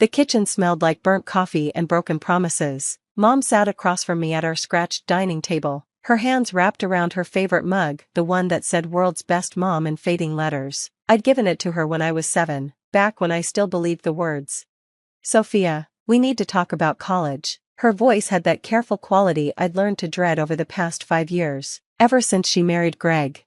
The kitchen smelled like burnt coffee and broken promises. Mom sat across from me at our scratched dining table, her hands wrapped around her favorite mug, the one that said "World's Best Mom" in fading letters. I'd given it to her when I was 7, back when I still believed the words. "Sophia, we need to talk about college." Her voice had that careful quality I'd learned to dread over the past 5 years, ever since she married Greg.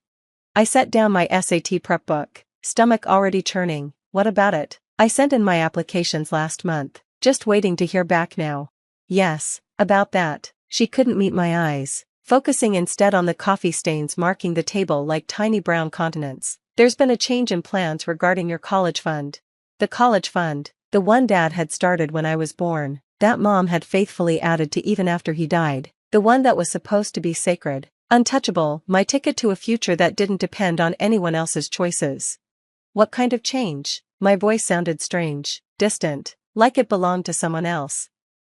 I set down my SAT prep book, stomach already churning. "What about it?" "I sent in my applications last month, just waiting to hear back now." "Yes, about that." She couldn't meet my eyes, focusing instead on the coffee stains marking the table like tiny brown continents. "There's been a change in plans regarding your college fund." The college fund, the one Dad had started when I was born, that Mom had faithfully added to even after he died, the one that was supposed to be sacred, untouchable, my ticket to a future that didn't depend on anyone else's choices. "What kind of change?" My voice sounded strange, distant, like it belonged to someone else.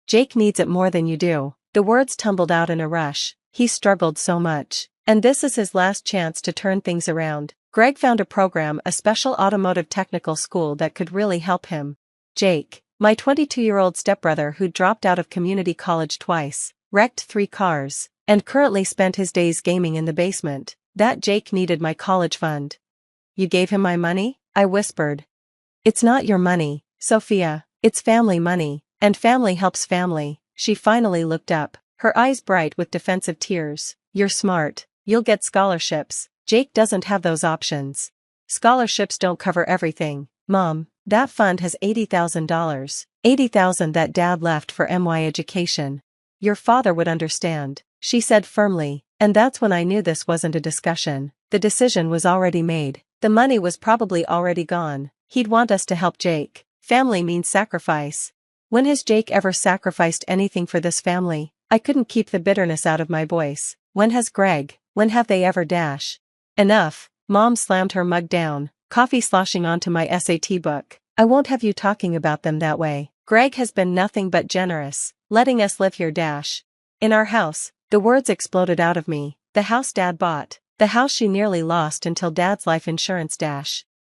"Jake needs it more than you do." The words tumbled out in a rush. He struggled so much, and this is his last chance to turn things around. Greg found a program, a special automotive technical school that could really help him. Jake, my 22-year-old stepbrother who dropped out of community college twice, wrecked 3 cars, and currently spent his days gaming in the basement, that Jake needed my college fund. "You gave him my money?" I whispered. "It's not your money, Sophia, it's family money, and family helps family." She finally looked up, her eyes bright with defensive tears. "You're smart, you'll get scholarships. Jake doesn't have those options. Scholarships don't cover everything, Mom. That fund has $80,000, $80,000 that Dad left for MY education. Your father would understand," she said firmly, and that's when I knew this wasn't a discussion. The decision was already made. The money was probably already gone. He'd want us to help Jake. Family means sacrifice. When has Jake ever sacrificed anything for this family? I couldn't keep the bitterness out of my voice. When has Greg? When have they ever? Enough. Mom slammed her mug down, coffee sloshing onto my SAT book. "I won't have you talking about them that way. Greg has been nothing but generous, letting us live here. In our house." The words exploded out of me. The house Dad bought. The house she nearly lost until Dad's life insurance.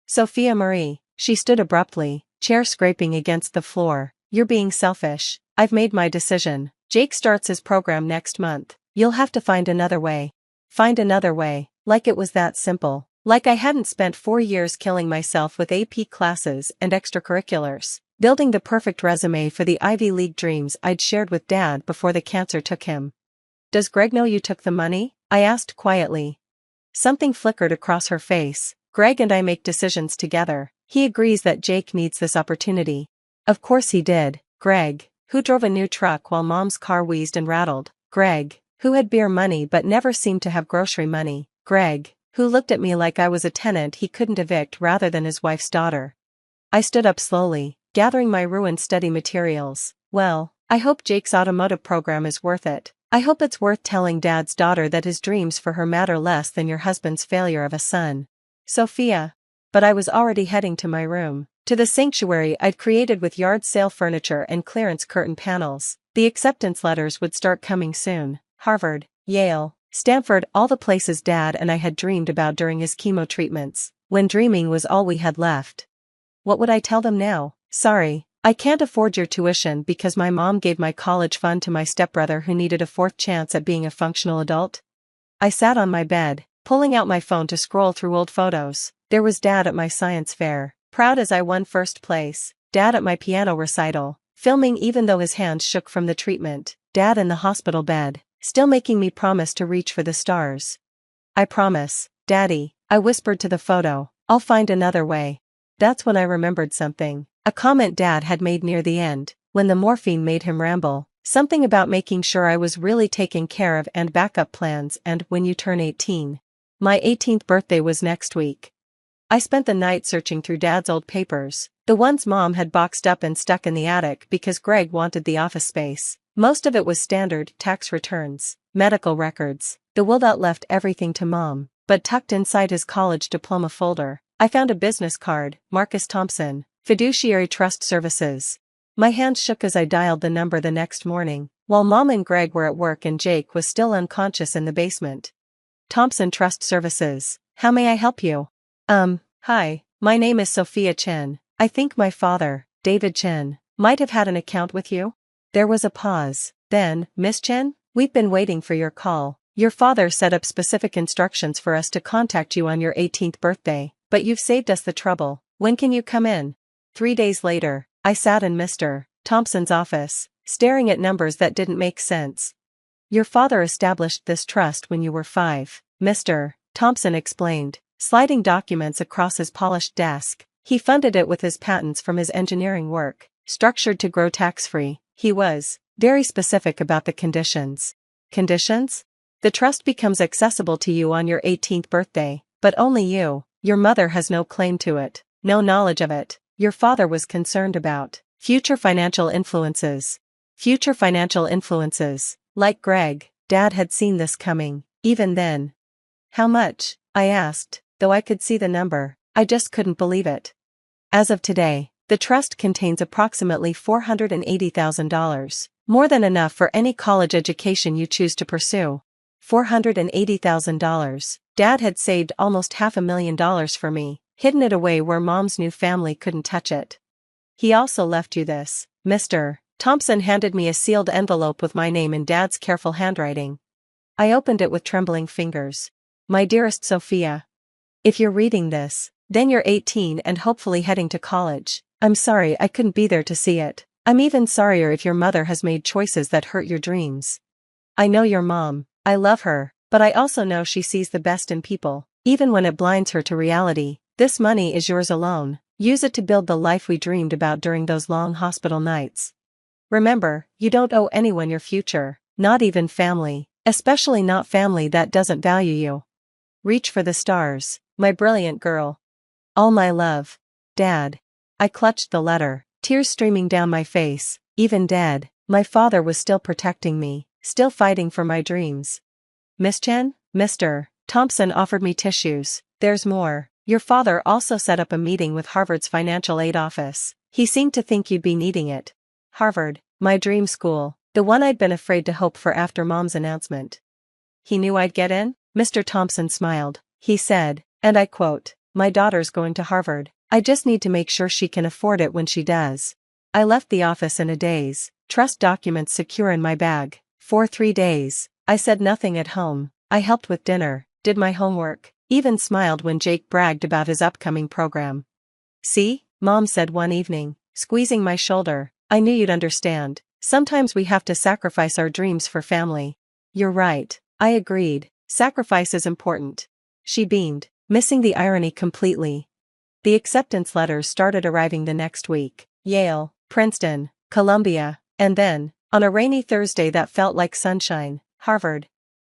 "Sophia Marie." She stood abruptly, chair scraping against the floor. "You're being selfish. I've made my decision. Jake starts his program next month. You'll have to find another way." Find another way, like it was that simple. Like I hadn't spent 4 years killing myself with AP classes and extracurriculars, building the perfect resume for the Ivy League dreams I'd shared with Dad before the cancer took him. "Does Greg know you took the money?" I asked quietly. Something flickered across her face. "Greg and I make decisions together. He agrees that Jake needs this opportunity." Of course he did. Greg, who drove a new truck while Mom's car wheezed and rattled. Greg, who had beer money but never seemed to have grocery money. Greg, who looked at me like I was a tenant he couldn't evict rather than his wife's daughter. I stood up slowly, gathering my ruined study materials. "Well, I hope Jake's automotive program is worth it. I hope it's worth telling Dad's daughter that his dreams for her matter less than your husband's failure of a son." "Sophia." But I was already heading to my room, to the sanctuary I'd created with yard sale furniture and clearance curtain panels. The acceptance letters would start coming soon. Harvard, Yale, Stanford, all the places Dad and I had dreamed about during his chemo treatments, when dreaming was all we had left. What would I tell them now? "Sorry, I can't afford your tuition because my mom gave my college fund to my stepbrother who needed a 4th chance at being a functional adult." I sat on my bed, pulling out my phone to scroll through old photos. There was Dad at my science fair, proud as I won 1st place. Dad at my piano recital, filming even though his hands shook from the treatment. Dad in the hospital bed, still making me promise to reach for the stars. "I promise, Daddy," I whispered to the photo. "I'll find another way." That's when I remembered something. A comment Dad had made near the end, when the morphine made him ramble. Something about making sure I was really taken care of and backup plans and "when you turn 18. My 18th birthday was next week. I spent the night searching through Dad's old papers, the ones Mom had boxed up and stuck in the attic because Greg wanted the office space. Most of it was standard tax returns, medical records, the will that left everything to Mom, but tucked inside his college diploma folder, I found a business card, Marcus Thompson, Fiduciary Trust Services. My hand shook as I dialed the number the next morning, while Mom and Greg were at work and Jake was still unconscious in the basement. "Thompson Trust Services, how may I help you?" Hi, my name is Sophia Chen. I think my father, David Chen, Might have had an account with you? There was a pause. Then, Miss Chen, we've been waiting for your call. Your father set up specific instructions for us to contact you on your 18th birthday, but you've saved us the trouble. When can you come in? 3 days later, I sat in Mr. Thompson's office, staring at numbers that didn't make sense. Your father established this trust when you were 5, Mr. Thompson explained, sliding documents across his polished desk. He funded it with his patents from his engineering work, structured to grow tax-free. He was very specific about the conditions. Conditions? The trust becomes accessible to you on your 18th birthday, but only you. Your mother has no claim to it, no knowledge of it. Your father was concerned about future financial influences. Future financial influences. Like Greg, Dad had seen this coming, even then. How much? I asked, though I could see the number. I just couldn't believe it. As of today, the trust contains approximately $480,000, more than enough for any college education you choose to pursue. $480,000. Dad had saved almost $500,000 for me, hidden it away where Mom's new family couldn't touch it. He also left you this, Mr. Thompson handed me a sealed envelope with my name in Dad's careful handwriting. I opened it with trembling fingers. My dearest Sophia. If you're reading this, then you're 18 and hopefully heading to college. I'm sorry I couldn't be there to see it. I'm even sorrier if your mother has made choices that hurt your dreams. I know your mom. I love her, but I also know she sees the best in people, even when it blinds her to reality. This money is yours alone. Use it to build the life we dreamed about during those long hospital nights. Remember, you don't owe anyone your future, not even family, especially not family that doesn't value you. Reach for the stars, my brilliant girl. All my love. Dad. I clutched the letter, tears streaming down my face. Even dead, my father was still protecting me, still fighting for my dreams. Miss Chen? Mr. Thompson offered me tissues. There's more. Your father also set up a meeting with Harvard's financial aid office. He seemed to think you'd be needing it. Harvard, my dream school, the one I'd been afraid to hope for after Mom's announcement. He knew I'd get in? Mr. Thompson smiled. He said, and I quote, "My daughter's going to Harvard. I just need to make sure she can afford it when she does." I left the office in a daze, trust documents secure in my bag. For 3 days, I said nothing at home. I helped with dinner, did my homework, even smiled when Jake bragged about his upcoming program. "See," Mom said one evening, squeezing my shoulder, "I knew you'd understand. Sometimes we have to sacrifice our dreams for family." "You're right," I agreed. "Sacrifice is important." She beamed, missing the irony completely. The acceptance letters started arriving the next week. Yale, Princeton, Columbia, and then, on a rainy Thursday that felt like sunshine, Harvard.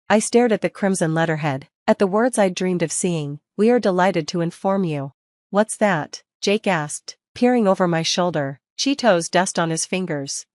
I stared at the crimson letterhead, at the words I'd dreamed of seeing. "We are delighted to inform you." "What's that?" Jake asked, peering over my shoulder, Cheetos dust on his fingers.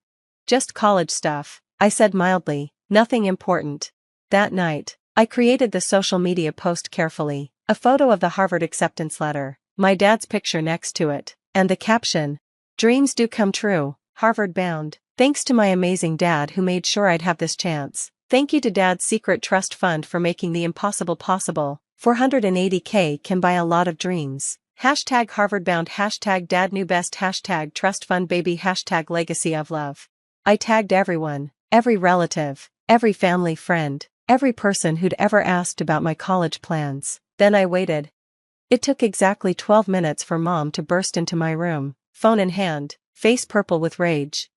"Just college stuff," I said mildly, "nothing important." That night, I created the social media post carefully, a photo of the Harvard acceptance letter, my dad's picture next to it, and the caption, "Dreams do come true, Harvard bound. Thanks to my amazing dad who made sure I'd have this chance. Thank you to Dad's secret trust fund for making the impossible possible. 480K can buy a lot of dreams. Hashtag Harvard bound, hashtag dad knew best, hashtag trust fund baby, hashtag legacy of love." I tagged everyone, every relative, every family friend, every person who'd ever asked about my college plans. Then I waited. It took exactly 12 minutes for Mom to burst into my room, phone in hand, face purple with rage.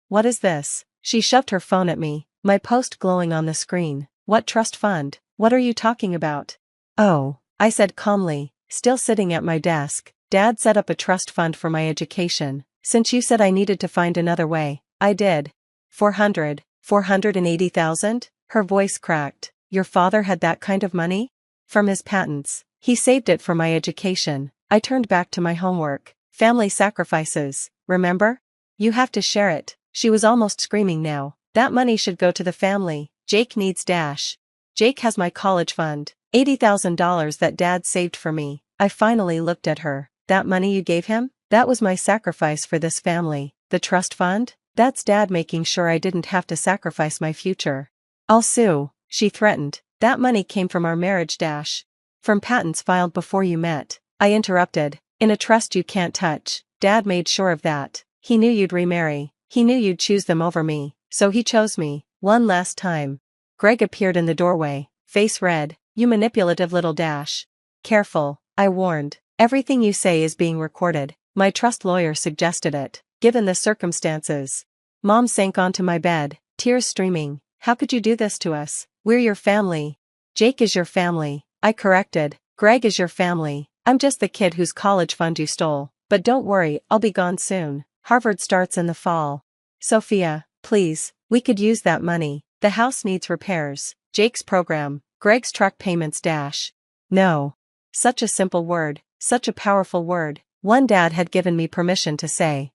"What is this?" She shoved her phone at me, my post glowing on the screen. "What trust fund? What are you talking about?" "Oh," I said calmly, still sitting at my desk. "Dad set up a trust fund for my education. Since you said I needed to find another way, I did." 480,000? Her voice cracked. "Your father had that kind of money?" "From his patents. He saved it for my education." I turned back to my homework. "Family sacrifices, remember? You have to share it." She was almost screaming now. "That money should go to the family. Jake needs dash. Jake has my college fund. $80,000 that Dad saved for me." I finally looked at her. "That money you gave him? That was my sacrifice for this family. The trust fund? That's Dad making sure I didn't have to sacrifice my future." "I'll sue," she threatened. "That money came from our marriage dash. From patents filed before you met." I interrupted. "In a trust you can't touch. Dad made sure of that. He knew you'd remarry. He knew you'd choose them over me, so he chose me, one last time. Greg appeared in the doorway, face red. You manipulative little dash. Careful, I warned. Everything you say is being recorded. My trust lawyer suggested it, given the circumstances. Mom sank onto my bed, tears streaming. How could you do this to us? We're your family. Jake is your family, I corrected. Greg is your family. I'm just the kid whose college fund you stole. But don't worry, I'll be gone soon. Harvard starts in the fall. Sophia, please, we could use that money. The house needs repairs. Jake's program, Greg's truck payments dash. No. Such a simple word, such a powerful word. One dad had given me permission to say.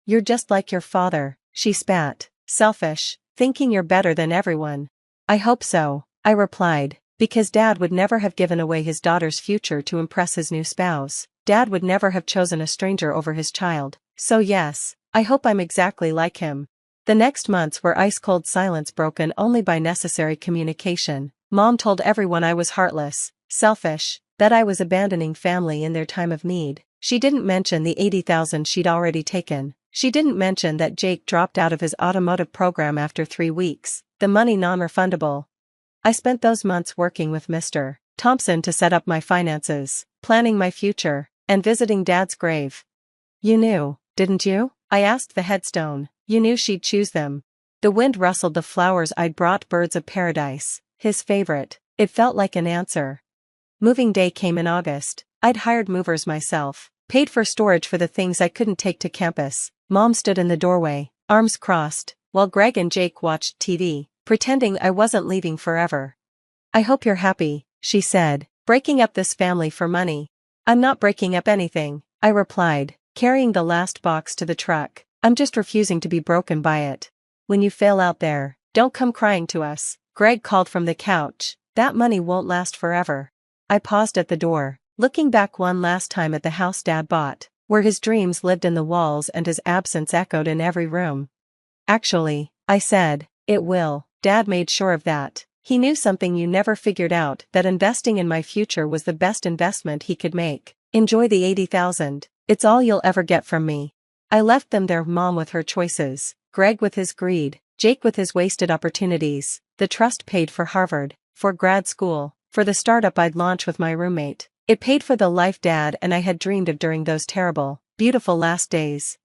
You're just like your father, she spat. Selfish, thinking you're better than everyone. I hope so, I replied, because Dad would never have given away his daughter's future to impress his new spouse. Dad would never have chosen a stranger over his child. So yes, I hope I'm exactly like him. The next months were ice-cold silence broken only by necessary communication. Mom told everyone I was heartless, selfish, that I was abandoning family in their time of need. She didn't mention the $80,000 she'd already taken. She didn't mention that Jake dropped out of his automotive program after 3 weeks, the money non-refundable. I spent those months working with Mr. Thompson to set up my finances, planning my future, and visiting Dad's grave. You knew, didn't you? I asked the headstone. You knew she'd choose them. The wind rustled the flowers I'd brought, birds of paradise, his favorite. It felt like an answer. Moving day came in August. I'd hired movers myself, paid for storage for the things I couldn't take to campus. Mom stood in the doorway, arms crossed, while Greg and Jake watched TV, pretending I wasn't leaving forever. I hope you're happy, she said, breaking up this family for money. I'm not breaking up anything, I replied, carrying the last box to the truck. I'm just refusing to be broken by it. When you fail out there, don't come crying to us, Greg called from the couch. That money won't last forever. I paused at the door, looking back one last time at the house Dad bought, where his dreams lived in the walls and his absence echoed in every room. Actually, I said, it will. Dad made sure of that. He knew something you never figured out, that investing in my future was the best investment he could make. Enjoy the $80,000. It's all you'll ever get from me. I left them there, Mom with her choices, Greg with his greed, Jake with his wasted opportunities. The trust paid for Harvard, for grad school, for the startup I'd launch with my roommate. It paid for the life Dad and I had dreamed of during those terrible, beautiful last days.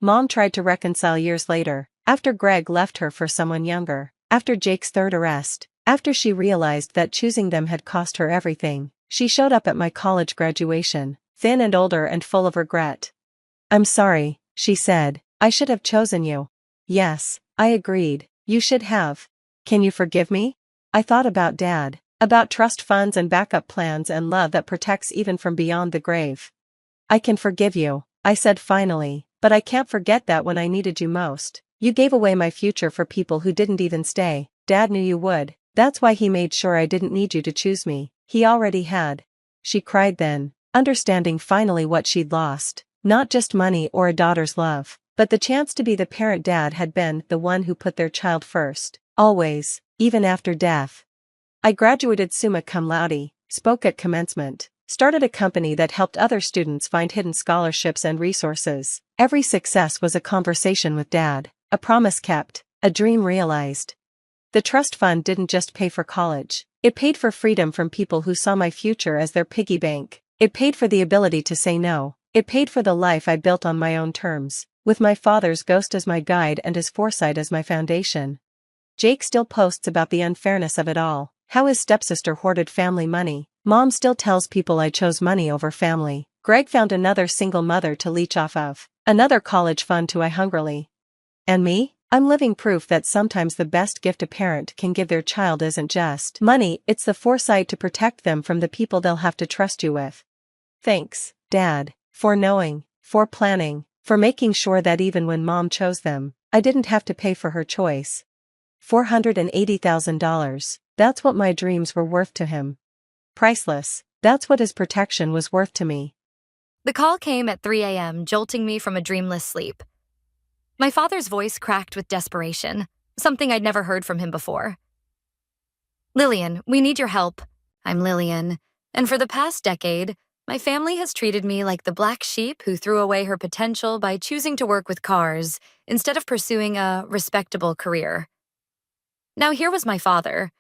Mom tried to reconcile years later, after Greg left her for someone younger, after Jake's third arrest, after she realized that choosing them had cost her everything. She showed up at my college graduation, thin and older and full of regret. I'm sorry, she said, I should have chosen you. Yes, I agreed, you should have. Can you forgive me? I thought about Dad, about trust funds and backup plans and love that protects even from beyond the grave. I can forgive you, I said finally, but I can't forget that when I needed you most, you gave away my future for people who didn't even stay. Dad knew you would, that's why he made sure I didn't need you to choose me. He already had. She cried then, understanding finally what she'd lost, not just money or a daughter's love, but the chance to be the parent Dad had been, the one who put their child first, always, even after death. I graduated summa cum laude, spoke at commencement, started a company that helped other students find hidden scholarships and resources. Every success was a conversation with Dad, a promise kept, a dream realized. The trust fund didn't just pay for college, it paid for freedom from people who saw my future as their piggy bank. It paid for the ability to say no. It paid for the life I built on my own terms, with my father's ghost as my guide and his foresight as my foundation. Jake still posts about the unfairness of it all, how his stepsister hoarded family money. Mom still tells people I chose money over family. Greg found another single mother to leech off of, another college fund to eye hungrily. And me? I'm living proof that sometimes the best gift a parent can give their child isn't just money, it's the foresight to protect them from the people they'll have to trust you with. Thanks, Dad, for knowing, for planning, for making sure that even when Mom chose them, I didn't have to pay for her choice. $480,000, that's what my dreams were worth to him. Priceless, that's what his protection was worth to me. The call came at 3 a.m., jolting me from a dreamless sleep. My father's voice cracked with desperation, something I'd never heard from him before. Lillian, we need your help. I'm Lillian, and for the past decade, My family has treated me like the black sheep who threw away her potential by choosing to work with cars instead of pursuing a respectable career. Now, here was my father,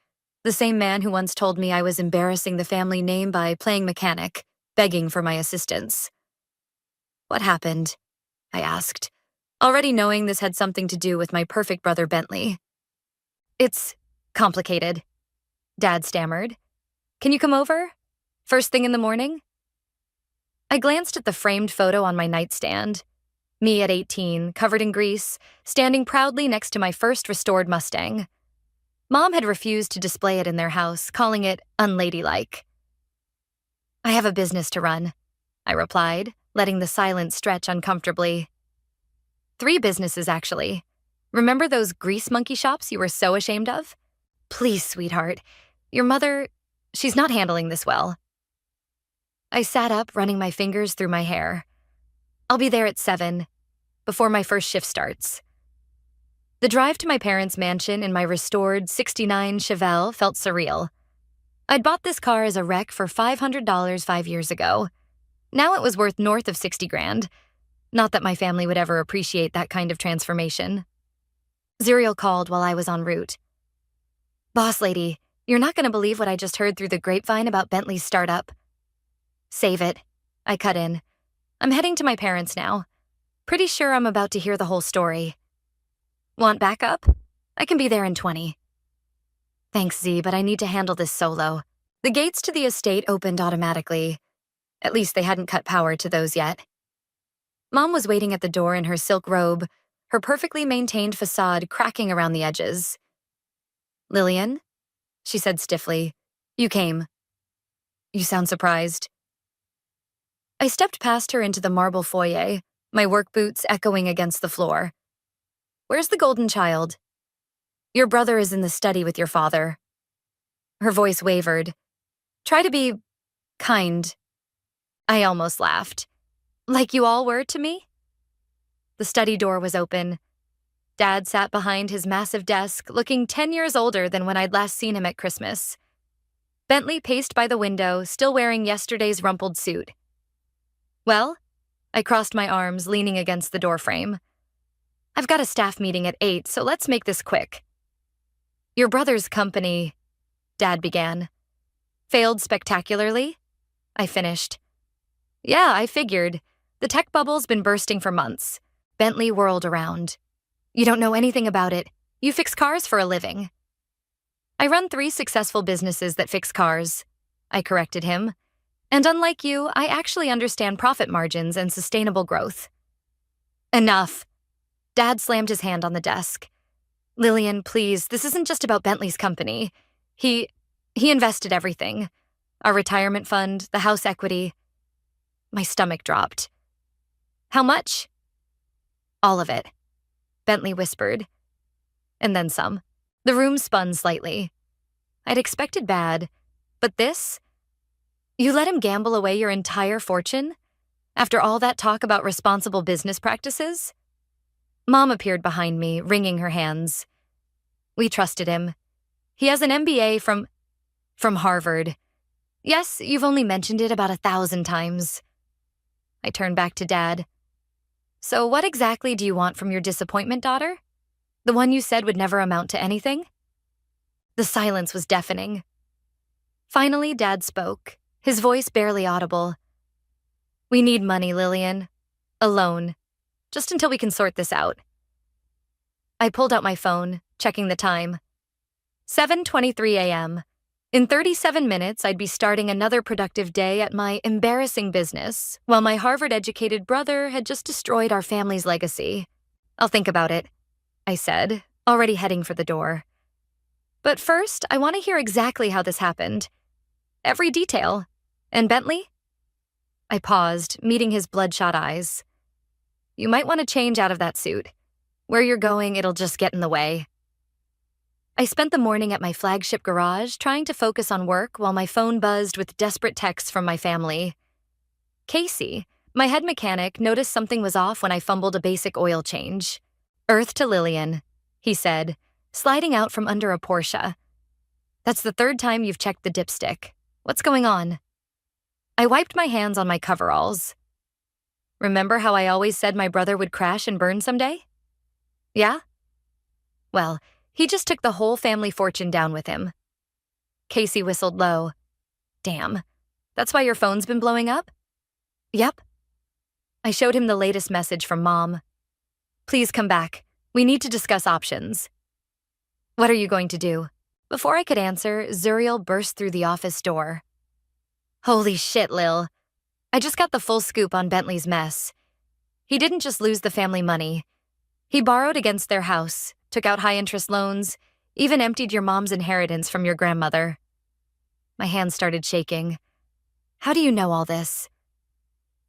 the same man who once told me I was embarrassing the family name by playing mechanic, begging for my assistance. What happened? I asked, already knowing this had something to do with my perfect brother Bentley. It's complicated, Dad stammered. Can you come over? First thing in the morning? I glanced at the framed photo on my nightstand. Me at 18, covered in grease, standing proudly next to my first restored Mustang. Mom had refused to display it in their house, calling it unladylike. I have a business to run, I replied, letting the silence stretch uncomfortably. 3 businesses, actually. Remember those grease monkey shops you were so ashamed of? Please, sweetheart. Your mother, she's not handling this well. I sat up, running my fingers through my hair. I'll be there at 7, before my first shift starts. The drive to my parents' mansion in my restored '69 Chevelle felt surreal. I'd bought this car as a wreck for $500 5 years ago. Now it was worth north of 60 grand. Not that my family would ever appreciate that kind of transformation. Zuriel called while I was en route. Boss lady, you're not going to believe what I just heard through the grapevine about Bentley's startup. Save it. I cut in. I'm heading to my parents now. Pretty sure I'm about to hear the whole story. Want backup? I can be there in 20. Thanks, Z, but I need to handle this solo. The gates to the estate opened automatically. At least they hadn't cut power to those yet. Mom was waiting at the door in her silk robe, her perfectly maintained facade cracking around the edges. Lillian? She said stiffly. You came. You sound surprised. I stepped past her into the marble foyer, my work boots echoing against the floor. Where's the golden child? Your brother is in the study with your father. Her voice wavered. Try to be kind. I almost laughed. Like you all were to me? The study door was open. Dad sat behind his massive desk, looking 10 years older than when I'd last seen him at Christmas. Bentley paced by the window, still wearing yesterday's rumpled suit. Well? I crossed my arms, leaning against the doorframe. I've got a staff meeting at 8, so let's make this quick. Your brother's company, Dad began. Failed spectacularly? I finished. Yeah, I figured. The tech bubble's been bursting for months. Bentley whirled around. You don't know anything about it. You fix cars for a living. I run 3 successful businesses that fix cars. I corrected him. And unlike you, I actually understand profit margins and sustainable growth. Enough. Dad slammed his hand on the desk. Lillian, please, this isn't just about Bentley's company. He invested everything. Our retirement fund, the house equity. My stomach dropped. How much? All of it, Bentley whispered. And then some. The room spun slightly. I'd expected bad, but this? You let him gamble away your entire fortune? After all that talk about responsible business practices? Mom appeared behind me, wringing her hands. We trusted him. He has an MBA from Harvard. Yes, you've only mentioned it about 1,000 times. I turned back to Dad. So what exactly do you want from your disappointment daughter? The one you said would never amount to anything? The silence was deafening. Finally, Dad spoke, his voice barely audible. We need money, Lillian. A loan. Just until we can sort this out. I pulled out my phone, checking the time. 7:23 a.m. In 37 minutes, I'd be starting another productive day at my embarrassing business, while my Harvard-educated brother had just destroyed our family's legacy. I'll think about it, I said, already heading for the door. But first, I want to hear exactly how this happened. Every detail. And Bentley? I paused, meeting his bloodshot eyes. You might want to change out of that suit. Where you're going, it'll just get in the way. I spent the morning at my flagship garage trying to focus on work while my phone buzzed with desperate texts from my family. Casey, my head mechanic, noticed something was off when I fumbled a basic oil change. Earth to Lillian, he said, sliding out from under a Porsche. That's the 3rd time you've checked the dipstick. What's going on? I wiped my hands on my coveralls. Remember how I always said my brother would crash and burn someday? Yeah? Well, he just took the whole family fortune down with him. Casey whistled low. Damn. That's why your phone's been blowing up? Yep. I showed him the latest message from Mom. Please come back. We need to discuss options. What are you going to do? Before I could answer, Zuriel burst through the office door. Holy shit, Lil. I just got the full scoop on Bentley's mess. He didn't just lose the family money. He borrowed against their house, took out high-interest loans, even emptied your mom's inheritance from your grandmother. My hands started shaking. How do you know all this?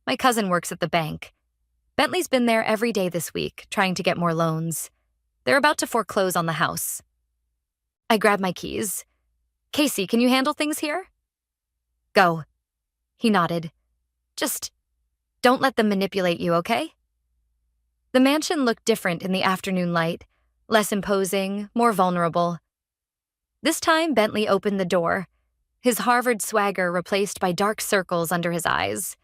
My cousin works at the bank. Bentley's been there every day this week, trying to get more loans. They're about to foreclose on the house. I grabbed my keys. Casey, can you handle things here? Go. He nodded. Just don't let them manipulate you, okay? The mansion looked different in the afternoon light, less imposing, more vulnerable. This time, Bentley opened the door, his Harvard swagger replaced by dark circles under his eyes.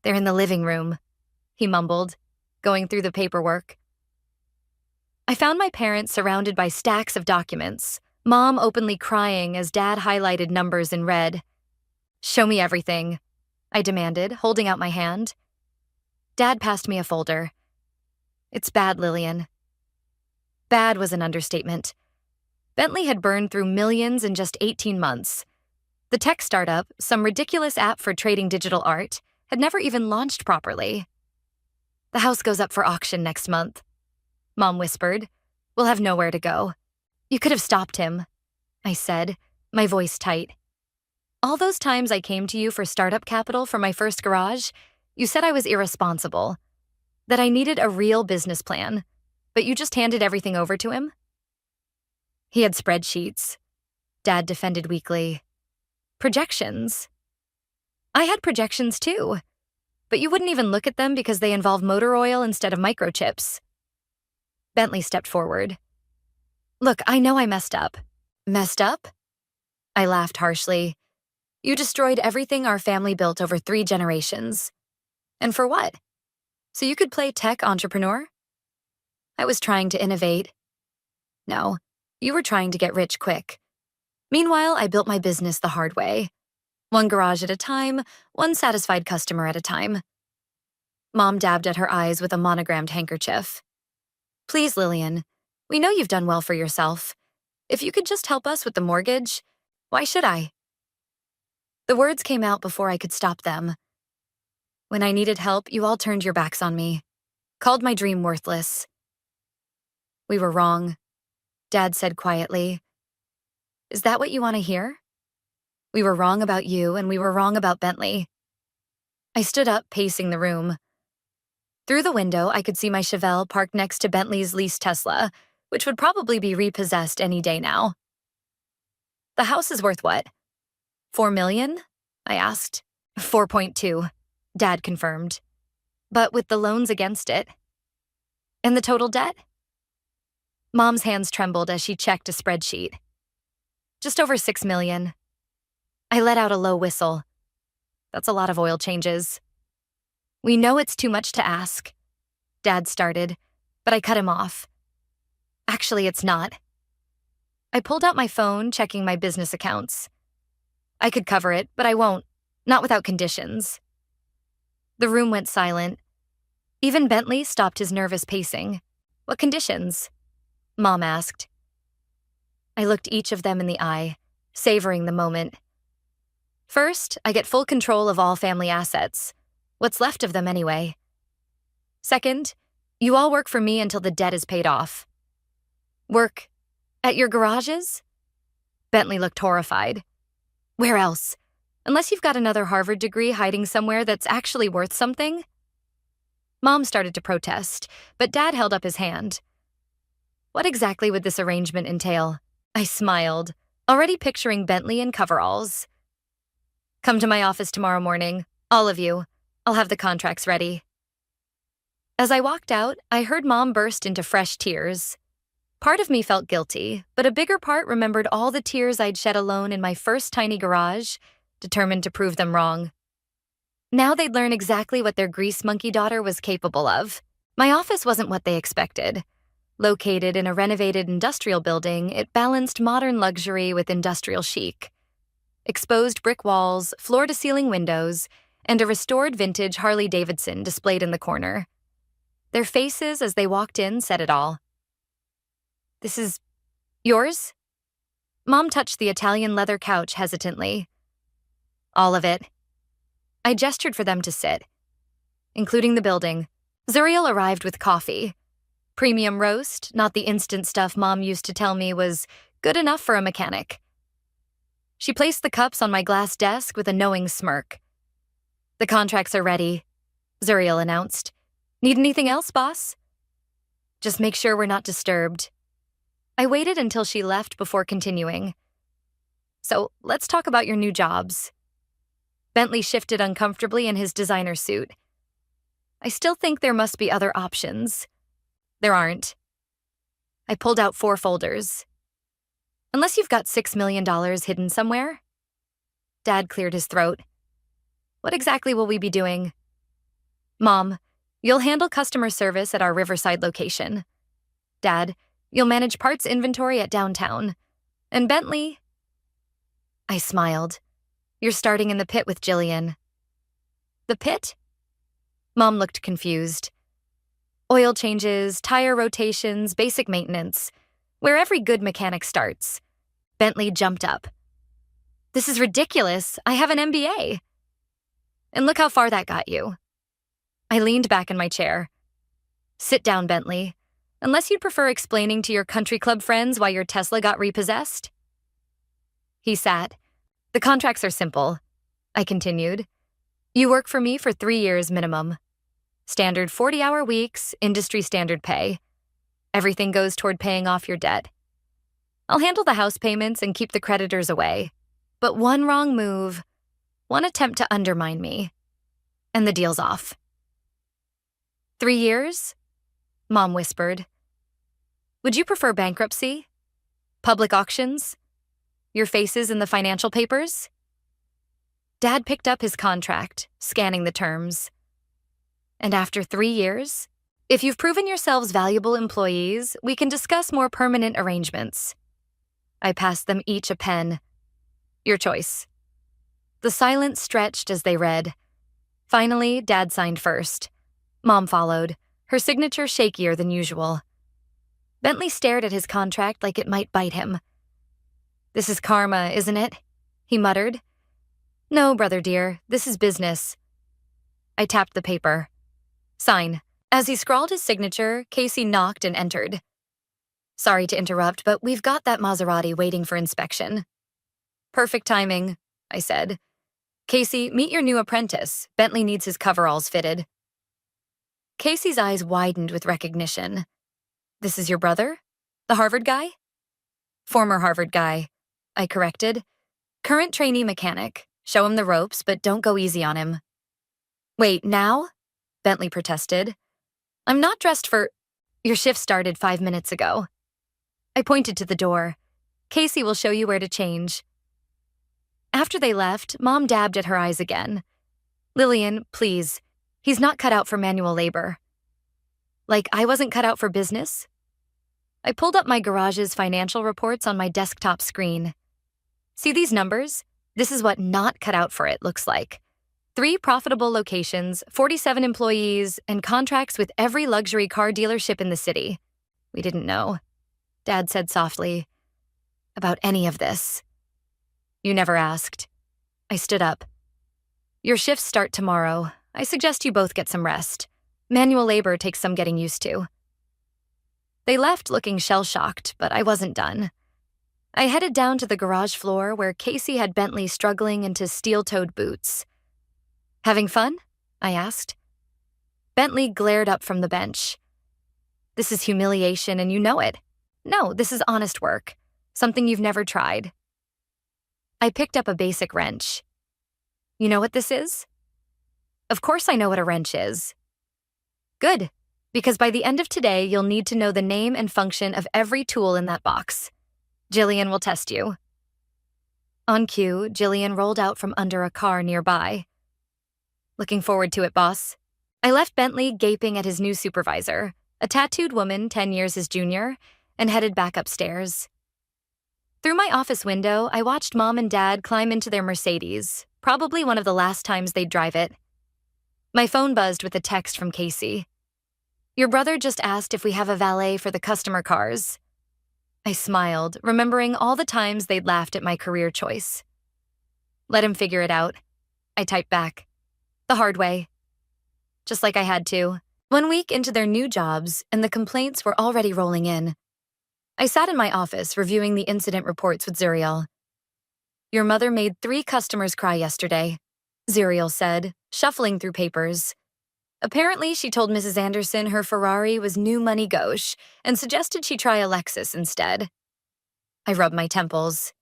They're in the living room, he mumbled, going through the paperwork. I found my parents surrounded by stacks of documents, Mom openly crying as Dad highlighted numbers in red. Show me everything, I demanded, holding out my hand. Dad passed me a folder. It's bad, Lillian. Bad was an understatement. Bentley had burned through millions in just 18 months. The tech startup, some ridiculous app for trading digital art, had never even launched properly. The house goes up for auction next month, Mom whispered. We'll have nowhere to go. You could have stopped him, I said, my voice tight. All those times I came to you for startup capital for my first garage, you said I was irresponsible, that I needed a real business plan, but you just handed everything over to him? He had spreadsheets, Dad defended weakly. Projections. I had projections too, but you wouldn't even look at them because they involve motor oil instead of microchips. Bentley stepped forward. Look, I know I messed up. Messed up? I laughed harshly. You destroyed everything our family built over 3 generations. And for what? So you could play tech entrepreneur? I was trying to innovate. No, you were trying to get rich quick. Meanwhile, I built my business the hard way. One garage at a time, one satisfied customer at a time. Mom dabbed at her eyes with a monogrammed handkerchief. Please, Lillian, we know you've done well for yourself. If you could just help us with the mortgage, why should I? The words came out before I could stop them. When I needed help, you all turned your backs on me, called my dream worthless. We were wrong, Dad said quietly. Is that what you want to hear? We were wrong about you, and we were wrong about Bentley. I stood up, pacing the room. Through the window, I could see my Chevelle parked next to Bentley's leased Tesla, which would probably be repossessed any day now. The house is worth what? $4 million? I asked. 4.2, Dad confirmed. But with the loans against it. And the total debt? Mom's hands trembled as she checked a spreadsheet. Just over $6 million. I let out a low whistle. That's a lot of oil changes. We know it's too much to ask, Dad started, but I cut him off. Actually, it's not. I pulled out my phone, checking my business accounts. I could cover it, but I won't, not without conditions. The room went silent. Even Bentley stopped his nervous pacing. What conditions? Mom asked. I looked each of them in the eye, savoring the moment. First, I get full control of all family assets. What's left of them anyway. Second, you all work for me until the debt is paid off. Work at your garages? Bentley looked horrified. Where else? Unless you've got another Harvard degree hiding somewhere that's actually worth something? Mom started to protest, but Dad held up his hand. What exactly would this arrangement entail? I smiled, already picturing Bentley in coveralls. Come to my office tomorrow morning, all of you. I'll have the contracts ready. As I walked out, I heard Mom burst into fresh tears. Part of me felt guilty, but a bigger part remembered all the tears I'd shed alone in my first tiny garage, determined to prove them wrong. Now they'd learn exactly what their grease monkey daughter was capable of. My office wasn't what they expected. Located in a renovated industrial building, it balanced modern luxury with industrial chic. Exposed brick walls, floor-to-ceiling windows, and a restored vintage Harley-Davidson displayed in the corner. Their faces as they walked in said it all. "This is yours?" Mom touched the Italian leather couch hesitantly. "All of it." I gestured for them to sit, including the building. Zuriel arrived with coffee. Premium roast, not the instant stuff Mom used to tell me was good enough for a mechanic. She placed the cups on my glass desk with a knowing smirk. "The contracts are ready," Zuriel announced. "Need anything else, boss?" "Just make sure we're not disturbed." I waited until she left before continuing. "So, let's talk about your new jobs." Bentley shifted uncomfortably in his designer suit. "I still think there must be other options." "There aren't." I pulled out 4 folders. "Unless you've got $6 million hidden somewhere?" Dad cleared his throat. "What exactly will we be doing?" "Mom, you'll handle customer service at our Riverside location. Dad, you'll manage parts inventory at downtown. And Bentley..." I smiled. "You're starting in the pit with Jillian." "The pit?" Mom looked confused. "Oil changes, tire rotations, basic maintenance. Where every good mechanic starts." Bentley jumped up. "This is ridiculous. I have an MBA." "And look how far that got you." I leaned back in my chair. "Sit down, Bentley. Unless you'd prefer explaining to your country club friends why your Tesla got repossessed." He sat. "The contracts are simple," I continued. "You work for me for 3 years minimum. Standard 40-hour weeks, industry standard pay. Everything goes toward paying off your debt. I'll handle the house payments and keep the creditors away. But one wrong move, one attempt to undermine me, and the deal's off." "3 years?" Mom whispered. "Would you prefer bankruptcy? Public auctions? Your faces in the financial papers?" Dad picked up his contract, scanning the terms. "And after 3 years, if you've proven yourselves valuable employees, we can discuss more permanent arrangements." I passed them each a pen. "Your choice." The silence stretched as they read. Finally, Dad signed first. Mom followed, her signature shakier than usual. Bentley stared at his contract like it might bite him. "This is karma, isn't it?" he muttered. "No, brother dear, this is business." I tapped the paper. "Sign." As he scrawled his signature, Casey knocked and entered. "Sorry to interrupt, but we've got that Maserati waiting for inspection." "Perfect timing," I said. "Casey, meet your new apprentice. Bentley needs his coveralls fitted." Casey's eyes widened with recognition. "This is your brother? The Harvard guy?" "Former Harvard guy," I corrected. "Current trainee mechanic. Show him the ropes, but don't go easy on him." "Wait, now?" Bentley protested. "I'm not dressed for..." "Your shift started 5 minutes ago." I pointed to the door. "Casey will show you where to change." After they left, Mom dabbed at her eyes again. "Lillian, please. He's not cut out for manual labor." Like I wasn't cut out for business? I pulled up my garage's financial reports on my desktop screen. "See these numbers? This is what not cut out for it looks like. 3 profitable locations, 47 employees, and contracts with every luxury car dealership in the city. We didn't know," Dad said softly, "about any of this." "You never asked." I stood up. "Your shifts start tomorrow. I suggest you both get some rest. Manual labor takes some getting used to." They left looking shell-shocked, but I wasn't done. I headed down to the garage floor where Casey had Bentley struggling into steel-toed boots. "Having fun?" I asked. Bentley glared up from the bench. "This is humiliation and you know it. No, this is honest work. Something you've never tried." I picked up a basic wrench. "You know what this is?" "Of course I know what a wrench is." "Good, because by the end of today, you'll need to know the name and function of every tool in that box. Jillian will test you." On cue, Jillian rolled out from under a car nearby. Looking forward to it, boss. I left Bentley gaping at his new supervisor, a tattooed woman 10 years his junior, and headed back upstairs. Through my office window, I watched Mom and Dad climb into their Mercedes, probably one of the last times they'd drive it. My phone buzzed with a text from Casey. "Your brother just asked if we have a valet for the customer cars." I smiled, remembering all the times they'd laughed at my career choice. "Let him figure it out," I typed back. "The hard way." Just like I had to. 1 week into their new jobs, and the complaints were already rolling in. I sat in my office reviewing the incident reports with Zuriel. "Your mother made 3 customers cry yesterday," Zuriel said, shuffling through papers. "Apparently, she told Mrs. Anderson her Ferrari was new money gauche and suggested she try a Lexus instead." I rubbed my temples.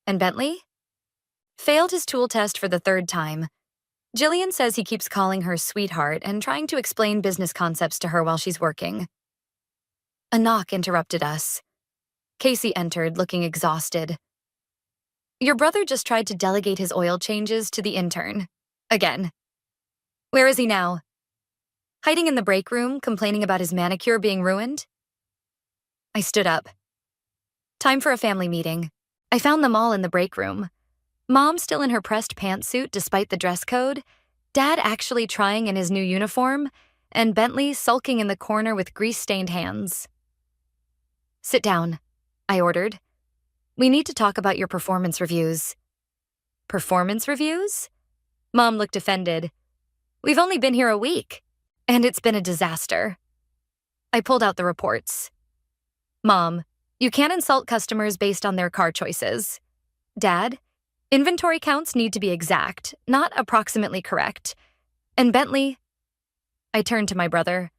"And Bentley?" "Failed his tool test for the 3rd time. Jillian says he keeps calling her sweetheart and trying to explain business concepts to her while she's working." A knock interrupted us. Casey entered, looking exhausted. "Your brother just tried to delegate his oil changes to the intern. Again." "Where is he now?" "Hiding in the break room, complaining about his manicure being ruined." I stood up. "Time for a family meeting." I found them all in the break room. Mom still in her pressed pantsuit despite the dress code, Dad actually trying in his new uniform, and Bentley sulking in the corner with grease-stained hands. "Sit down," I ordered. "We need to talk about your performance reviews." "Performance reviews?" Mom looked offended. "We've only been here a week, and it's been a disaster." I pulled out the reports. "Mom, you can't insult customers based on their car choices." "Dad, inventory counts need to be exact, not approximately correct." "And Bentley," I turned to my brother,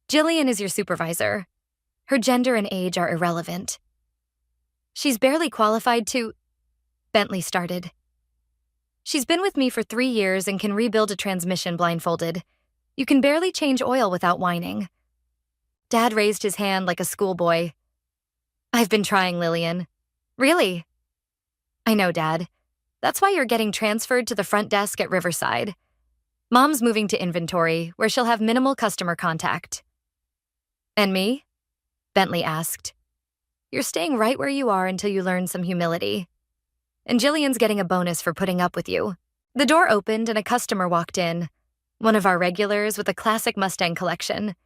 "Jillian is your supervisor. Her gender and age are irrelevant." "She's barely qualified to—" Bentley started. "She's been with me for 3 years and can rebuild a transmission blindfolded. You can barely change oil without whining." Dad raised his hand like a schoolboy. "I've been trying, Lillian." "Really?" "I know, Dad. That's why you're getting transferred to the front desk at Riverside. Mom's moving to inventory, where she'll have minimal customer contact." "And me?" Bentley asked. "You're staying right where you are until you learn some humility. And Jillian's getting a bonus for putting up with you." The door opened and a customer walked in, one of our regulars with a classic Mustang collection.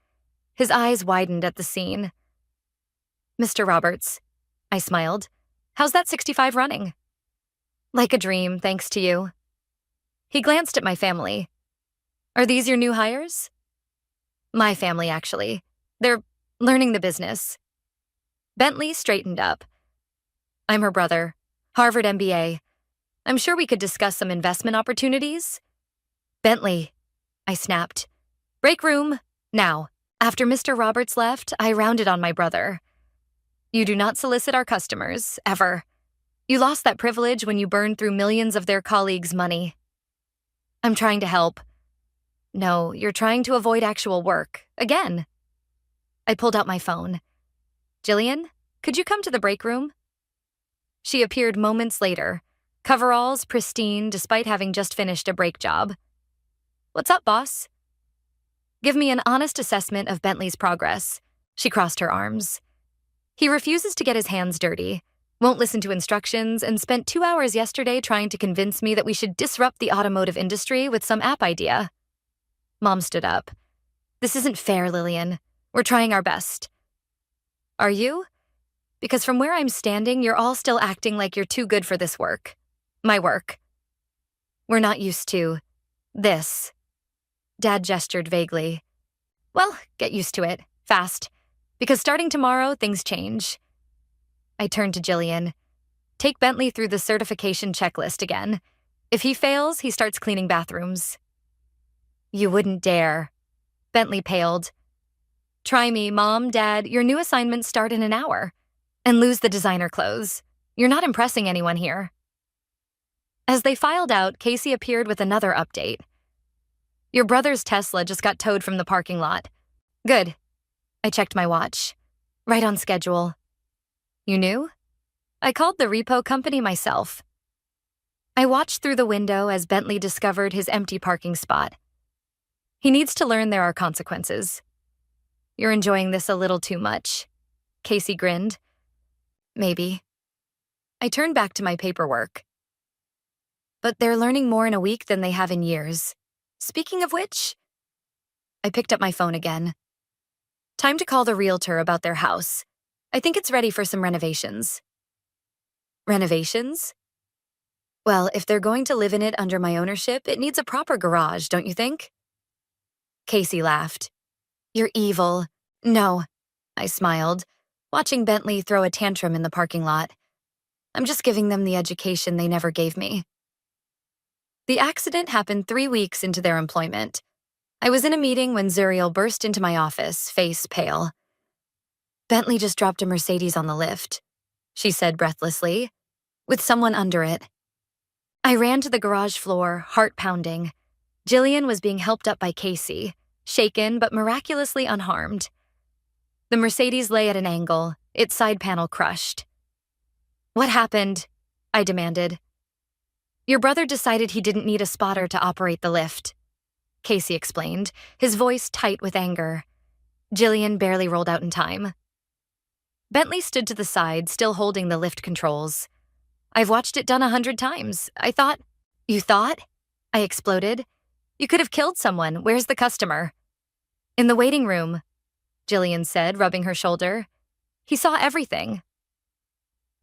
His eyes widened at the scene. "Mr. Roberts," I smiled. "How's that 65 running?" "Like a dream, thanks to you." He glanced at my family. "Are these your new hires?" "My family, actually. They're learning the business." Bentley straightened up. "I'm her brother, Harvard MBA. I'm sure we could discuss some investment opportunities." "Bentley," I snapped. "Break room, now." After Mr. Roberts left, I rounded on my brother. "You do not solicit our customers, ever. You lost that privilege when you burned through millions of their colleagues' money." "I'm trying to help." "No, you're trying to avoid actual work, again." I pulled out my phone. "Jillian, could you come to the break room?" She appeared moments later, coveralls pristine despite having just finished a brake job. "What's up, boss?" "Give me an honest assessment of Bentley's progress." She crossed her arms. "He refuses to get his hands dirty, won't listen to instructions, and spent 2 hours yesterday trying to convince me that we should disrupt the automotive industry with some app idea." Mom stood up. "This isn't fair, Lillian. We're trying our best." "Are you? Because from where I'm standing, you're all still acting like you're too good for this work. My work. We're not used to this." Dad gestured vaguely. "Well, get used to it, fast. Because starting tomorrow, things change." I turned to Jillian. "Take Bentley through the certification checklist again. If he fails, he starts cleaning bathrooms." "You wouldn't dare." Bentley paled. "Try me, Mom, Dad. Your new assignments start in an hour. And lose the designer clothes. You're not impressing anyone here." As they filed out, Casey appeared with another update. "Your brother's Tesla just got towed from the parking lot." "Good." I checked my watch. "Right on schedule." "You knew?" "I called the repo company myself." I watched through the window as Bentley discovered his empty parking spot. He needs to learn there are consequences. You're enjoying this a little too much. Casey grinned. Maybe. I turned back to my paperwork. But they're learning more in a week than they have in years. Speaking of which, I picked up my phone again. Time to call the realtor about their house. I think it's ready for some renovations. Renovations? Well, if they're going to live in it under my ownership, it needs a proper garage, don't you think? Casey laughed. You're evil. No, I smiled, watching Bentley throw a tantrum in the parking lot. I'm just giving them the education they never gave me. The accident happened 3 weeks into their employment. I was in a meeting when Zuriel burst into my office, face pale. Bentley just dropped a Mercedes on the lift, she said breathlessly, with someone under it. I ran to the garage floor, heart pounding. Jillian was being helped up by Casey, shaken but miraculously unharmed. The Mercedes lay at an angle, its side panel crushed. What happened? I demanded. Your brother decided he didn't need a spotter to operate the lift, Casey explained, his voice tight with anger. Jillian barely rolled out in time. Bentley stood to the side, still holding the lift controls. I've watched it done 100 times. I thought. You thought? I exploded. You could have killed someone. Where's the customer? In the waiting room, Jillian said, rubbing her shoulder. He saw everything.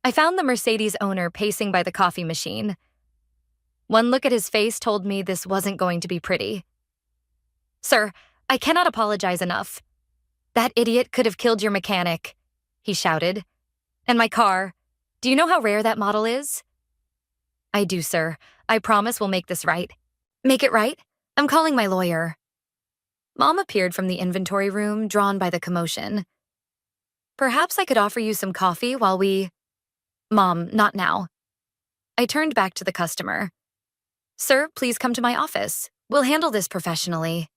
I found the Mercedes owner pacing by the coffee machine. One look at his face told me this wasn't going to be pretty. Sir, I cannot apologize enough. That idiot could have killed your mechanic, he shouted. And my car. Do you know how rare that model is? I do, sir. I promise we'll make this right. Make it right? I'm calling my lawyer. Mom appeared from the inventory room, drawn by the commotion. Perhaps I could offer you some coffee while we... Mom, not now. I turned back to the customer. Sir, please come to my office. We'll handle this professionally.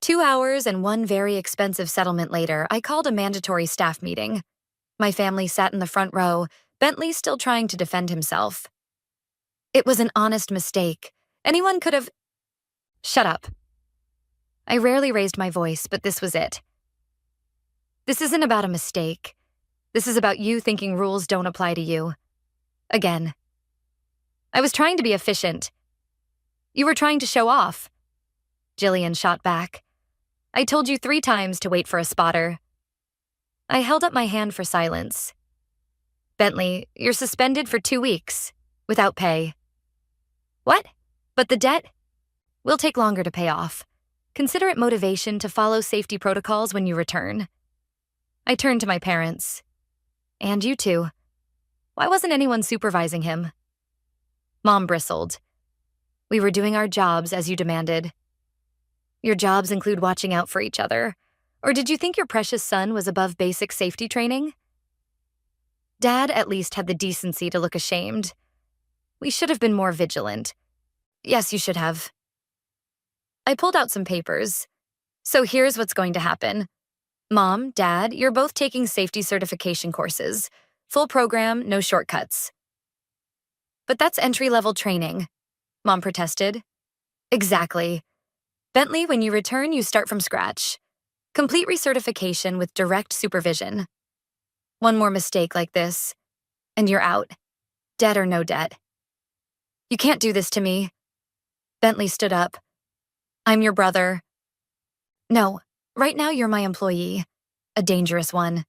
2 hours and one very expensive settlement later, I called a mandatory staff meeting. My family sat in the front row, Bentley still trying to defend himself. It was an honest mistake. Anyone could have... Shut up. I rarely raised my voice, but this was it. This isn't about a mistake. This is about you thinking rules don't apply to you. Again. I was trying to be efficient. You were trying to show off. Jillian shot back. I told you 3 times to wait for a spotter. I held up my hand for silence. Bentley, you're suspended for 2 weeks, without pay. What? But the debt? Will take longer to pay off. Consider it motivation to follow safety protocols when you return. I turned to my parents. And you too. Why wasn't anyone supervising him? Mom bristled. We were doing our jobs as you demanded. Your jobs include watching out for each other. Or did you think your precious son was above basic safety training? Dad at least had the decency to look ashamed. We should have been more vigilant. Yes, you should have. I pulled out some papers. So here's what's going to happen. Mom, Dad, you're both taking safety certification courses. Full program, no shortcuts. But that's entry-level training, Mom protested. Exactly. Bentley, when you return, you start from scratch. Complete recertification with direct supervision. One more mistake like this, and you're out. Debt or no debt. You can't do this to me. Bentley stood up. I'm your brother. No, right now you're my employee. A dangerous one.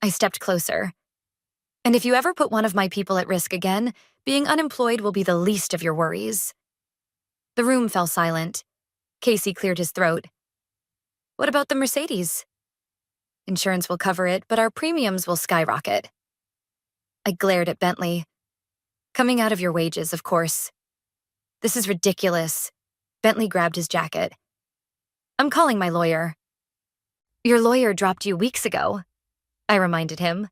I stepped closer. And if you ever put one of my people at risk again, being unemployed will be the least of your worries. The room fell silent. Casey cleared his throat. What about the Mercedes? Insurance will cover it, but our premiums will skyrocket. I glared at Bentley. Coming out of your wages, of course. This is ridiculous. Bentley grabbed his jacket. I'm calling my lawyer. Your lawyer dropped you weeks ago, I reminded him.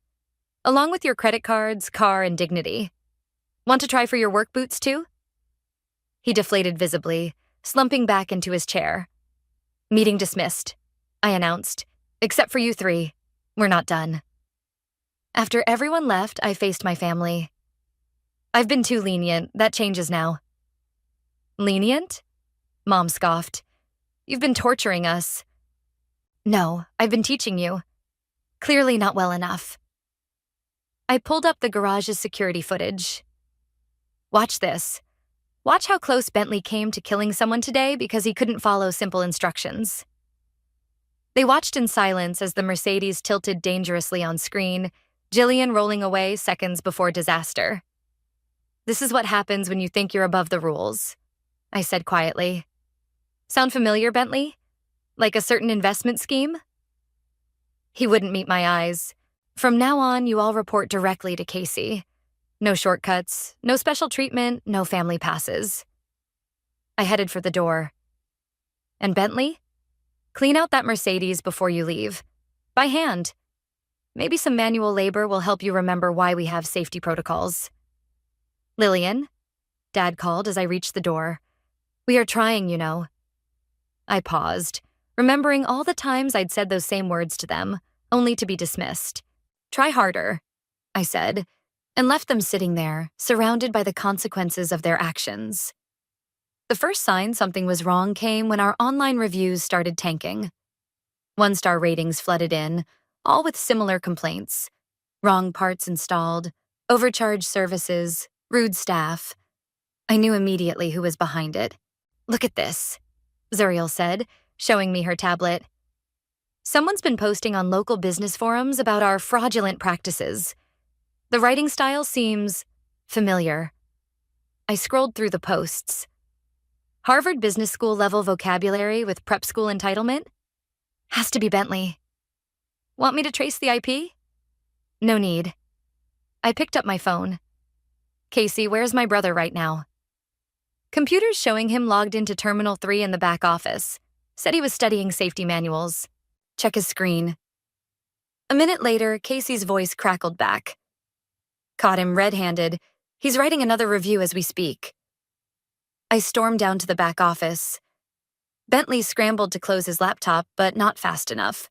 Along with your credit cards, car, and dignity. Want to try for your work boots, too? He deflated visibly, slumping back into his chair. Meeting dismissed, I announced. Except for you 3. We're not done. After everyone left, I faced my family. I've been too lenient. That changes now. Lenient? Mom scoffed. You've been torturing us. No, I've been teaching you. Clearly not well enough. I pulled up the garage's security footage. Watch this. Watch how close Bentley came to killing someone today because he couldn't follow simple instructions. They watched in silence as the Mercedes tilted dangerously on screen, Jillian rolling away seconds before disaster. This is what happens when you think you're above the rules, I said quietly. Sound familiar, Bentley? Like a certain investment scheme? He wouldn't meet my eyes. From now on, you all report directly to Casey. No shortcuts, no special treatment, no family passes. I headed for the door. And Bentley? Clean out that Mercedes before you leave. By hand. Maybe some manual labor will help you remember why we have safety protocols. Lillian? Dad called as I reached the door. We are trying, you know. I paused, remembering all the times I'd said those same words to them, only to be dismissed. Try harder, I said, and left them sitting there, surrounded by the consequences of their actions. The first sign something was wrong came when our online reviews started tanking. 1-star ratings flooded in, all with similar complaints. Wrong parts installed, overcharged services, rude staff. I knew immediately who was behind it. Look at this, Zuriel said, showing me her tablet. Someone's been posting on local business forums about our fraudulent practices. The writing style seems familiar. I scrolled through the posts. Harvard Business School level vocabulary with prep school entitlement? Has to be Bentley. Want me to trace the IP? No need. I picked up my phone. Casey, where's my brother right now? Computers showing him logged into Terminal 3 in the back office. Said he was studying safety manuals. Check his screen. A minute later, Casey's voice crackled back. Caught him red-handed. He's writing another review as we speak. I stormed down to the back office. Bentley scrambled to close his laptop, but not fast enough.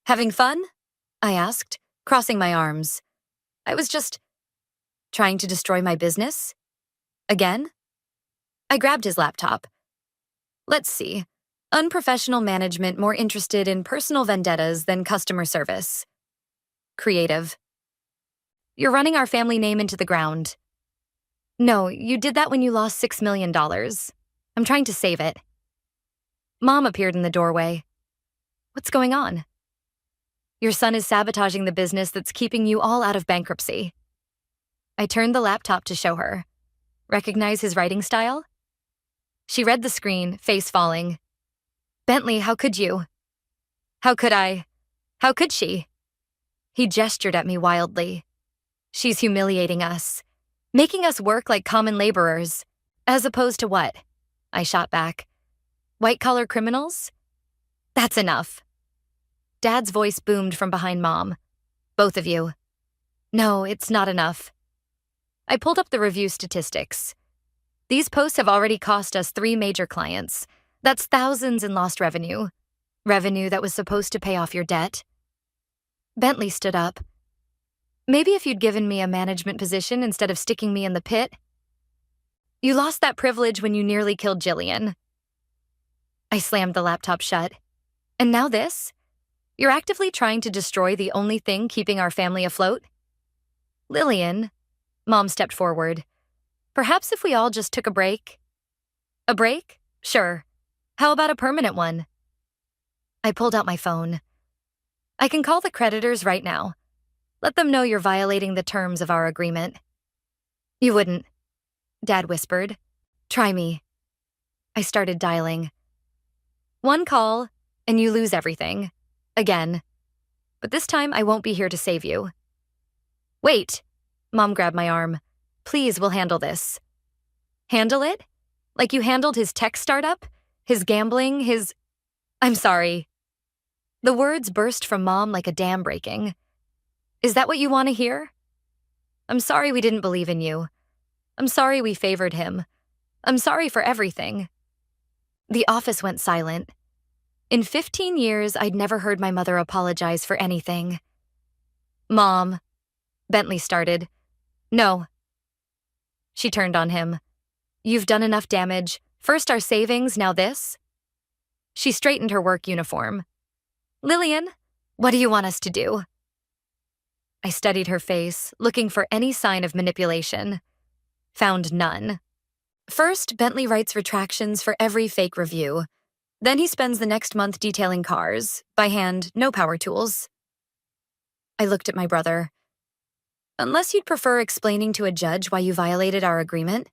Having fun? I asked, crossing my arms. I was just trying to destroy my business? Again? I grabbed his laptop. Let's see. Unprofessional management more interested in personal vendettas than customer service. Creative. You're running our family name into the ground. No, you did that when you lost $6 million. I'm trying to save it. Mom appeared in the doorway. What's going on? Your son is sabotaging the business that's keeping you all out of bankruptcy. I turned the laptop to show her. Recognize his writing style? She read the screen, face falling. Bentley, how could you? How could I? How could she? He gestured at me wildly. She's humiliating us, making us work like common laborers. As opposed to what? I shot back. White-collar criminals? That's enough. Dad's voice boomed from behind Mom. Both of you. No, it's not enough. I pulled up the review statistics. These posts have already cost us 3 major clients. That's thousands in lost revenue. Revenue that was supposed to pay off your debt. Bentley stood up. Maybe if you'd given me a management position instead of sticking me in the pit. You lost that privilege when you nearly killed Jillian. I slammed the laptop shut. And now this? You're actively trying to destroy the only thing keeping our family afloat? Lillian, Mom stepped forward. Perhaps if we all just took a break? A break? Sure. How about a permanent one? I pulled out my phone. I can call the creditors right now. Let them know you're violating the terms of our agreement. You wouldn't, Dad whispered. Try me. I started dialing. 1 call, and you lose everything. Again. But this time I won't be here to save you. Wait. Mom grabbed my arm. Please, we'll handle this. Handle it? Like you handled his tech startup? His gambling, his... I'm sorry. The words burst from Mom like a dam breaking. Is that what you want to hear? I'm sorry we didn't believe in you. I'm sorry we favored him. I'm sorry for everything. The office went silent. In 15 years, I'd never heard my mother apologize for anything. Mom, Bentley started. No. She turned on him. You've done enough damage. First our savings, now this? She straightened her work uniform. "Lillian, what do you want us to do?" I studied her face, looking for any sign of manipulation. Found none. First, Bentley writes retractions for every fake review. Then he spends the next month detailing cars, by hand, no power tools. I looked at my brother. "Unless you'd prefer explaining to a judge why you violated our agreement?"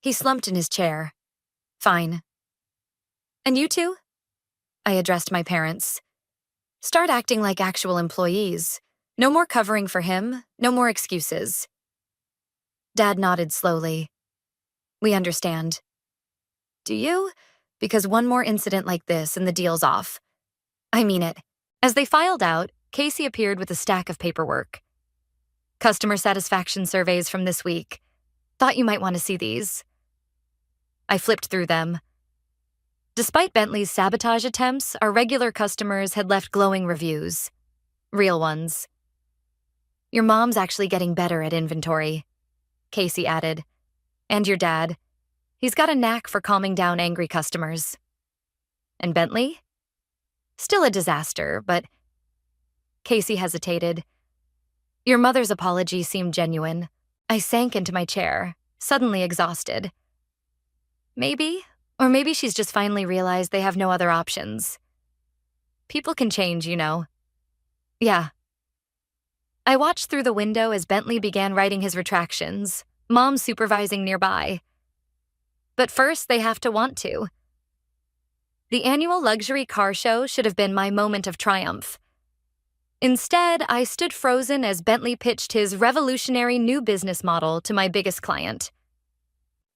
He slumped in his chair. "Fine." "And you two?" I addressed my parents. "Start acting like actual employees. No more covering for him, no more excuses." Dad nodded slowly. "We understand." "Do you? Because one more incident like this and the deal's off." "I mean it." As they filed out, Casey appeared with a stack of paperwork. "Customer satisfaction surveys from this week. Thought you might want to see these." I flipped through them. Despite Bentley's sabotage attempts, our regular customers had left glowing reviews. Real ones. "Your mom's actually getting better at inventory," Casey added. "And your dad. He's got a knack for calming down angry customers." "And Bentley?" "Still a disaster, but—" Casey hesitated. "Your mother's apology seemed genuine." I sank into my chair, suddenly exhausted. Maybe, or maybe she's just finally realized they have no other options. People can change, you know. Yeah. I watched through the window as Bentley began writing his retractions, Mom supervising nearby. But first, they have to want to. The annual luxury car show should have been my moment of triumph. Instead, I stood frozen as Bentley pitched his revolutionary new business model to my biggest client.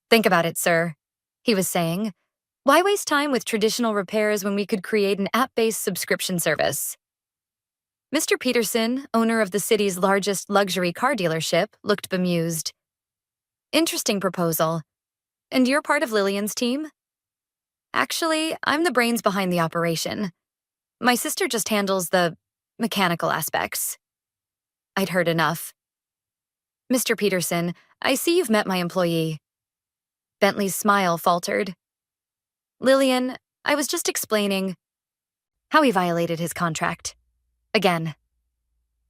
"Think about it, sir," he was saying. "Why waste time with traditional repairs when we could create an app-based subscription service?" Mr. Peterson, owner of the city's largest luxury car dealership, looked bemused. "Interesting proposal. And you're part of Lillian's team?" "Actually, I'm the brains behind the operation. My sister just handles the mechanical aspects." I'd heard enough. "Mr. Peterson, I see you've met my employee." Bentley's smile faltered. "Lillian, I was just explaining how he violated his contract. Again."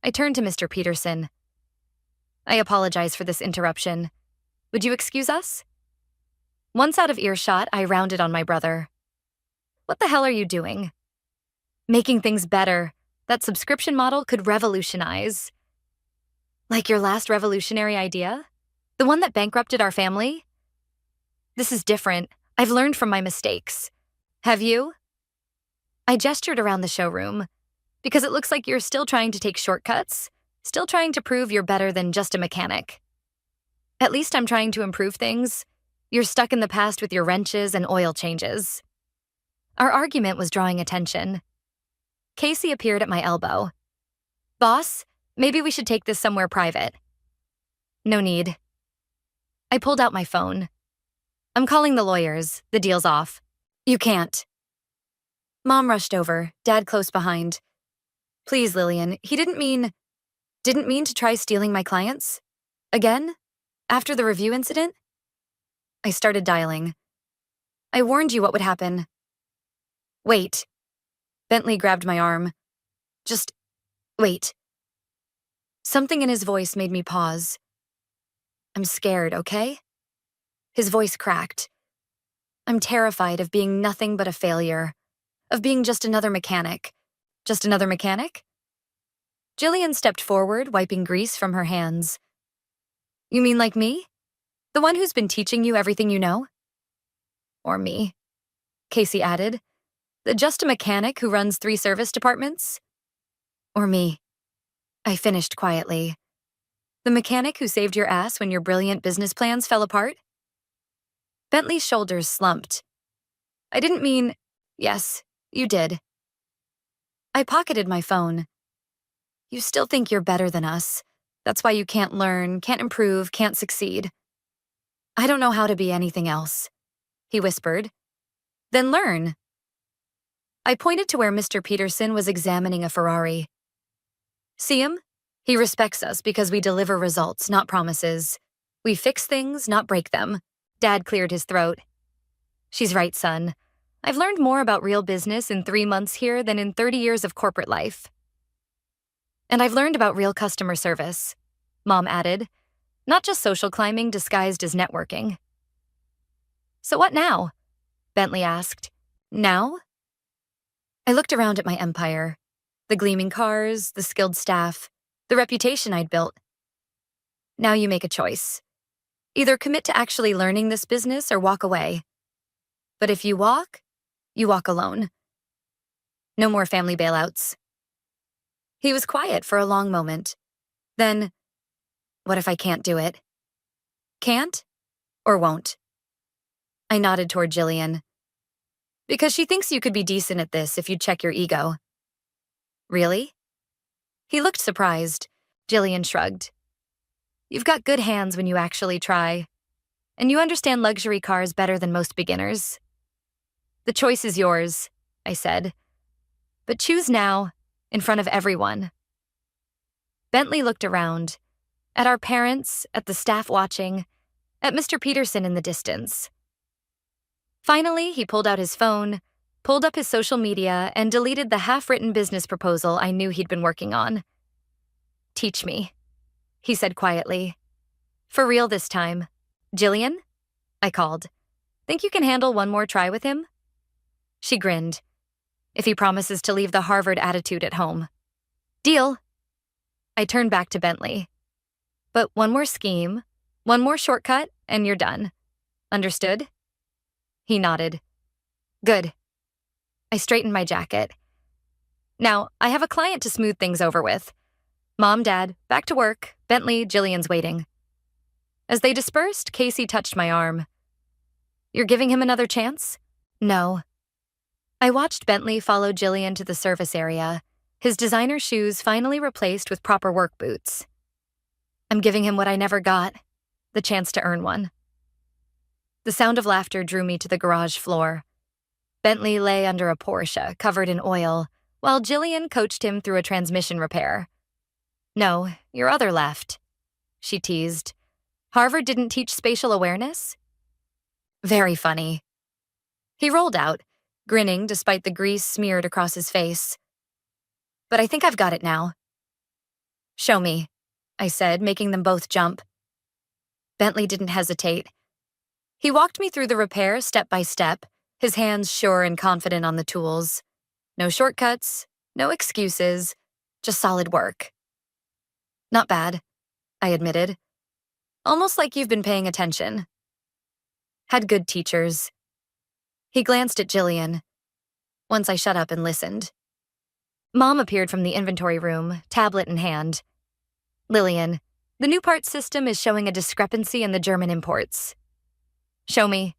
I turned to Mr. Peterson. "I apologize for this interruption. Would you excuse us?" Once out of earshot, I rounded on my brother. "What the hell are you doing?" "Making things better. That subscription model could revolutionize." "Like your last revolutionary idea? The one that bankrupted our family?" "This is different. I've learned from my mistakes." "Have you?" I gestured around the showroom. "Because it looks like you're still trying to take shortcuts, still trying to prove you're better than just a mechanic." "At least I'm trying to improve things. You're stuck in the past with your wrenches and oil changes." Our argument was drawing attention. Casey appeared at my elbow. "Boss, maybe we should take this somewhere private." "No need." I pulled out my phone. "I'm calling the lawyers. The deal's off." "You can't." Mom rushed over, Dad close behind. "Please, Lillian, he didn't mean to try stealing my clients? Again? After the review incident?" I started dialing. "I warned you what would happen." "Wait." Bentley grabbed my arm. "Just wait." Something in his voice made me pause. "I'm scared, okay?" His voice cracked. "I'm terrified of being nothing but a failure. Of being just another mechanic." "Just another mechanic?" Jillian stepped forward, wiping grease from her hands. "You mean like me? The one who's been teaching you everything you know?" "Or me," Casey added. "The just a mechanic who runs 3 service departments?" "Or me," I finished quietly. "The mechanic who saved your ass when your brilliant business plans fell apart?" Bentley's shoulders slumped. "I didn't mean—" "Yes, you did." I pocketed my phone. "You still think you're better than us. That's why you can't learn, can't improve, can't succeed." "I don't know how to be anything else," he whispered. "Then learn." I pointed to where Mr. Peterson was examining a Ferrari. "See him? He respects us because we deliver results, not promises. We fix things, not break them." Dad cleared his throat. "She's right, son. I've learned more about real business in 3 months here than in 30 years of corporate life. And I've learned about real customer service, Mom added, not just social climbing disguised as networking. So what now? Bentley asked. Now? I looked around at my empire, the gleaming cars, the skilled staff, the reputation I'd built. Now you make a choice. Either commit to actually learning this business or walk away. But if you walk alone. No more family bailouts. He was quiet for a long moment. Then, what if I can't do it? Can't or won't? I nodded toward Jillian. Because she thinks you could be decent at this if you check your ego. Really? He looked surprised. Jillian shrugged. You've got good hands when you actually try. And you understand luxury cars better than most beginners. The choice is yours, I said. But choose now, in front of everyone. Bentley looked around, at our parents, at the staff watching, at Mr. Peterson in the distance. Finally, he pulled out his phone, pulled up his social media, and deleted the half-written business proposal I knew he'd been working on. Teach me, he said quietly. For real this time. Jillian? I called. Think you can handle one more try with him? She grinned. If he promises to leave the Harvard attitude at home. Deal. I turned back to Bentley. But one more scheme, one more shortcut, and you're done. Understood? He nodded. Good. I straightened my jacket. Now, I have a client to smooth things over with. Mom, Dad, back to work. Bentley, Jillian's waiting. As they dispersed, Casey touched my arm. You're giving him another chance? No. I watched Bentley follow Jillian to the service area, his designer shoes finally replaced with proper work boots. I'm giving him what I never got, the chance to earn one. The sound of laughter drew me to the garage floor. Bentley lay under a Porsche, covered in oil, while Jillian coached him through a transmission repair. No, your other left, she teased. Harvard didn't teach spatial awareness? Very funny. He rolled out, grinning despite the grease smeared across his face. But I think I've got it now. Show me, I said, making them both jump. Bentley didn't hesitate. He walked me through the repair step by step, his hands sure and confident on the tools. No shortcuts, no excuses, just solid work. Not bad, I admitted. Almost like you've been paying attention. Had good teachers. He glanced at Jillian. Once I shut up and listened. Mom appeared from the inventory room, tablet in hand. Lillian, the new parts system is showing a discrepancy in the German imports. Show me.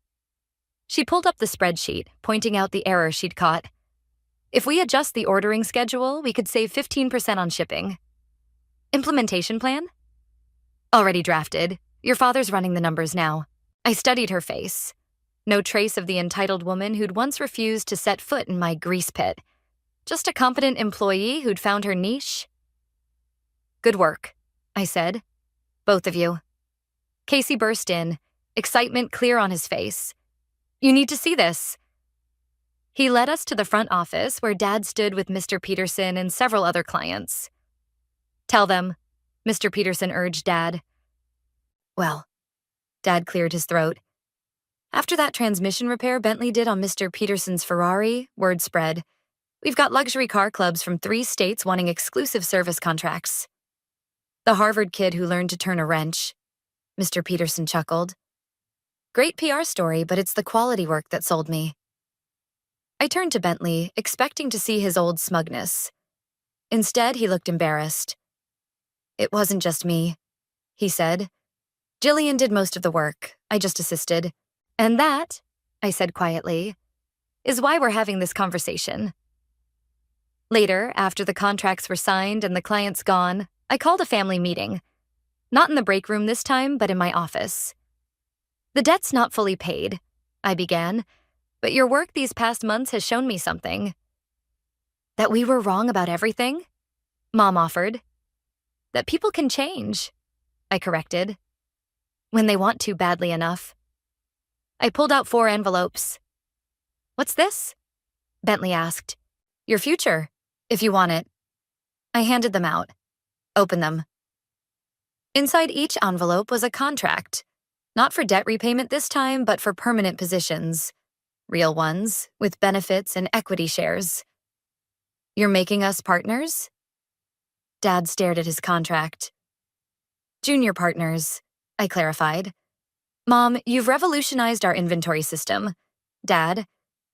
She pulled up the spreadsheet, pointing out the error she'd caught. If we adjust the ordering schedule, we could save 15% on shipping. Implementation plan? Already drafted. Your father's running the numbers now. I studied her face. No trace of the entitled woman who'd once refused to set foot in my grease pit. Just a competent employee who'd found her niche. Good work, I said. Both of you. Casey burst in, excitement clear on his face. You need to see this. He led us to the front office where Dad stood with Mr. Peterson and several other clients. Tell them, Mr. Peterson urged Dad. Well, Dad cleared his throat. After that transmission repair Bentley did on Mr. Peterson's Ferrari, word spread. We've got luxury car clubs from 3 states wanting exclusive service contracts. The Harvard kid who learned to turn a wrench. Mr. Peterson chuckled. Great PR story, but it's the quality work that sold me. I turned to Bentley, expecting to see his old smugness. Instead, he looked embarrassed. It wasn't just me, he said. Jillian did most of the work. I just assisted. And that, I said quietly, is why we're having this conversation. Later, after the contracts were signed and the clients gone, I called a family meeting. Not in the break room this time, but in my office. The debt's not fully paid, I began, but your work these past months has shown me something. That we were wrong about everything? Mom offered. That people can change, I corrected. When they want to badly enough. I pulled out 4 envelopes. "What's this?" Bentley asked. "Your future, if you want it." I handed them out. "Open them." Inside each envelope was a contract. Not for debt repayment this time, but for permanent positions. Real ones, with benefits and equity shares. "You're making us partners?" Dad stared at his contract. "Junior partners," I clarified. "Mom, you've revolutionized our inventory system. Dad,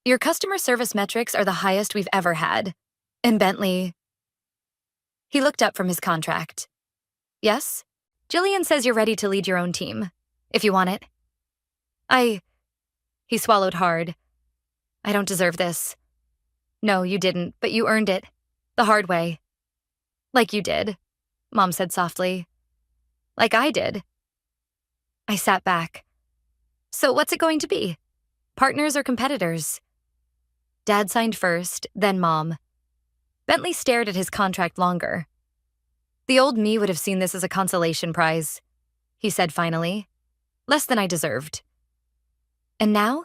your customer service metrics are the highest we've ever had." And Bentley... He looked up from his contract. "Yes? Jillian says you're ready to lead your own team, if you want it." He swallowed hard. "I don't deserve this." "No, you didn't, but you earned it. The hard way." "Like you did," Mom said softly. "Like I did." I sat back. "So what's it going to be? Partners or competitors?" Dad signed first, then Mom. Bentley stared at his contract longer. "The old me would have seen this as a consolation prize," he said finally. "Less than I deserved." "And now?"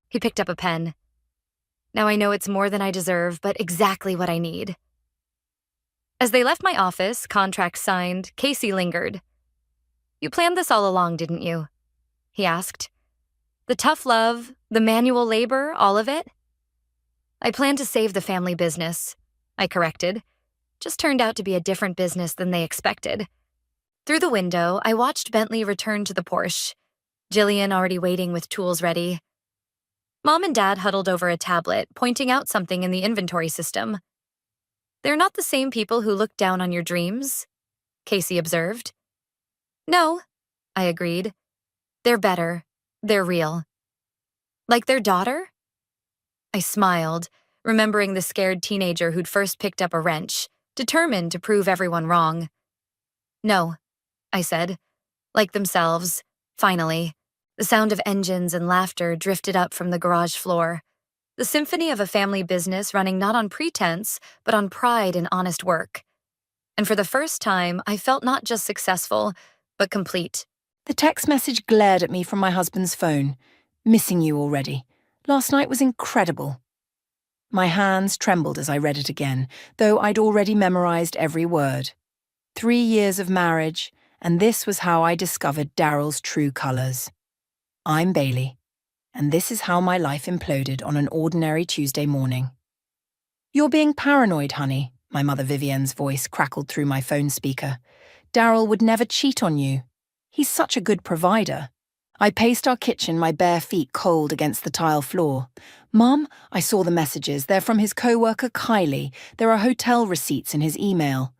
He picked up a pen. "Now I know it's more than I deserve, but exactly what I need." As they left my office, contract signed, Casey lingered. "You planned this all along, didn't you?" he asked. "The tough love, the manual labor, all of it?" "I planned to save the family business," I corrected. "Just turned out to be a different business than they expected." Through the window, I watched Bentley return to the Porsche, Jillian already waiting with tools ready. Mom and Dad huddled over a tablet, pointing out something in the inventory system. "They're not the same people who look down on your dreams," Casey observed. "No," I agreed. "They're better. They're real." "Like their daughter?" I smiled, remembering the scared teenager who'd first picked up a wrench, determined to prove everyone wrong. "No," I said. "Like themselves, finally." The sound of engines and laughter drifted up from the garage floor. The symphony of a family business running not on pretense, but on pride and honest work. And for the first time, I felt not just successful, but complete. The text message glared at me from my husband's phone. "Missing you already. Last night was incredible." My hands trembled as I read it again, though I'd already memorized every word. 3 years of marriage, and this was how I discovered Daryl's true colours. I'm Bailey, and this is how my life imploded on an ordinary Tuesday morning. "You're being paranoid, honey," my mother Vivienne's voice crackled through my phone speaker. "Daryl would never cheat on you. He's such a good provider." I paced our kitchen, my bare feet cold against the tile floor. "Mum, I saw the messages. They're from his co-worker Kylie. There are hotel receipts in his email."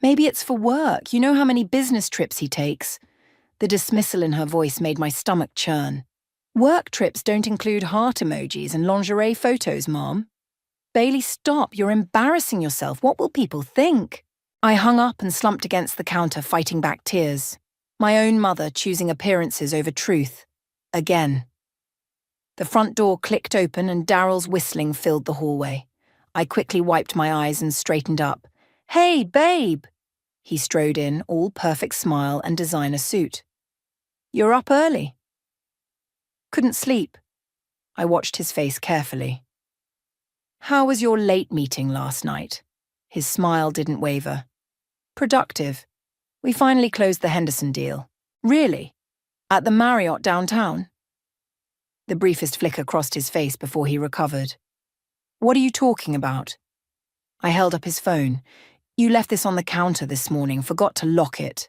"Maybe it's for work. You know how many business trips he takes." The dismissal in her voice made my stomach churn. "Work trips don't include heart emojis and lingerie photos, Mom." "Bailey, stop. You're embarrassing yourself. What will people think?" I hung up and slumped against the counter, fighting back tears. My own mother choosing appearances over truth. Again. The front door clicked open and Daryl's whistling filled the hallway. I quickly wiped my eyes and straightened up. "Hey, babe!" He strode in, all perfect smile and designer suit. "You're up early." "Couldn't sleep." I watched his face carefully. "How was your late meeting last night?" His smile didn't waver. "Productive. We finally closed the Henderson deal." "Really? At the Marriott downtown?" The briefest flicker crossed his face before he recovered. "What are you talking about?" I held up his phone. "You left this on the counter this morning, forgot to lock it."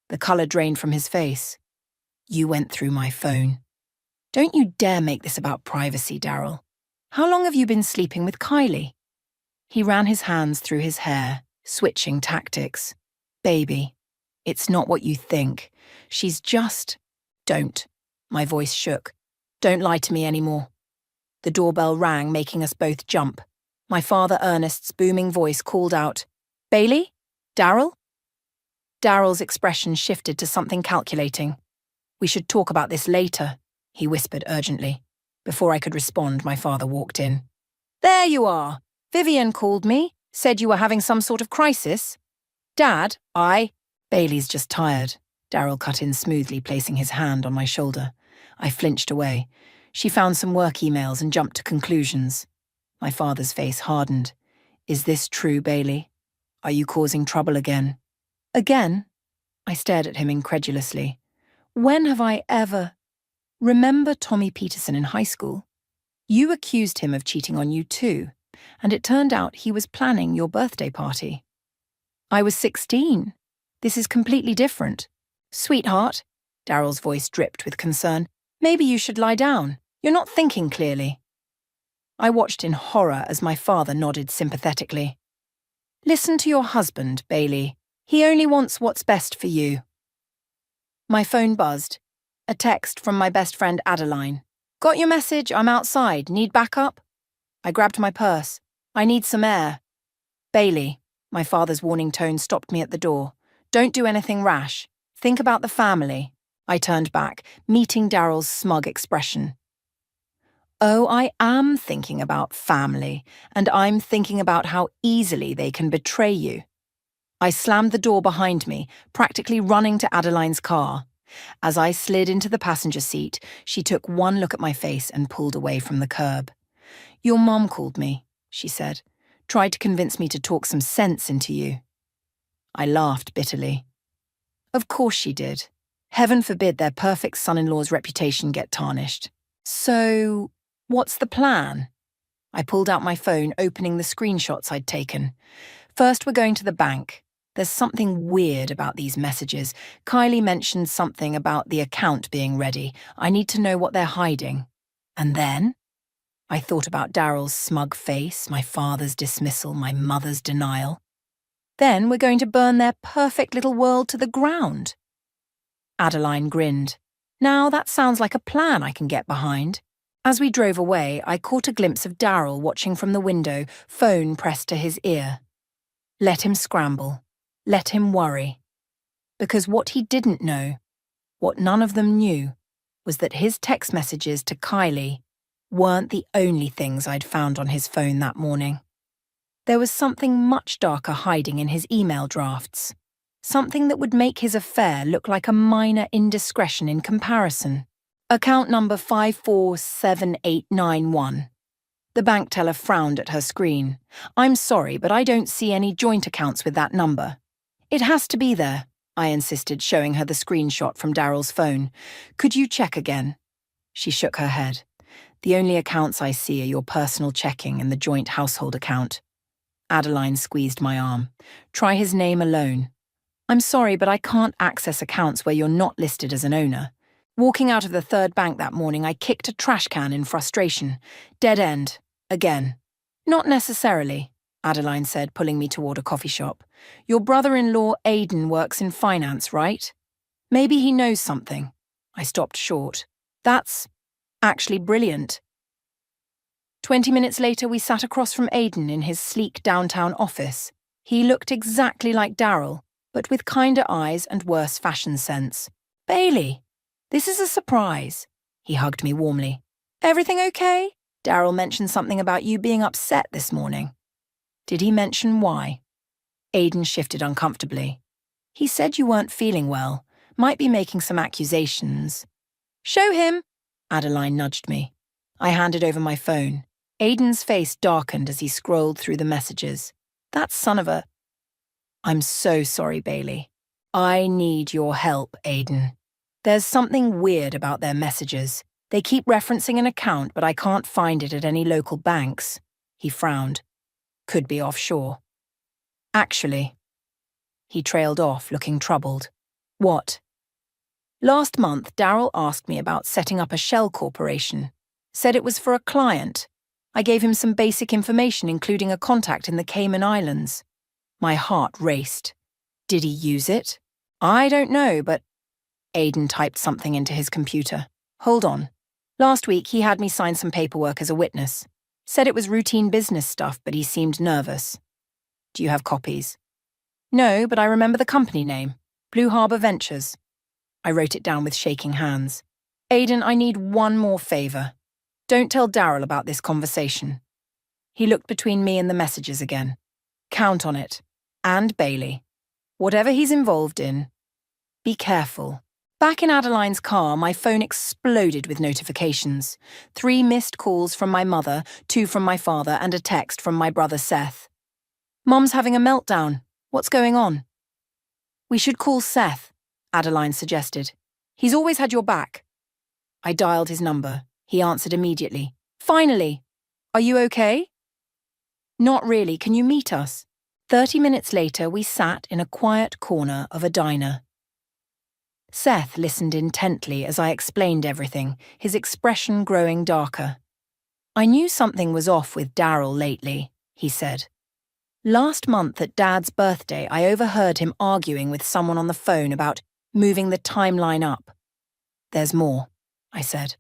The colour drained from his face. "You went through my phone." "Don't you dare make this about privacy, Daryl. How long have you been sleeping with Kylie?" He ran his hands through his hair, switching tactics. "Baby, it's not what you think. She's just..." "Don't." My voice shook. "Don't lie to me anymore." The doorbell rang, making us both jump. My father Ernest's booming voice called out, "Bailey? Daryl?" Daryl's expression shifted to something calculating. "We should talk about this later," he whispered urgently. Before I could respond, my father walked in. "There you are. Vivienne called me, said you were having some sort of crisis." "Dad, Bailey's just tired," Daryl cut in smoothly, placing his hand on my shoulder. I flinched away. She found some work emails and jumped to conclusions. My father's face hardened. Is this true, Bailey? Are you causing trouble again? Again? I stared at him incredulously. When have I ever... Remember Tommy Peterson in high school? You accused him of cheating on you too, and it turned out he was planning your birthday party. I was 16. This is completely different. Sweetheart, Daryl's voice dripped with concern, maybe you should lie down. You're not thinking clearly. I watched in horror as my father nodded sympathetically. Listen to your husband, Bailey. He only wants what's best for you. My phone buzzed. A text from my best friend Adeline. Got your message? I'm outside. Need backup? I grabbed my purse. I need some air. Bailey, my father's warning tone stopped me at the door. Don't do anything rash. Think about the family. I turned back, meeting Daryl's smug expression. Oh, I am thinking about family, and I'm thinking about how easily they can betray you. I slammed the door behind me, practically running to Adeline's car. As I slid into the passenger seat, she took one look at my face and pulled away from the curb. Your mom called me, she said. Tried to convince me to talk some sense into you. I laughed bitterly. Of course she did. Heaven forbid their perfect son-in-law's reputation get tarnished. So, what's the plan? I pulled out my phone, opening the screenshots I'd taken. First, we're going to the bank. There's something weird about these messages. Kylie mentioned something about the account being ready. I need to know what they're hiding. And then? I thought about Daryl's smug face, my father's dismissal, my mother's denial. Then we're going to burn their perfect little world to the ground. Adeline grinned. Now that sounds like a plan I can get behind. As we drove away, I caught a glimpse of Daryl watching from the window, phone pressed to his ear. Let him scramble. Let him worry. Because what he didn't know, what none of them knew, was that his text messages to Kylie weren't the only things I'd found on his phone that morning. There was something much darker hiding in his email drafts. Something that would make his affair look like a minor indiscretion in comparison. Account number 547891. The bank teller frowned at her screen. I'm sorry, but I don't see any joint accounts with that number. It has to be there, I insisted, showing her the screenshot from Daryl's phone. Could you check again? She shook her head. The only accounts I see are your personal checking and the joint household account. Adeline squeezed my arm. Try his name alone. I'm sorry, but I can't access accounts where you're not listed as an owner. Walking out of the third bank that morning, I kicked a trash can in frustration. Dead end. Again. Not necessarily, Adeline said, pulling me toward a coffee shop. Your brother-in-law Aidan works in finance, right? Maybe he knows something. I stopped short. That's actually brilliant. 20 minutes later, we sat across from Aidan in his sleek downtown office. He looked exactly like Daryl, but with kinder eyes and worse fashion sense. Bailey, this is a surprise. He hugged me warmly. Everything okay? Daryl mentioned something about you being upset this morning. Did he mention why? Aidan shifted uncomfortably. He said you weren't feeling well, might be making some accusations. Show him, Adeline nudged me. I handed over my phone. Aidan's face darkened as he scrolled through the messages. That son of a... I'm so sorry, Bailey. I need your help, Aidan. There's something weird about their messages. They keep referencing an account, but I can't find it at any local banks. He frowned. Could be offshore. Actually. He trailed off, looking troubled. What? Last month, Daryl asked me about setting up a shell corporation. Said it was for a client. I gave him some basic information, including a contact in the Cayman Islands. My heart raced. Did he use it? I don't know, but... Aidan typed something into his computer. Hold on. Last week, he had me sign some paperwork as a witness. Said it was routine business stuff, but he seemed nervous. Do you have copies? No, but I remember the company name. Blue Harbor Ventures. I wrote it down with shaking hands. Aidan, I need one more favor. Don't tell Daryl about this conversation. He looked between me and the messages again. Count on it. And Bailey. Whatever he's involved in, be careful. Back in Adeline's car, my phone exploded with notifications. 3 missed calls from my mother, 2 from my father, and a text from my brother Seth. "Mom's having a meltdown. What's going on?" "We should call Seth," Adeline suggested. "He's always had your back." I dialed his number. He answered immediately. "Finally! Are you okay?" "Not really. Can you meet us?" 30 minutes later, we sat in a quiet corner of a diner. Seth listened intently as I explained everything, his expression growing darker. "I knew something was off with Daryl lately," he said. "Last month at Dad's birthday, I overheard him arguing with someone on the phone about moving the timeline up." "There's more," I said.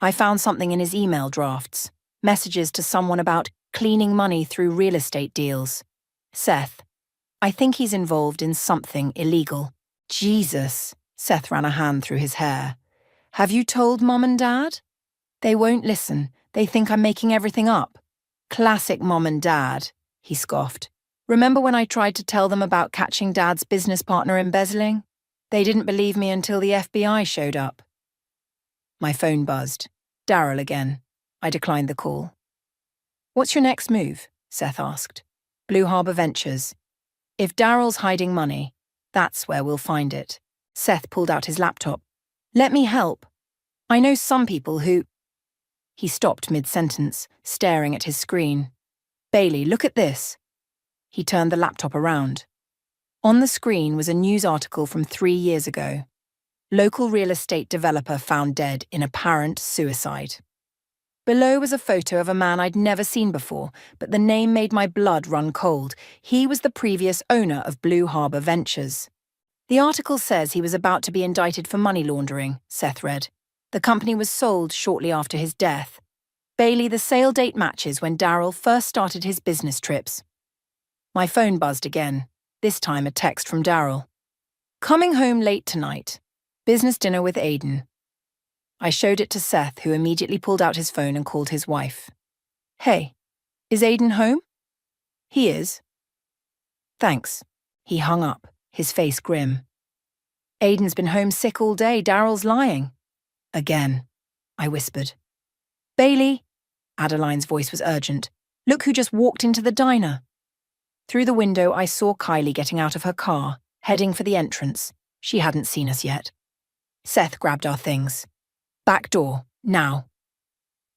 "I found something in his email drafts, messages to someone about cleaning money through real estate deals. Seth, I think he's involved in something illegal." "Jesus," Seth ran a hand through his hair. "Have you told Mom and Dad?" "They won't listen. They think I'm making everything up." "Classic Mom and Dad," he scoffed. "Remember when I tried to tell them about catching Dad's business partner embezzling? They didn't believe me until the FBI showed up." My phone buzzed. Daryl again. I declined the call. "What's your next move?" Seth asked. "Blue Harbor Ventures. If Daryl's hiding money, that's where we'll find it." Seth pulled out his laptop. "Let me help. I know some people who—" He stopped mid-sentence, staring at his screen. "Bailey, look at this." He turned the laptop around. On the screen was a news article from 3 years ago. Local real estate developer found dead in apparent suicide. Below was a photo of a man I'd never seen before, but the name made my blood run cold. He was the previous owner of Blue Harbor Ventures. "The article says he was about to be indicted for money laundering," Seth read. "The company was sold shortly after his death. Bailey, the sale date matches when Daryl first started his business trips." My phone buzzed again, this time a text from Daryl. "Coming home late tonight. Business dinner with Aiden." I showed it to Seth, who immediately pulled out his phone and called his wife. "Hey, is Aiden home?" "He is." "Thanks." He hung up, his face grim. "Aiden's been homesick all day. Daryl's lying." "Again," I whispered. "Bailey," Adeline's voice was urgent. "Look who just walked into the diner." Through the window, I saw Kylie getting out of her car, heading for the entrance. She hadn't seen us yet. Seth grabbed our things. "Back door, now."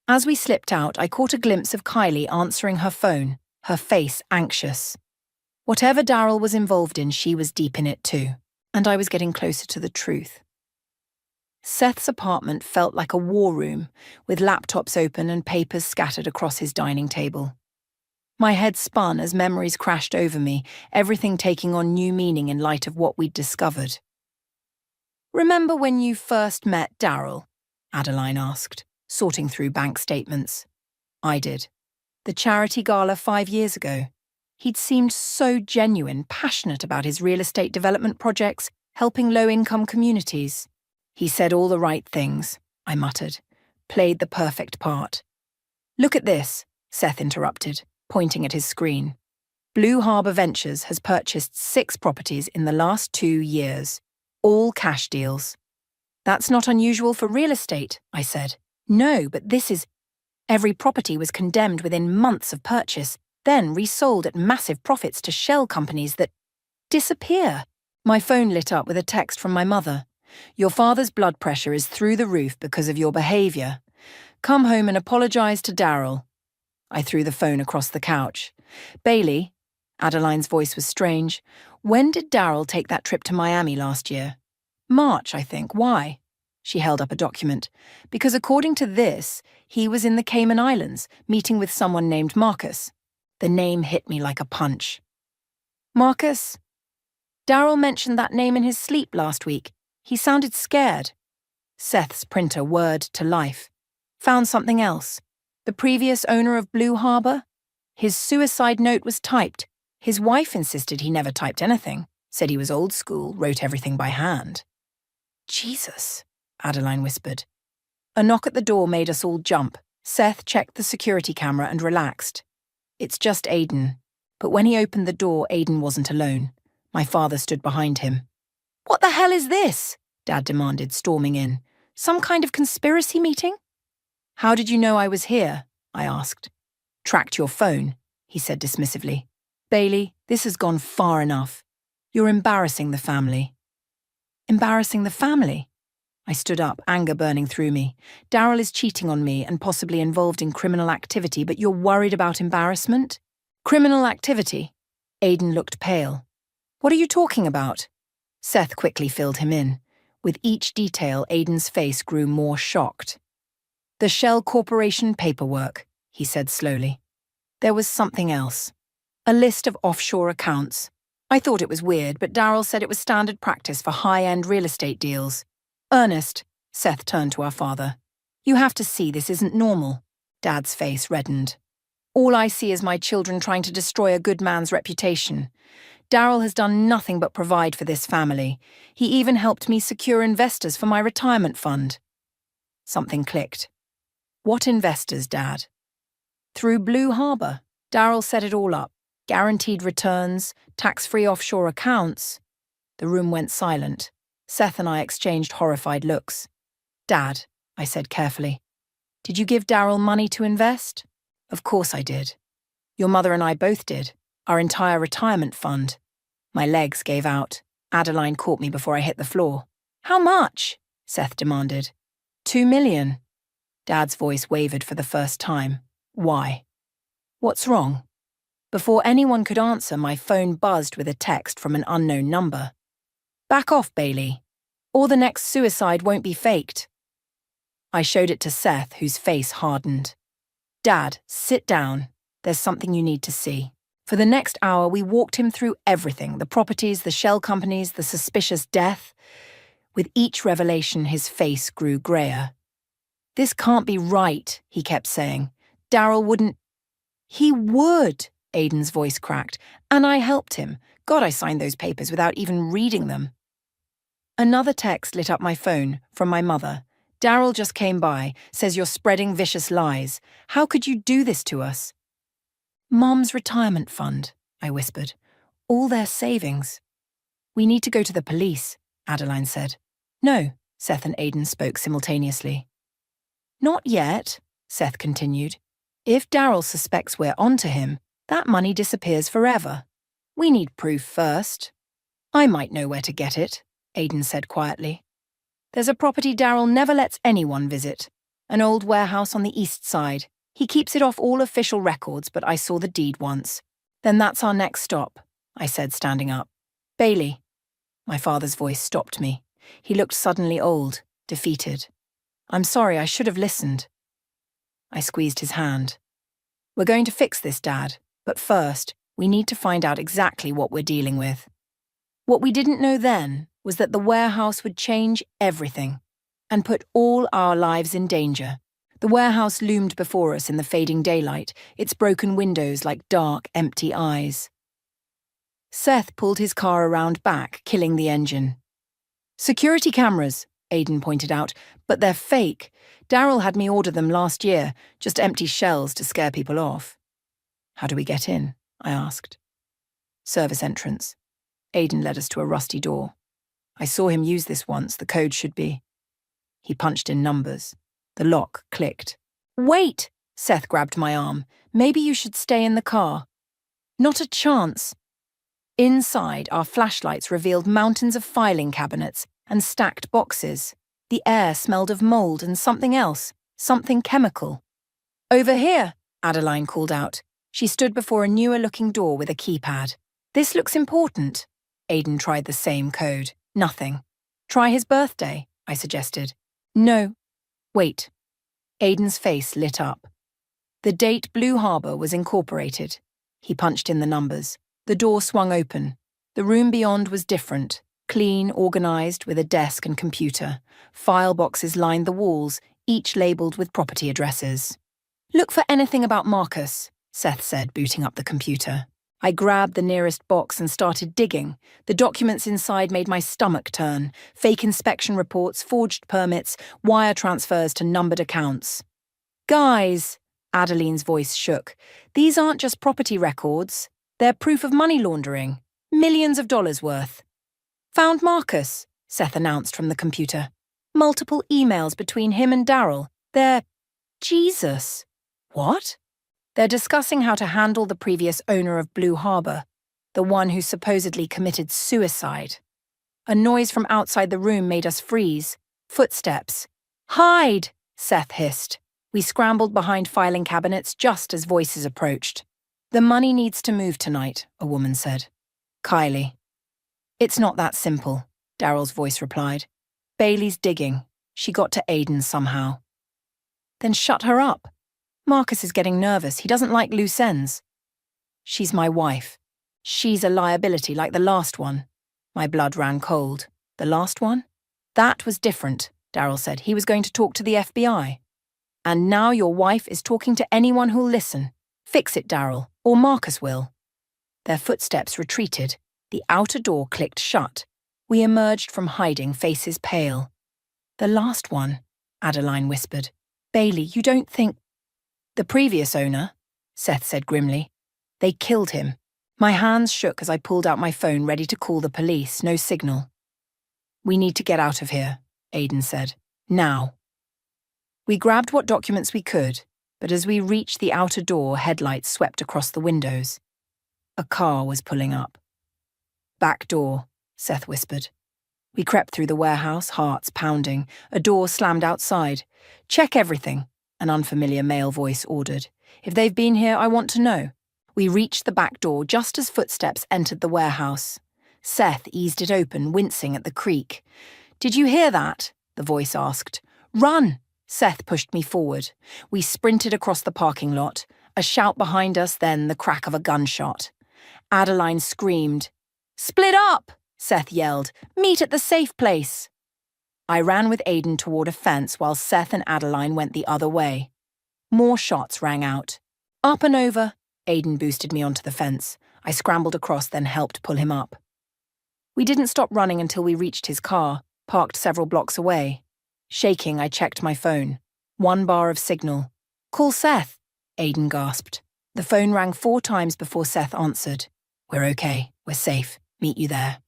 As we slipped out, I caught a glimpse of Kylie answering her phone, her face anxious. Whatever Daryl was involved in, she was deep in it too, and I was getting closer to the truth. Seth's apartment felt like a war room, with laptops open and papers scattered across his dining table. My head spun as memories crashed over me, everything taking on new meaning in light of what we'd discovered. "Remember when you first met Daryl?" Adeline asked, sorting through bank statements. I did. "The charity gala 5 years ago. He'd seemed so genuine, passionate about his real estate development projects, helping low-income communities." "He said all the right things," I muttered. "Played the perfect part." "Look at this," Seth interrupted, pointing at his screen. "Blue Harbor Ventures has purchased 6 properties in the last 2 years. All cash deals." "That's not unusual for real estate," I said. "No, but this is—" "Every property was condemned within months of purchase, then resold at massive profits to shell companies that disappear." My phone lit up with a text from my mother. "Your father's blood pressure is through the roof because of your behaviour. Come home and apologise to Daryl." I threw the phone across the couch. "Bailey," Adeline's voice was strange, "when did Daryl take that trip to Miami last year?" "March, I think. Why?" She held up a document. "Because according to this, he was in the Cayman Islands, meeting with someone named Marcus." The name hit me like a punch. "Marcus?" "Daryl mentioned that name in his sleep last week. He sounded scared." Seth's printer whirred to life. "Found something else. The previous owner of Blue Harbor? His suicide note was typed. His wife insisted he never typed anything, said he was old school, wrote everything by hand." "Jesus," Adeline whispered. A knock at the door made us all jump. Seth checked the security camera and relaxed. "It's just Aiden." But when he opened the door, Aiden wasn't alone. My father stood behind him. "What the hell is this?" Dad demanded, storming in. Some kind of conspiracy meeting? How did you know I was here? I asked. Tracked your phone, he said dismissively. Bailey, this has gone far enough. You're embarrassing the family. Embarrassing the family? I stood up, anger burning through me. Daryl is cheating on me and possibly involved in criminal activity, but you're worried about embarrassment? Criminal activity? Aiden looked pale. What are you talking about? Seth quickly filled him in. With each detail, Aiden's face grew more shocked. The Shell Corporation paperwork, he said slowly. There was something else. A list of offshore accounts. I thought it was weird, but Daryl said it was standard practice for high-end real estate deals. Ernest, Seth turned to our father. You have to see this isn't normal. Dad's face reddened. All I see is my children trying to destroy a good man's reputation. Daryl has done nothing but provide for this family. He even helped me secure investors for my retirement fund. Something clicked. What investors, Dad? Through Blue Harbor. Daryl set it all up. Guaranteed returns, tax-free offshore accounts. The room went silent. Seth and I exchanged horrified looks. Dad, I said carefully, did you give Daryl money to invest? Of course I did. Your mother and I both did. Our entire retirement fund. My legs gave out. Adeline caught me before I hit the floor. How much? Seth demanded. 2 million. Dad's voice wavered for the first time. Why? What's wrong? Before anyone could answer, my phone buzzed with a text from an unknown number. Back off, Bailey, or the next suicide won't be faked. I showed it to Seth, whose face hardened. Dad, sit down. There's something you need to see. For the next hour, we walked him through everything, the properties, the shell companies, the suspicious death. With each revelation, his face grew grayer. This can't be right, he kept saying. Daryl wouldn't. He would, Aiden's voice cracked, and I helped him. God, I signed those papers without even reading them. Another text lit up my phone, from my mother. Daryl just came by, says you're spreading vicious lies. How could you do this to us? Mom's retirement fund, I whispered. All their savings. We need to go to the police, Adeline said. No, Seth and Aiden spoke simultaneously. Not yet, Seth continued. If Daryl suspects we're onto him, that money disappears forever. We need proof first. I might know where to get it, Aiden said quietly. There's a property Daryl never lets anyone visit. An old warehouse on the east side. He keeps it off all official records, but I saw the deed once. Then that's our next stop, I said, standing up. Bailey. My father's voice stopped me. He looked suddenly old, defeated. I'm sorry, I should have listened. I squeezed his hand. We're going to fix this, Dad, but first, we need to find out exactly what we're dealing with. What we didn't know then was that the warehouse would change everything and put all our lives in danger. The warehouse loomed before us in the fading daylight, its broken windows like dark, empty eyes. Seth pulled his car around back, killing the engine. Security cameras, Aiden pointed out, but they're fake. Daryl had me order them last year, just empty shells to scare people off. How do we get in? I asked. Service entrance. Aiden led us to a rusty door. I saw him use this once, the code should be. He punched in numbers. The lock clicked. Wait! Seth grabbed my arm. Maybe you should stay in the car. Not a chance. Inside, our flashlights revealed mountains of filing cabinets and stacked boxes. The air smelled of mold and something else, something chemical. Over here, Adeline called out. She stood before a newer-looking door with a keypad. This looks important. Aiden tried the same code. Nothing. Try his birthday, I suggested. No. Wait. Aiden's face lit up. The date Blue Harbor was incorporated. He punched in the numbers. The door swung open. The room beyond was different. Clean, organized, with a desk and computer. File boxes lined the walls, each labeled with property addresses. Look for anything about Marcus, Seth said, booting up the computer. I grabbed the nearest box and started digging. The documents inside made my stomach turn. Fake inspection reports, forged permits, wire transfers to numbered accounts. Guys, Adeline's voice shook. These aren't just property records. They're proof of money laundering. Millions of dollars worth. Found Marcus, Seth announced from the computer. Multiple emails between him and Daryl. They're... Jesus. What? They're discussing how to handle the previous owner of Blue Harbor, the one who supposedly committed suicide. A noise from outside the room made us freeze. Footsteps. Hide! Seth hissed. We scrambled behind filing cabinets just as voices approached. The money needs to move tonight, a woman said. Kylie. It's not that simple, Daryl's voice replied. Bailey's digging. She got to Aiden somehow. Then shut her up. Marcus is getting nervous. He doesn't like loose ends. She's my wife. She's a liability like the last one. My blood ran cold. The last one? That was different, Daryl said. He was going to talk to the FBI. And now your wife is talking to anyone who'll listen. Fix it, Daryl, or Marcus will. Their footsteps retreated. The outer door clicked shut. We emerged from hiding, faces pale. The last one, Adeline whispered. Bailey, you don't think... The previous owner, Seth said grimly. They killed him. My hands shook as I pulled out my phone, ready to call the police. No signal. We need to get out of here, Aiden said. Now. We grabbed what documents we could, but as we reached the outer door, headlights swept across the windows. A car was pulling up. Back door, Seth whispered. We crept through the warehouse, hearts pounding. A door slammed outside. Check everything, an unfamiliar male voice ordered. If they've been here, I want to know. We reached the back door just as footsteps entered the warehouse. Seth eased it open, wincing at the creak. Did you hear that? The voice asked. Run! Seth pushed me forward. We sprinted across the parking lot. A shout behind us, then the crack of a gunshot. Adeline screamed. Split up! Seth yelled. Meet at the safe place. I ran with Aiden toward a fence while Seth and Adeline went the other way. More shots rang out. Up and over. Aiden boosted me onto the fence. I scrambled across, then helped pull him up. We didn't stop running until we reached his car, parked several blocks away. Shaking, I checked my phone. 1 bar of signal. Call Seth, Aiden gasped. The phone rang 4 times before Seth answered. We're okay. We're safe. Meet you there.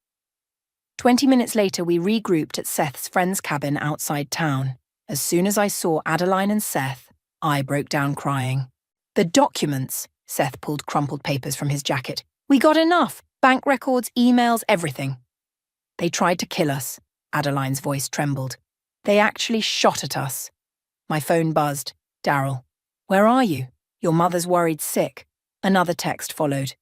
20 minutes later, we regrouped at Seth's friend's cabin outside town. As soon as I saw Adeline and Seth, I broke down crying. The documents, Seth pulled crumpled papers from his jacket. We got enough. Bank records, emails, everything. They tried to kill us. Adeline's voice trembled. They actually shot at us. My phone buzzed. Daryl. Where are you? Your mother's worried sick. Another text followed.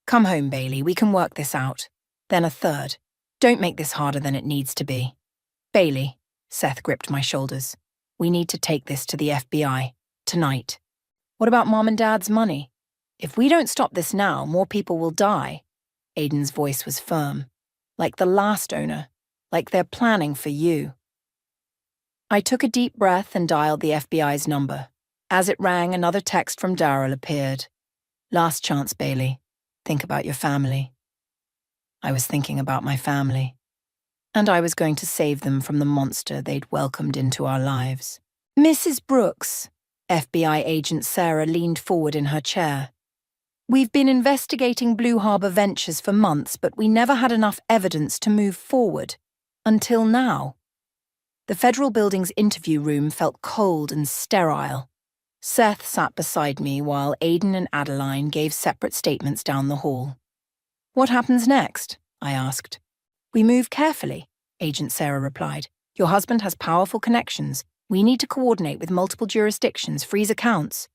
Come home, Bailey. We can work this out. Then a third. Don't make this harder than it needs to be. Bailey, Seth gripped my shoulders. We need to take this to the FBI. Tonight. What about Mom and Dad's money? If we don't stop this now, more people will die. Aiden's voice was firm. Like the last owner. Like they're planning for you. I took a deep breath and dialed the FBI's number. As it rang, another text from Daryl appeared. Last chance, Bailey. Think about your family. I was thinking about my family. And I was going to save them from the monster they'd welcomed into our lives. Mrs. Brooks, FBI agent Sarah leaned forward in her chair. We've been investigating Blue Harbor Ventures for months, but we never had enough evidence to move forward. Until now. The federal building's interview room felt cold and sterile. Seth sat beside me while Aiden and Adeline gave separate statements down the hall. What happens next? I asked. We move carefully, Agent Sarah replied. Your husband has powerful connections. We need to coordinate with multiple jurisdictions, freeze accounts.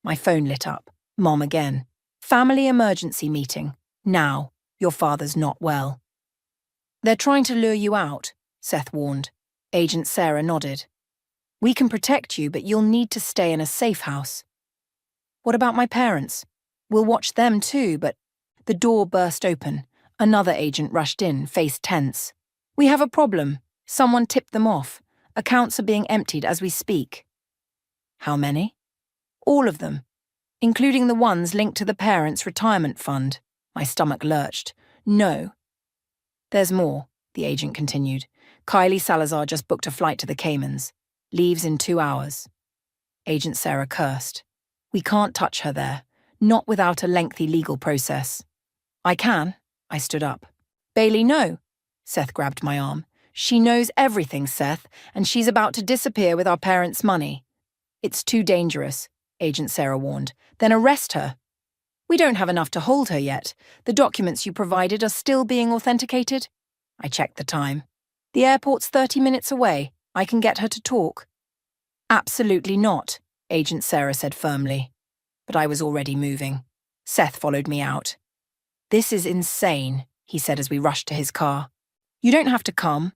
My phone lit up. Mom again. Family emergency meeting. Now. Your father's not well. They're trying to lure you out, Seth warned. Agent Sarah nodded. We can protect you, but you'll need to stay in a safe house. What about my parents? We'll watch them too, but... The door burst open. Another agent rushed in, face tense. We have a problem. Someone tipped them off. Accounts are being emptied as we speak. How many? All of them, including the ones linked to the parents' retirement fund. My stomach lurched. No. There's more, the agent continued. Kylie Salazar just booked a flight to the Caymans. Leaves in 2 hours. Agent Sarah cursed. We can't touch her there. Not without a lengthy legal process. I can. I stood up. Bailey, no. Seth grabbed my arm. She knows everything, Seth, and she's about to disappear with our parents' money. It's too dangerous, Agent Sarah warned. Then arrest her. We don't have enough to hold her yet. The documents you provided are still being authenticated. I checked the time. The airport's 30 minutes away. I can get her to talk. Absolutely not, Agent Sarah said firmly. But I was already moving. Seth followed me out. This is insane, he said as we rushed to his car. You don't have to come.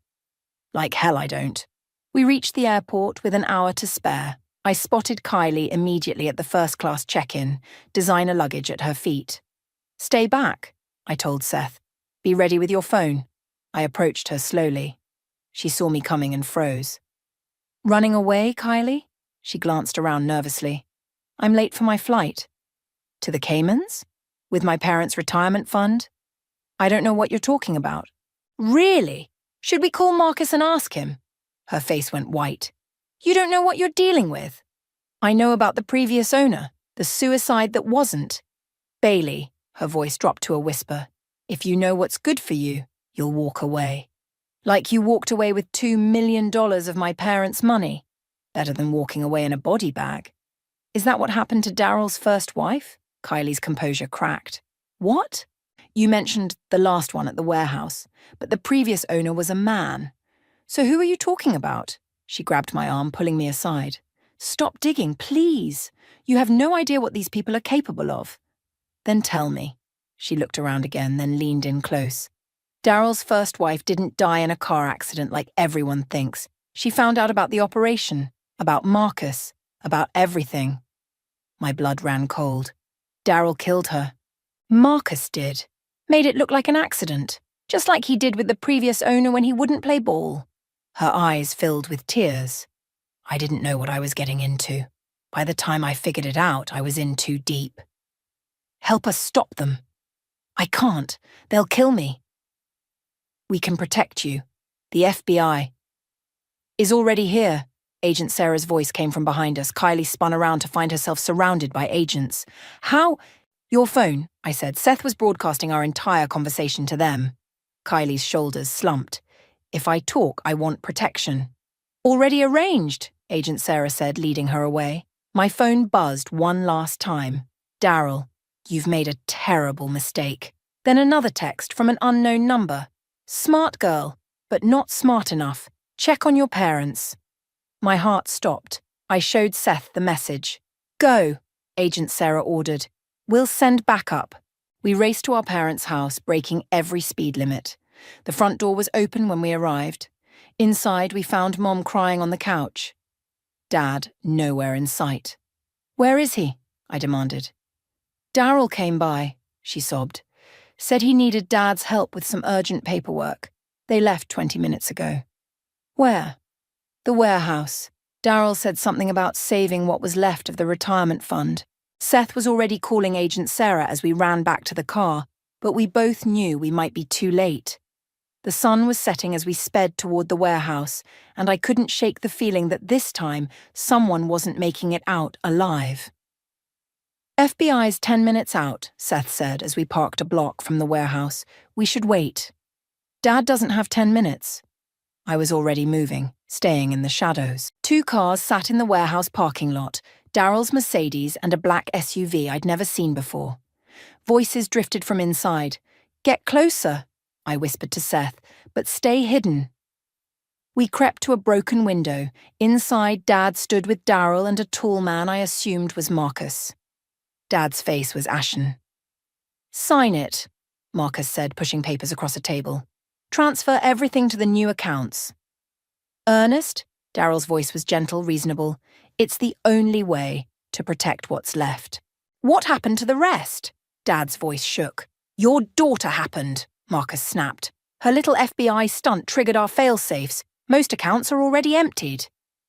Like hell I don't. We reached the airport with an hour to spare. I spotted Kylie immediately at the first-class check-in, designer luggage at her feet. Stay back, I told Seth. Be ready with your phone. I approached her slowly. She saw me coming and froze. Running away, Kylie? She glanced around nervously. I'm late for my flight. To the Caymans? With my parents' retirement fund? I don't know what you're talking about. Really? Should we call Marcus and ask him? Her face went white. You don't know what you're dealing with. I know about the previous owner, the suicide that wasn't. Bailey, her voice dropped to a whisper. If you know what's good for you, you'll walk away. Like you walked away with $2 million of my parents' money. Better than walking away in a body bag. Is that what happened to Daryl's first wife? Kylie's composure cracked. What? You mentioned the last one at the warehouse, but the previous owner was a man. So who are you talking about? She grabbed my arm, pulling me aside. Stop digging, please. You have no idea what these people are capable of. Then tell me. She looked around again, then leaned in close. Daryl's first wife didn't die in a car accident like everyone thinks. She found out about the operation, about Marcus, about everything. My blood ran cold. Daryl killed her. Marcus did. Made it look like an accident, just like he did with the previous owner when he wouldn't play ball. Her eyes filled with tears. I didn't know what I was getting into. By the time I figured it out, I was in too deep. Help us stop them. I can't. They'll kill me. We can protect you. The FBI is already here. Agent Sarah's voice came from behind us. Kylie spun around to find herself surrounded by agents. How? Your phone, I said. Seth was broadcasting our entire conversation to them. Kylie's shoulders slumped. If I talk, I want protection. Already arranged, Agent Sarah said, leading her away. My phone buzzed one last time. Daryl, you've made a terrible mistake. Then another text from an unknown number. Smart girl, but not smart enough. Check on your parents. My heart stopped. I showed Seth the message. Go, Agent Sarah ordered. We'll send backup. We raced to our parents' house, breaking every speed limit. The front door was open when we arrived. Inside, we found Mom crying on the couch. Dad nowhere in sight. Where is he? I demanded. Daryl came by, she sobbed. Said he needed Dad's help with some urgent paperwork. They left 20 minutes ago. Where? The warehouse. Daryl said something about saving what was left of the retirement fund. Seth was already calling Agent Sarah as we ran back to the car, but we both knew we might be too late. The sun was setting as we sped toward the warehouse, and I couldn't shake the feeling that this time someone wasn't making it out alive. FBI's 10 minutes out, Seth said as we parked a block from the warehouse. We should wait. Dad doesn't have 10 minutes. I was already moving, staying in the shadows. 2 cars sat in the warehouse parking lot, Daryl's Mercedes and a black SUV I'd never seen before. Voices drifted from inside. Get closer, I whispered to Seth, but stay hidden. We crept to a broken window. Inside, Dad stood with Daryl and a tall man I assumed was Marcus. Dad's face was ashen. Sign it, Marcus said, pushing papers across a table. Transfer everything to the new accounts. Ernest? Daryl's voice was gentle, reasonable. It's the only way to protect what's left. What happened to the rest? Dad's voice shook. Your daughter happened, Marcus snapped. Her little FBI stunt triggered our fail-safes. Most accounts are already emptied.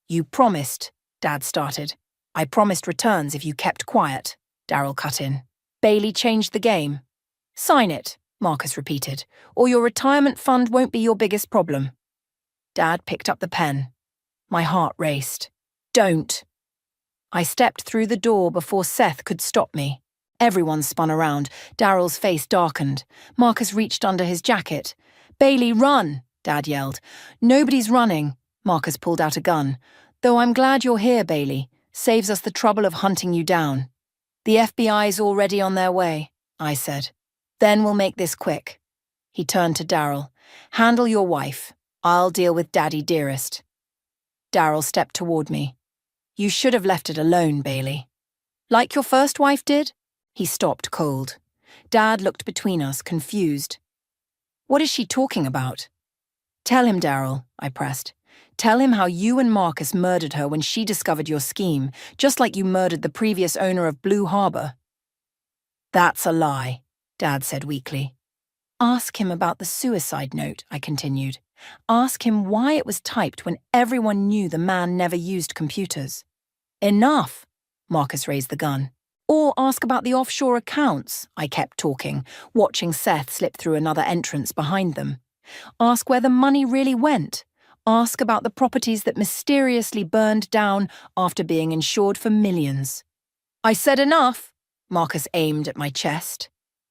You promised, Dad started. I promised returns if you kept quiet, Daryl cut in. Bailey changed the game. Sign it, Marcus repeated, or your retirement fund won't be your biggest problem. Dad picked up the pen. My heart raced. Don't. I stepped through the door before Seth could stop me. Everyone spun around. Daryl's face darkened. Marcus reached under his jacket. Bailey, run, Dad yelled. Nobody's running. Marcus pulled out a gun. Though I'm glad you're here, Bailey. Saves us the trouble of hunting you down. The FBI's already on their way, I said. Then we'll make this quick. He turned to Daryl. Handle your wife. I'll deal with Daddy dearest. Daryl stepped toward me. You should have left it alone, Bailey. Like your first wife did? He stopped cold. Dad looked between us, confused. What is she talking about? Tell him, Daryl, I pressed. Tell him how you and Marcus murdered her when she discovered your scheme, just like you murdered the previous owner of Blue Harbor. That's a lie, Dad said weakly. Ask him about the suicide note, I continued. Ask him why it was typed when everyone knew the man never used computers. Enough, Marcus raised the gun. Or ask about the offshore accounts, I kept talking, watching Seth slip through another entrance behind them. Ask where the money really went. Ask about the properties that mysteriously burned down after being insured for millions. I said enough, Marcus aimed at my chest.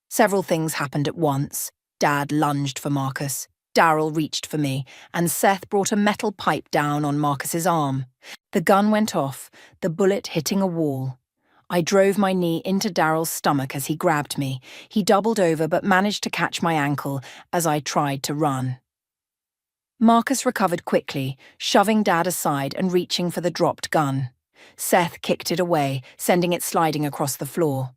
Several things happened at once. Dad lunged for Marcus. Daryl reached for me, and Seth brought a metal pipe down on Marcus's arm. The gun went off, the bullet hitting a wall. I drove my knee into Daryl's stomach as he grabbed me. He doubled over but managed to catch my ankle as I tried to run. Marcus recovered quickly, shoving Dad aside and reaching for the dropped gun. Seth kicked it away, sending it sliding across the floor.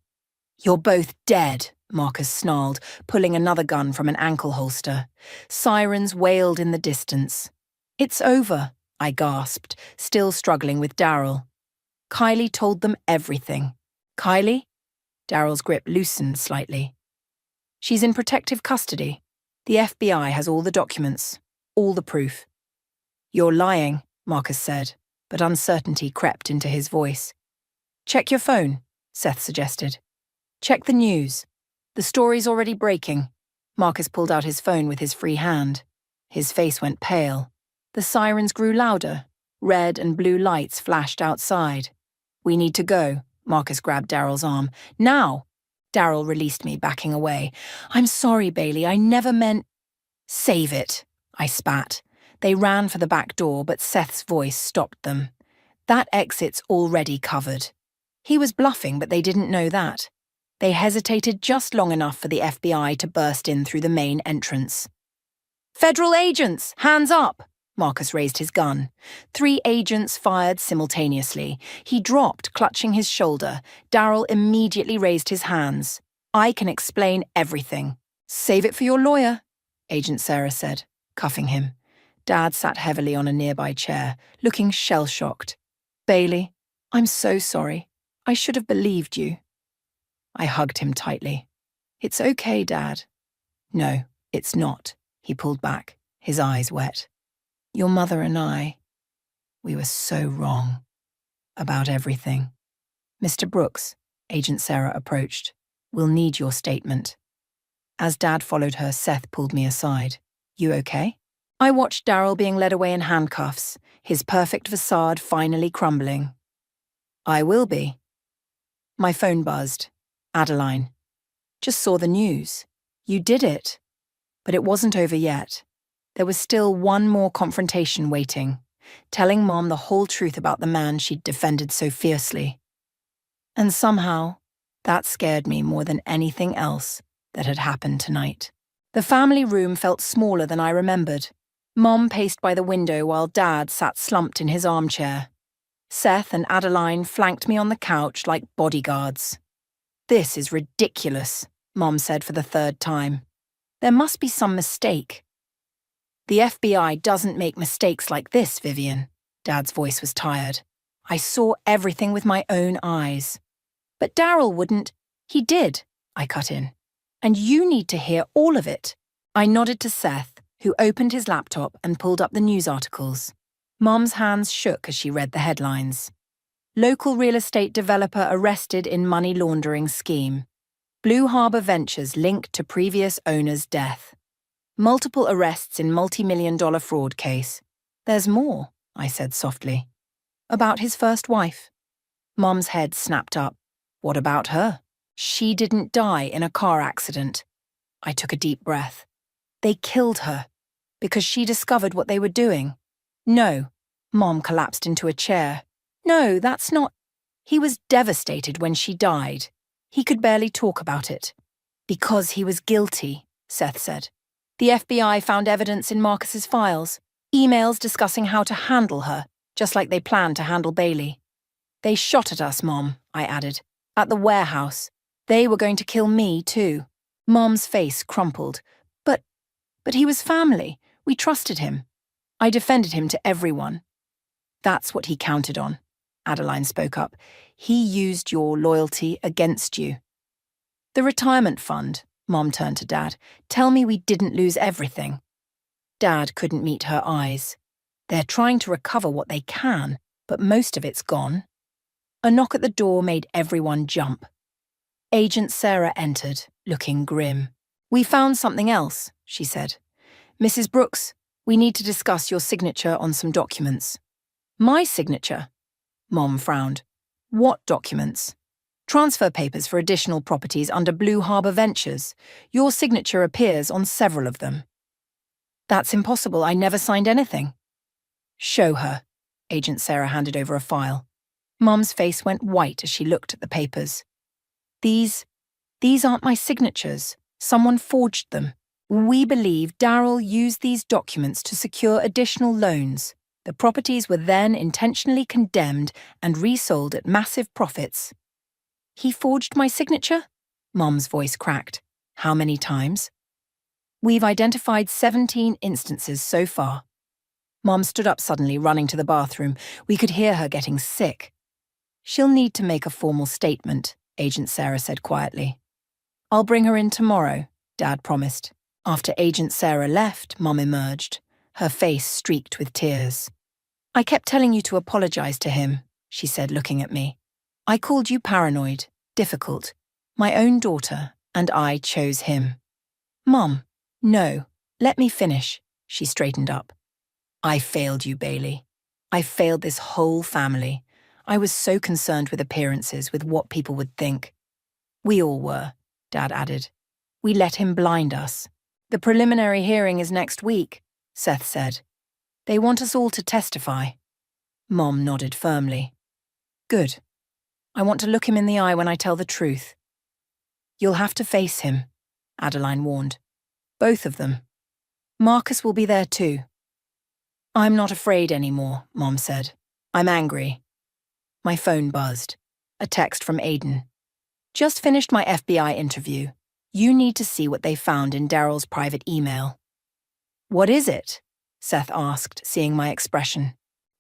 You're both dead, Marcus snarled, pulling another gun from an ankle holster. Sirens wailed in the distance. It's over, I gasped, still struggling with Daryl. Kylie told them everything. Kylie? Daryl's grip loosened slightly. She's in protective custody. The FBI has all the documents, all the proof. You're lying, Marcus said, but uncertainty crept into his voice. Check your phone, Seth suggested. Check the news. The story's already breaking. Marcus pulled out his phone with his free hand. His face went pale. The sirens grew louder. Red and blue lights flashed outside. We need to go, Marcus grabbed Daryl's arm. Now! Daryl released me, backing away. I'm sorry, Bailey, I never meant... Save it, I spat. They ran for the back door, but Seth's voice stopped them. That exit's already covered. He was bluffing, but they didn't know that. They hesitated just long enough for the FBI to burst in through the main entrance. Federal agents, hands up! Marcus raised his gun. 3 agents fired simultaneously. He dropped, clutching his shoulder. Daryl immediately raised his hands. I can explain everything. Save it for your lawyer, Agent Sarah said, cuffing him. Dad sat heavily on a nearby chair, looking shell-shocked. Bailey, I'm so sorry. I should have believed you. I hugged him tightly. It's okay, Dad. No, it's not, he pulled back, his eyes wet. Your mother and I, we were so wrong about everything. Mr. Brooks, Agent Sarah approached. We'll need your statement. As Dad followed her, Seth pulled me aside. You okay? I watched Daryl being led away in handcuffs, his perfect facade finally crumbling. I will be. My phone buzzed. Adeline. Just saw the news. You did it. But it wasn't over yet. There was still one more confrontation waiting, telling Mom the whole truth about the man she'd defended so fiercely. And somehow, that scared me more than anything else that had happened tonight. The family room felt smaller than I remembered. Mom paced by the window while Dad sat slumped in his armchair. Seth and Adeline flanked me on the couch like bodyguards. This is ridiculous, Mom said for the 3rd time. There must be some mistake. The FBI doesn't make mistakes like this, Vivian. Dad's voice was tired. I saw everything with my own eyes. But Daryl wouldn't. He did, I cut in. And you need to hear all of it. I nodded to Seth, who opened his laptop and pulled up the news articles. Mom's hands shook as she read the headlines. Local real estate developer arrested in money laundering scheme. Blue Harbor Ventures linked to previous owner's death. Multiple arrests in multi-million-dollar fraud case. There's more, I said softly. About his first wife. Mom's head snapped up. What about her? She didn't die in a car accident. I took a deep breath. They killed her. Because she discovered what they were doing. No. Mom collapsed into a chair. No, that's not. He was devastated when she died. He could barely talk about it. Because he was guilty, Seth said. The FBI found evidence in Marcus's files, emails discussing how to handle her, just like they planned to handle Bailey. They shot at us, Mom, I added. At the warehouse. They were going to kill me, too. Mom's face crumpled. But he was family. We trusted him. I defended him to everyone. That's what he counted on, Adeline spoke up. He used your loyalty against you. The retirement fund, Mom turned to Dad. Tell me we didn't lose everything. Dad couldn't meet her eyes. They're trying to recover what they can, but most of it's gone. A knock at the door made everyone jump. Agent Sarah entered, looking grim. We found something else, she said. Mrs. Brooks, we need to discuss your signature on some documents. My signature? Mom frowned. What documents? Transfer papers for additional properties under Blue Harbour Ventures. Your signature appears on several of them. That's impossible. I never signed anything. Show her. Agent Sarah handed over a file. Mum's face went white as she looked at the papers. These aren't my signatures. Someone forged them. We believe Darryl used these documents to secure additional loans. The properties were then intentionally condemned and resold at massive profits. He forged my signature? Mom's voice cracked. How many times? We've identified 17 instances so far. Mom stood up suddenly, running to the bathroom. We could hear her getting sick. She'll need to make a formal statement, Agent Sarah said quietly. I'll bring her in tomorrow, Dad promised. After Agent Sarah left, Mom emerged, her face streaked with tears. I kept telling you to apologize to him, she said, looking at me. I called you paranoid, difficult. My own daughter, and I chose him. Mom, no, let me finish, she straightened up. I failed you, Bailey. I failed this whole family. I was so concerned with appearances, with what people would think. We all were, Dad added. We let him blind us. The preliminary hearing is next week, Seth said. They want us all to testify. Mom nodded firmly. Good. I want to look him in the eye when I tell the truth. You'll have to face him, Adeline warned. Both of them. Marcus will be there too. I'm not afraid anymore, Mom said. I'm angry. My phone buzzed. A text from Aiden. Just finished my FBI interview. You need to see what they found in Darryl's private email. What is it? Seth asked, seeing my expression.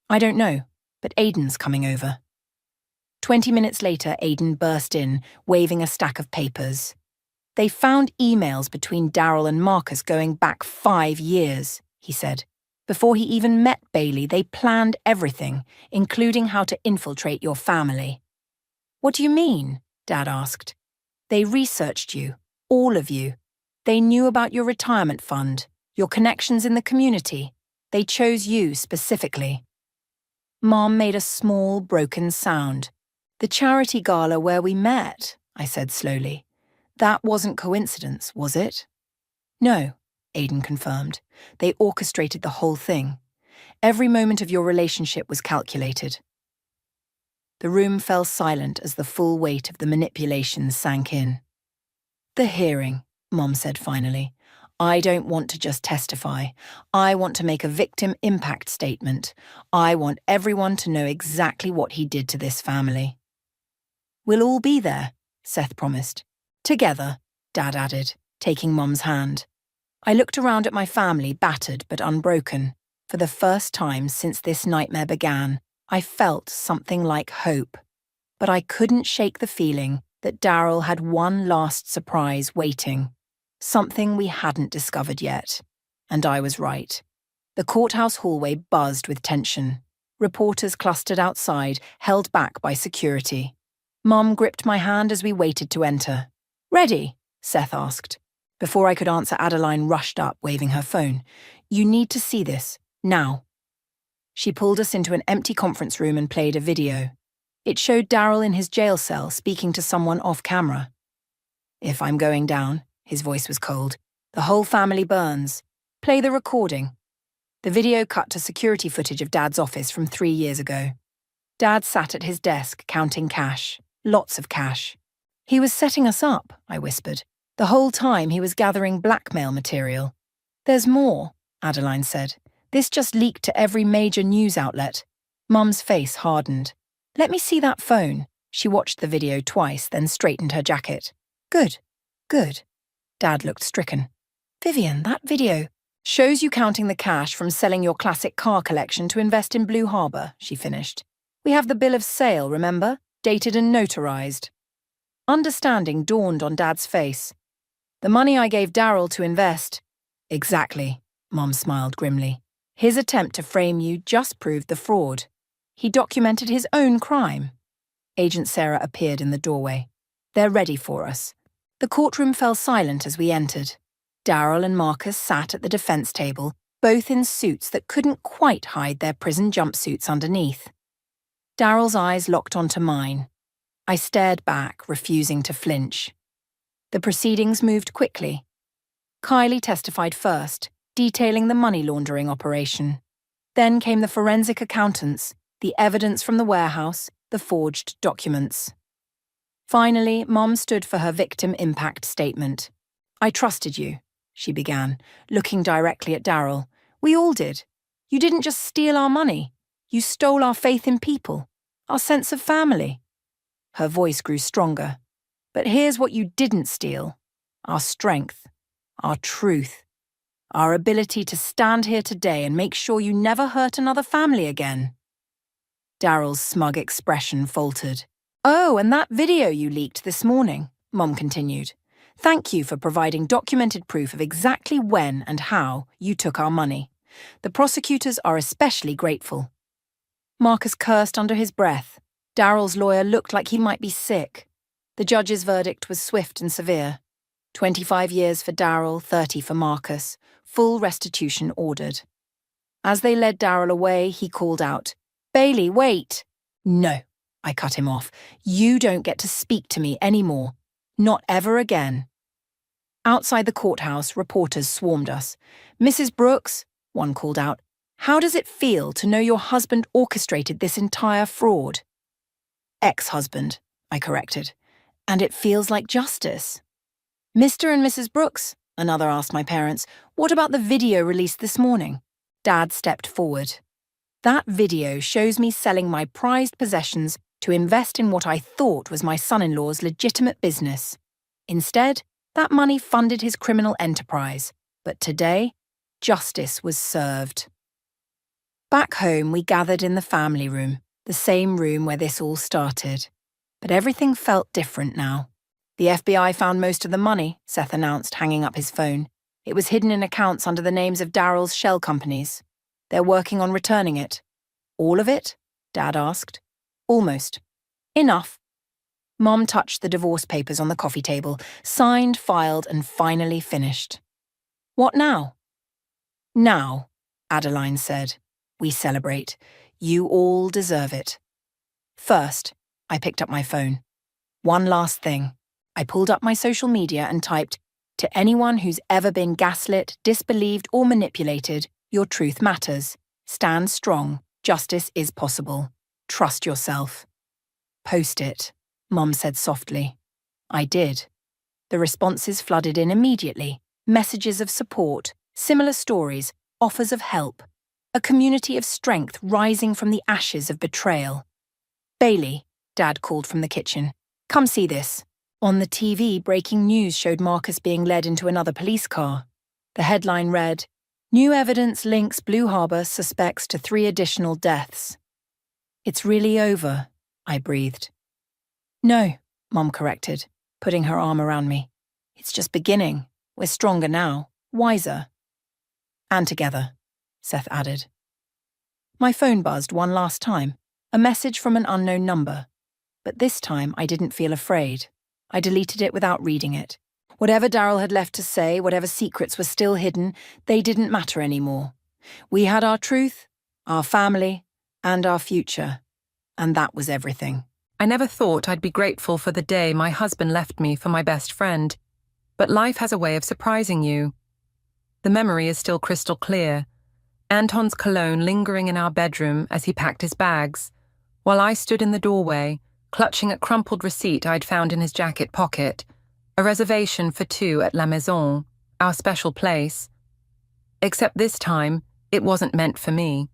I don't know, but Aiden's coming over. 20 minutes later, Aiden burst in, waving a stack of papers. They found emails between Darryl and Marcus going back 5 years, he said. Before he even met Bailey, they planned everything, including how to infiltrate your family. What do you mean? Dad asked. They researched you, all of you. They knew about your retirement fund, your connections in the community. They chose you specifically. Mom made a small, broken sound. The charity gala where we met, I said slowly. That wasn't coincidence, was it? No, Aiden confirmed. They orchestrated the whole thing. Every moment of your relationship was calculated. The room fell silent as the full weight of the manipulation sank in. The hearing, Mom said finally. I don't want to just testify. I want to make a victim impact statement. I want everyone to know exactly what he did to this family. We'll all be there, Seth promised. Together, Dad added, taking Mom's hand. I looked around at my family, battered but unbroken. For the first time since this nightmare began, I felt something like hope. But I couldn't shake the feeling that Darryl had one last surprise waiting. Something we hadn't discovered yet. And I was right. The courthouse hallway buzzed with tension. Reporters clustered outside, held back by security. Mom gripped my hand as we waited to enter. Ready? Seth asked. Before I could answer, Adeline rushed up, waving her phone. You need to see this, now. She pulled us into an empty conference room and played a video. It showed Darryl in his jail cell speaking to someone off camera. If I'm going down, his voice was cold, the whole family burns. Play the recording. The video cut to security footage of Dad's office from 3 years ago. Dad sat at his desk counting cash. Lots of cash. He was setting us up, I whispered. The whole time he was gathering blackmail material. There's more, Adeline said. This just leaked to every major news outlet. Mum's face hardened. Let me see that phone. She watched the video twice, then straightened her jacket. Good. Dad looked stricken. Vivian, that video shows you counting the cash from selling your classic car collection to invest in Blue Harbour, she finished. We have the bill of sale, remember? Dated and notarized. Understanding dawned on Dad's face. The money I gave Darryl to invest. Exactly, Mom smiled grimly. His attempt to frame you just proved the fraud. He documented his own crime. Agent Sarah appeared in the doorway. They're ready for us. The courtroom fell silent as we entered. Darryl and Marcus sat at the defense table, both in suits that couldn't quite hide their prison jumpsuits underneath. Darryl's eyes locked onto mine. I stared back, refusing to flinch. The proceedings moved quickly. Kylie testified first, detailing the money laundering operation. Then came the forensic accountants, the evidence from the warehouse, the forged documents. Finally, Mom stood for her victim impact statement. I trusted you, she began, looking directly at Darryl. We all did. You didn't just steal our money. You stole our faith in people, our sense of family. Her voice grew stronger. But here's what you didn't steal. Our strength, our truth, our ability to stand here today and make sure you never hurt another family again. Darryl's smug expression faltered. Oh, and that video you leaked this morning, Mom continued. Thank you for providing documented proof of exactly when and how you took our money. The prosecutors are especially grateful. Marcus cursed under his breath. Darryl's lawyer looked like he might be sick. The judge's verdict was swift and severe. 25 years for Darryl, 30 for Marcus. Full restitution ordered. As they led Darryl away, he called out, Bailey, wait! No, I cut him off. You don't get to speak to me anymore. Not ever again. Outside the courthouse, reporters swarmed us. Mrs. Brooks, one called out, how does it feel to know your husband orchestrated this entire fraud? Ex-husband, I corrected. And it feels like justice. Mr. and Mrs. Brooks, another asked my parents, what about the video released this morning? Dad stepped forward. That video shows me selling my prized possessions to invest in what I thought was my son-in-law's legitimate business. Instead, that money funded his criminal enterprise. But today, justice was served. Back home, we gathered in the family room, the same room where this all started. But everything felt different now. The FBI found most of the money, Seth announced, hanging up his phone. It was hidden in accounts under the names of Darryl's shell companies. They're working on returning it. All of it? Dad asked. Almost. Enough. Mom touched the divorce papers on the coffee table, signed, filed, and finally finished. What now? Now, Adeline said. We celebrate. You all deserve it. First, I picked up my phone. One last thing. I pulled up my social media and typed, to anyone who's ever been gaslit, disbelieved, or manipulated, your truth matters. Stand strong. Justice is possible. Trust yourself. Post it, Mom said softly. I did. The responses flooded in immediately. Messages of support, similar stories, offers of help. A community of strength rising from the ashes of betrayal. Bailey, Dad called from the kitchen. Come see this. On the TV, breaking news showed Marcus being led into another police car. The headline read, New evidence links Blue Harbour suspects to 3 additional deaths. It's really over, I breathed. No, Mom corrected, putting her arm around me. It's just beginning. We're stronger now, wiser. And together, Seth added. My phone buzzed one last time, a message from an unknown number. But this time I didn't feel afraid. I deleted it without reading it. Whatever Darryl had left to say, whatever secrets were still hidden, they didn't matter anymore. We had our truth, our family, and our future. And that was everything. I never thought I'd be grateful for the day my husband left me for my best friend, but life has a way of surprising you. The memory is still crystal clear. Anton's cologne lingering in our bedroom as he packed his bags, while I stood in the doorway, clutching a crumpled receipt I'd found in his jacket pocket, a reservation for 2 at La Maison, our special place. Except this time, it wasn't meant for me.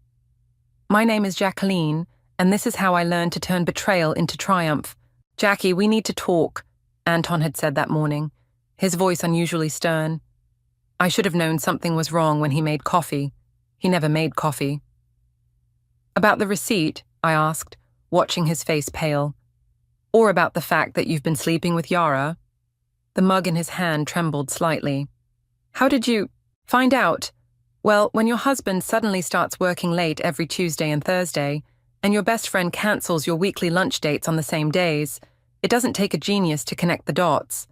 My name is Jacqueline, and this is how I learned to turn betrayal into triumph. Jackie, we need to talk, Anton had said that morning, his voice unusually stern. I should have known something was wrong when he made coffee. He never made coffee. About the receipt, I asked, watching his face pale. Or about the fact that you've been sleeping with Yara? The mug in his hand trembled slightly. How did you find out? Well, when your husband suddenly starts working late every Tuesday and Thursday, and your best friend cancels your weekly lunch dates on the same days, it doesn't take a genius to connect the dots.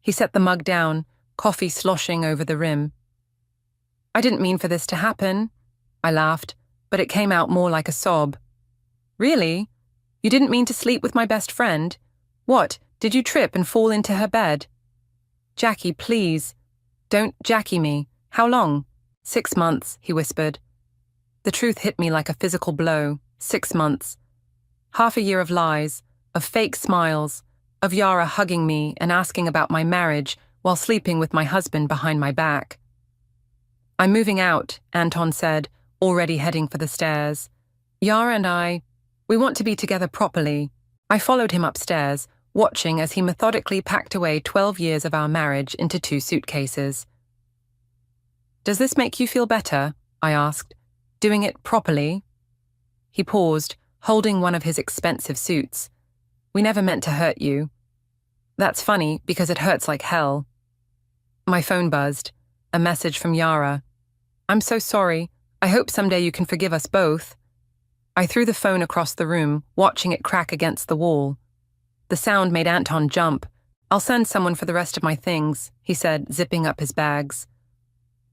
He set the mug down, coffee sloshing over the rim. I didn't mean for this to happen, I laughed, but it came out more like a sob. Really? You didn't mean to sleep with my best friend? What, did you trip and fall into her bed? Jackie, please. Don't Jackie me. How long? 6 months, he whispered. The truth hit me like a physical blow. 6 months. Half a year of lies, of fake smiles, of Yara hugging me and asking about my marriage while sleeping with my husband behind my back. I'm moving out, Anton said, already heading for the stairs. Yara and we want to be together properly. I followed him upstairs, watching as he methodically packed away 12 years of our marriage into 2 suitcases. Does this make you feel better? I asked. Doing it properly? He paused, holding one of his expensive suits. We never meant to hurt you. That's funny, because it hurts like hell. My phone buzzed. A message from Yara. I'm so sorry. I hope someday you can forgive us both. I threw the phone across the room, watching it crack against the wall. The sound made Anton jump. I'll send someone for the rest of my things, he said, zipping up his bags.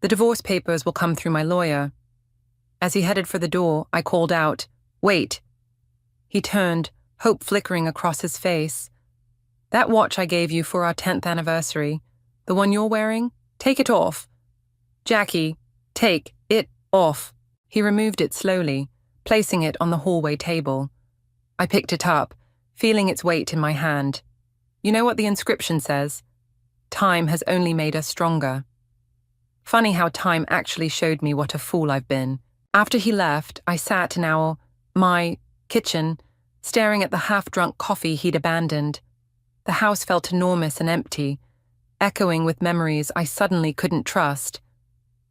The divorce papers will come through my lawyer. As he headed for the door, I called out, Wait. He turned, hope flickering across his face. That watch I gave you for our 10th anniversary, the one you're wearing, take it off. Jackie, take it off. He removed it slowly, placing it on the hallway table. I picked it up, feeling its weight in my hand. You know what the inscription says? Time has only made us stronger. Funny how time actually showed me what a fool I've been. After he left, I sat in my kitchen, staring at the half-drunk coffee he'd abandoned. The house felt enormous and empty, echoing with memories I suddenly couldn't trust.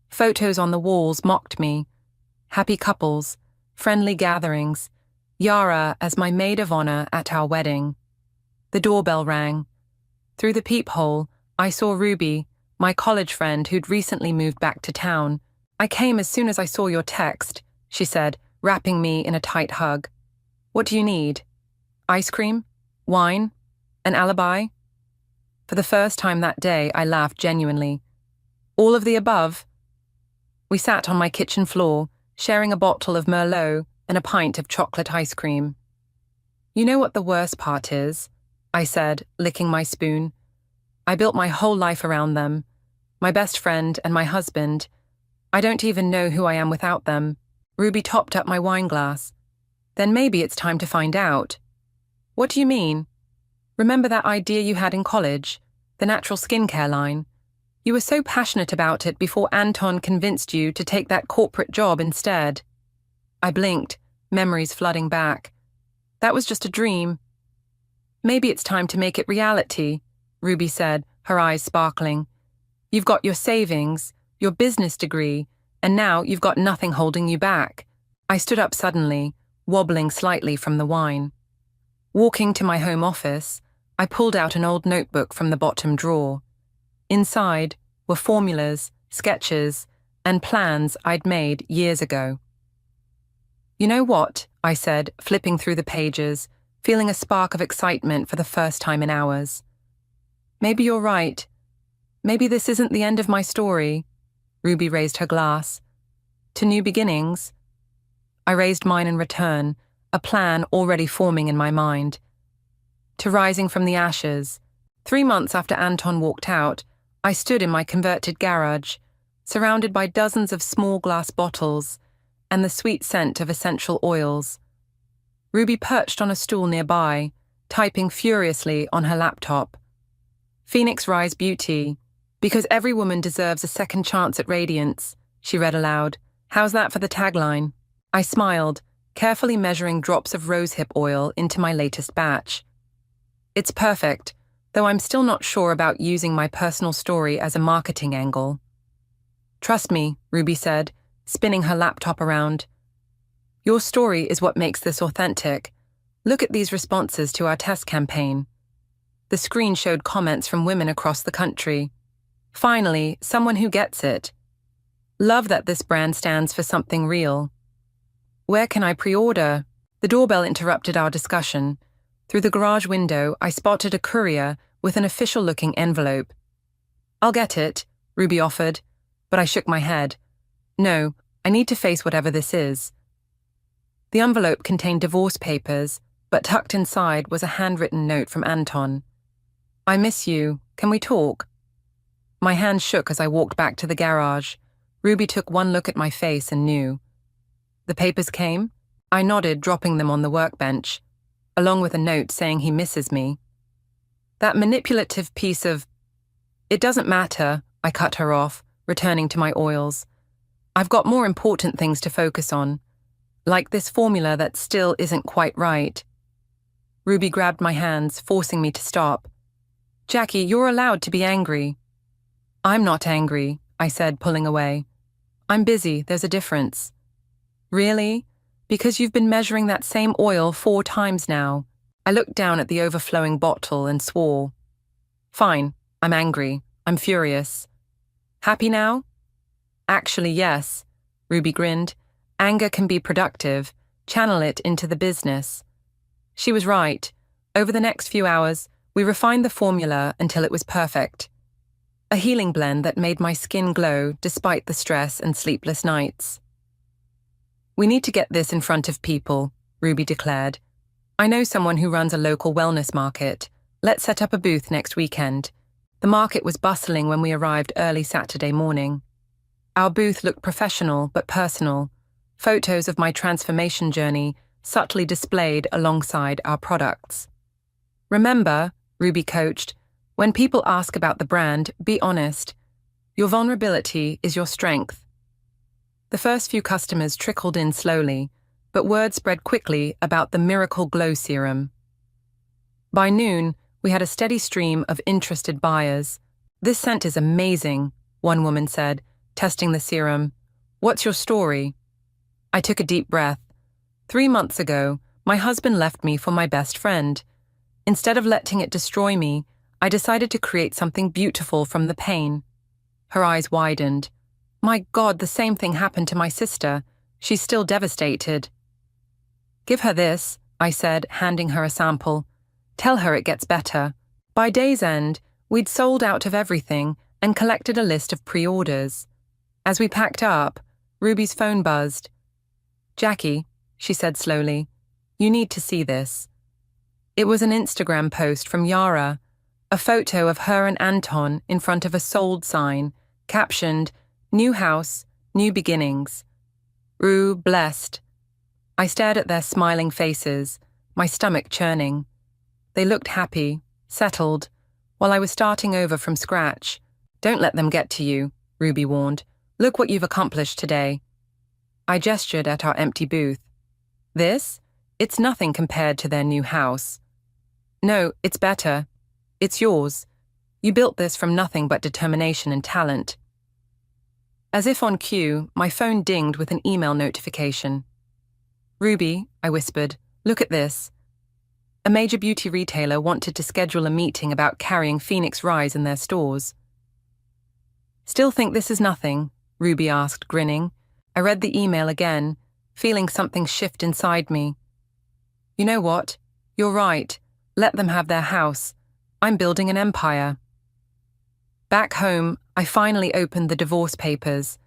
Photos on the walls mocked me. Happy couples, friendly gatherings, Yara as my maid of honor at our wedding. The doorbell rang. Through the peephole, I saw Ruby, my college friend who'd recently moved back to town. I came as soon as I saw your text, she said, wrapping me in a tight hug. What do you need? Ice cream? Wine? An alibi? For the first time that day, I laughed genuinely. All of the above. We sat on my kitchen floor, sharing a bottle of Merlot and a pint of chocolate ice cream. You know what the worst part is? I said, licking my spoon. I built my whole life around them. My best friend and my husband. I don't even know who I am without them. Ruby topped up my wine glass. Then maybe it's time to find out. What do you mean? Remember that idea you had in college? The natural skincare line? You were so passionate about it before Anton convinced you to take that corporate job instead. I blinked, memories flooding back. That was just a dream. Maybe it's time to make it reality, Ruby said, her eyes sparkling. You've got your savings, your business degree, and now you've got nothing holding you back. I stood up suddenly, wobbling slightly from the wine. Walking to my home office, I pulled out an old notebook from the bottom drawer. Inside were formulas, sketches, and plans I'd made years ago. You know what? I said, flipping through the pages, feeling a spark of excitement for the first time in hours. Maybe you're right. Maybe this isn't the end of my story. Ruby raised her glass. To new beginnings. I raised mine in return, a plan already forming in my mind. To rising from the ashes. 3 months after Anton walked out, I stood in my converted garage, surrounded by dozens of small glass bottles and the sweet scent of essential oils. Ruby perched on a stool nearby, typing furiously on her laptop. Phoenix Rise Beauty, because every woman deserves a second chance at radiance, she read aloud. How's that for the tagline? I smiled, carefully measuring drops of rosehip oil into my latest batch. It's perfect, though I'm still not sure about using my personal story as a marketing angle. Trust me, Ruby said, spinning her laptop around. Your story is what makes this authentic. Look at these responses to our test campaign. The screen showed comments from women across the country. Finally, someone who gets it. Love that this brand stands for something real. Where can I pre-order? The doorbell interrupted our discussion. Through the garage window, I spotted a courier with an official-looking envelope. I'll get it, Ruby offered, but I shook my head. No, I need to face whatever this is. The envelope contained divorce papers, but tucked inside was a handwritten note from Anton. I miss you. Can we talk? My hand shook as I walked back to the garage. Ruby took one look at my face and knew. The papers came? I nodded, dropping them on the workbench, along with a note saying he misses me. That manipulative piece of... It doesn't matter, I cut her off, returning to my oils. I've got more important things to focus on, like this formula that still isn't quite right. Ruby grabbed my hands, forcing me to stop. Jackie, you're allowed to be angry. I'm not angry, I said, pulling away. I'm busy, there's a difference. Really? Because you've been measuring that same oil 4 times now. I looked down at the overflowing bottle and swore. Fine, I'm angry. I'm furious. Happy now? Actually, yes, Ruby grinned. Anger can be productive. Channel it into the business. She was right. Over the next few hours, we refined the formula until it was perfect. A healing blend that made my skin glow despite the stress and sleepless nights. We need to get this in front of people, Ruby declared. I know someone who runs a local wellness market. Let's set up a booth next weekend. The market was bustling when we arrived early Saturday morning. Our booth looked professional but personal. Photos of my transformation journey subtly displayed alongside our products. Remember, Ruby coached, when people ask about the brand, be honest. Your vulnerability is your strength. The first few customers trickled in slowly, but word spread quickly about the Miracle Glow Serum. By noon, we had a steady stream of interested buyers. This scent is amazing, one woman said, testing the serum. What's your story? I took a deep breath. 3 months ago, my husband left me for my best friend. Instead of letting it destroy me, I decided to create something beautiful from the pain. Her eyes widened. My God, the same thing happened to my sister. She's still devastated. Give her this, I said, handing her a sample. Tell her it gets better. By day's end, we'd sold out of everything and collected a list of pre-orders. As we packed up, Ruby's phone buzzed. Jackie, she said slowly, you need to see this. It was an Instagram post from Yara, a photo of her and Anton in front of a sold sign, captioned, New house, new beginnings. Rue blessed. I stared at their smiling faces, my stomach churning. They looked happy, settled, while I was starting over from scratch. Don't let them get to you, Ruby warned. Look what you've accomplished today. I gestured at our empty booth. This? It's nothing compared to their new house. No, it's better. It's yours. You built this from nothing but determination and talent. As if on cue, my phone dinged with an email notification. Ruby, I whispered, look at this. A major beauty retailer wanted to schedule a meeting about carrying Phoenix Rise in their stores. Still think this is nothing? Ruby asked, grinning. I read the email again, feeling something shift inside me. You know what? You're right. Let them have their house. I'm building an empire. Back home, I finally opened the divorce papers.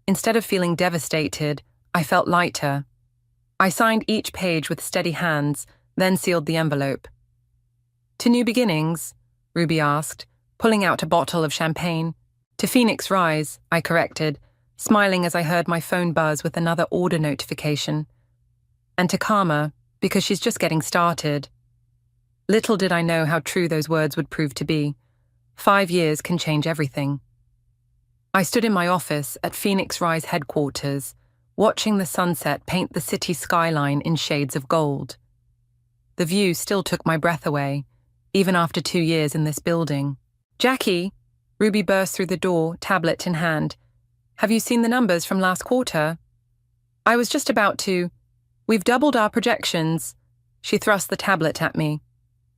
Instead of feeling devastated, I felt lighter. I signed each page with steady hands, then sealed the envelope. To new beginnings? Ruby asked, pulling out a bottle of champagne. To Phoenix Rise, I corrected, smiling as I heard my phone buzz with another order notification. And to Karma, because she's just getting started. Little did I know how true those words would prove to be. 5 years can change everything. I stood in my office at Phoenix Rise headquarters, watching the sunset paint the city skyline in shades of gold. The view still took my breath away, even after 2 years in this building. "Jackie," Ruby burst through the door, tablet in hand. "Have you seen the numbers from last quarter?" I was just about to. "We've doubled our projections." She thrust the tablet at me.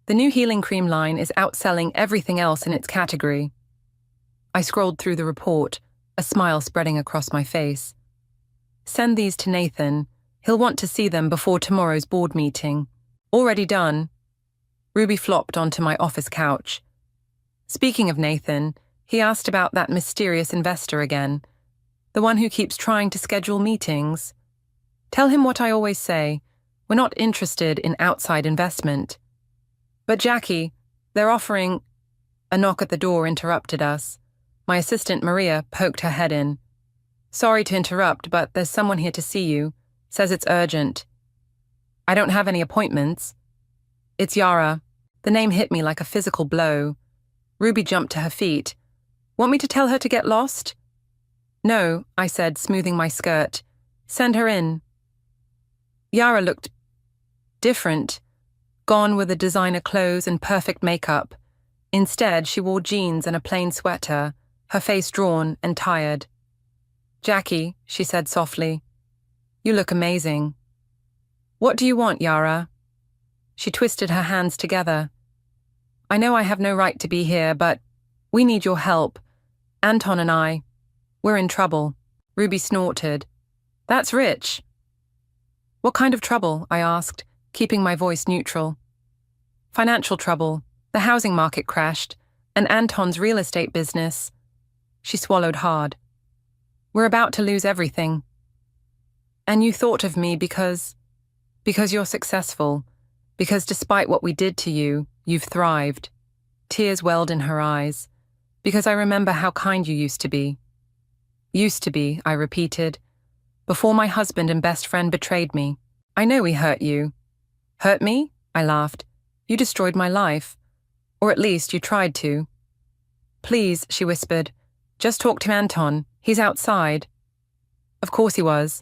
"The new healing cream line is outselling everything else in its category." I scrolled through the report, a smile spreading across my face. "Send these to Nathan. He'll want to see them before tomorrow's board meeting." "Already done." Ruby flopped onto my office couch. "Speaking of Nathan, he asked about that mysterious investor again. The one who keeps trying to schedule meetings. Tell him what I always say. We're not interested in outside investment." "But Jackie, they're offering—" A knock at the door interrupted us. My assistant Maria poked her head in. "Sorry to interrupt, but there's someone here to see you. Says it's urgent." "I don't have any appointments." "It's Yara." The name hit me like a physical blow. Ruby jumped to her feet. "Want me to tell her to get lost?" "No," I said, smoothing my skirt. "Send her in." Yara looked different, gone were the designer clothes and perfect makeup. Instead, she wore jeans and a plain sweater, her face drawn and tired. "Jackie," she said softly, "you look amazing." "What do you want, Yara?" She twisted her hands together. "I know I have no right to be here, but we need your help. Anton and we're in trouble." Ruby snorted. "That's rich." "What kind of trouble?" I asked, keeping my voice neutral. "Financial trouble. The housing market crashed, and Anton's real estate business." She swallowed hard. "We're about to lose everything." "And you thought of me because you're successful, because despite what we did to you, you've thrived." Tears welled in her eyes. "Because I remember how kind you used to be." "Used to be," I repeated, "before my husband and best friend betrayed me. I know we hurt you." "Hurt me?" I laughed. "You destroyed my life. Or at least you tried to." "Please," she whispered, "just talk to Anton. He's outside." Of course he was.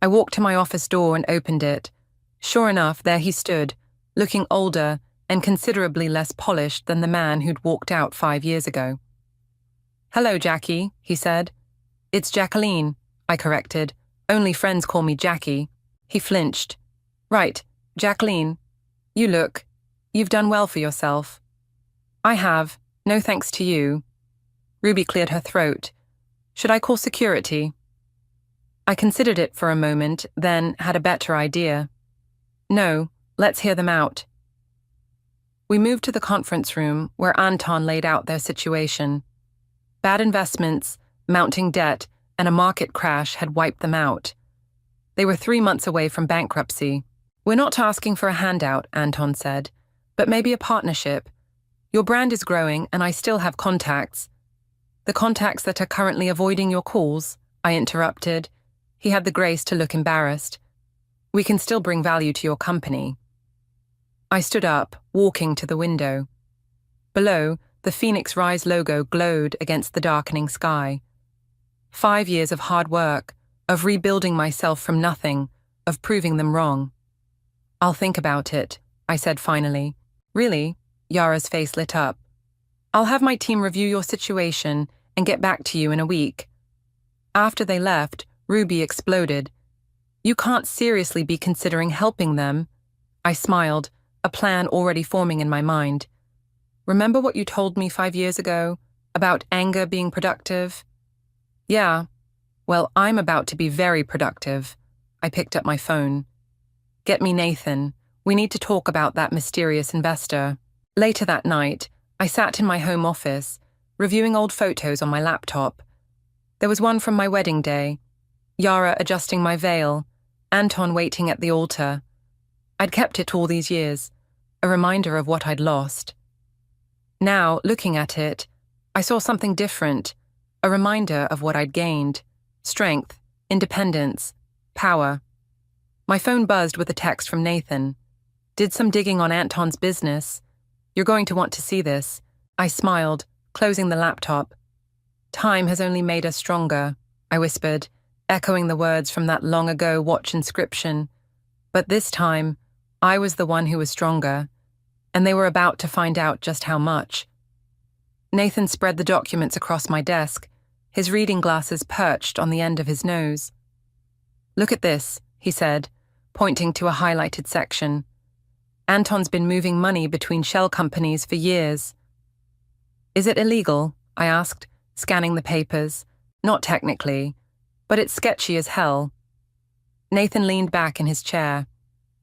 I walked to my office door and opened it. Sure enough, there he stood, looking older and considerably less polished than the man who'd walked out 5 years ago. "Hello, Jackie," he said. "It's Jacqueline," I corrected. "Only friends call me Jackie." He flinched. "Right, Jacqueline. You've done well for yourself." "I have, no thanks to you." Ruby cleared her throat. "Should I call security?" I considered it for a moment, then had a better idea. "No, let's hear them out." We moved to the conference room where Anton laid out their situation. Bad investments, mounting debt, and a market crash had wiped them out. They were 3 months away from bankruptcy. "We're not asking for a handout," Anton said, "but maybe a partnership. Your brand is growing and I still have contacts." "The contacts that are currently avoiding your calls," I interrupted. He had the grace to look embarrassed. "We can still bring value to your company." I stood up, walking to the window. Below, the Phoenix Rise logo glowed against the darkening sky. 5 years of hard work, of rebuilding myself from nothing, of proving them wrong. "I'll think about it," I said finally. "Really?" Yara's face lit up. "I'll have my team review your situation and get back to you in a week." After they left, Ruby exploded. "You can't seriously be considering helping them." I smiled, a plan already forming in my mind. "Remember what you told me 5 years ago, about anger being productive?" "Yeah. Well, I'm about to be very productive." I picked up my phone. "Get me Nathan. We need to talk about that mysterious investor." Later that night, I sat in my home office, reviewing old photos on my laptop. There was one from my wedding day, Yara adjusting my veil, Anton waiting at the altar. I'd kept it all these years, a reminder of what I'd lost. Now, looking at it, I saw something different, A reminder of what I'd gained: strength, independence, power. My phone buzzed with a text from Nathan. Did some digging on Anton's business. You're going to want to see this. I smiled, closing the laptop. Time has only made us stronger, I whispered, echoing the words from that long-ago watch inscription. But this time, I was the one who was stronger, and they were about to find out just how much. Nathan spread the documents across my desk, his reading glasses perched on the end of his nose. Look at this, he said, pointing to a highlighted section. Anton's been moving money between shell companies for years. Is it illegal? I asked, scanning the papers. Not technically, but it's sketchy as hell. Nathan leaned back in his chair.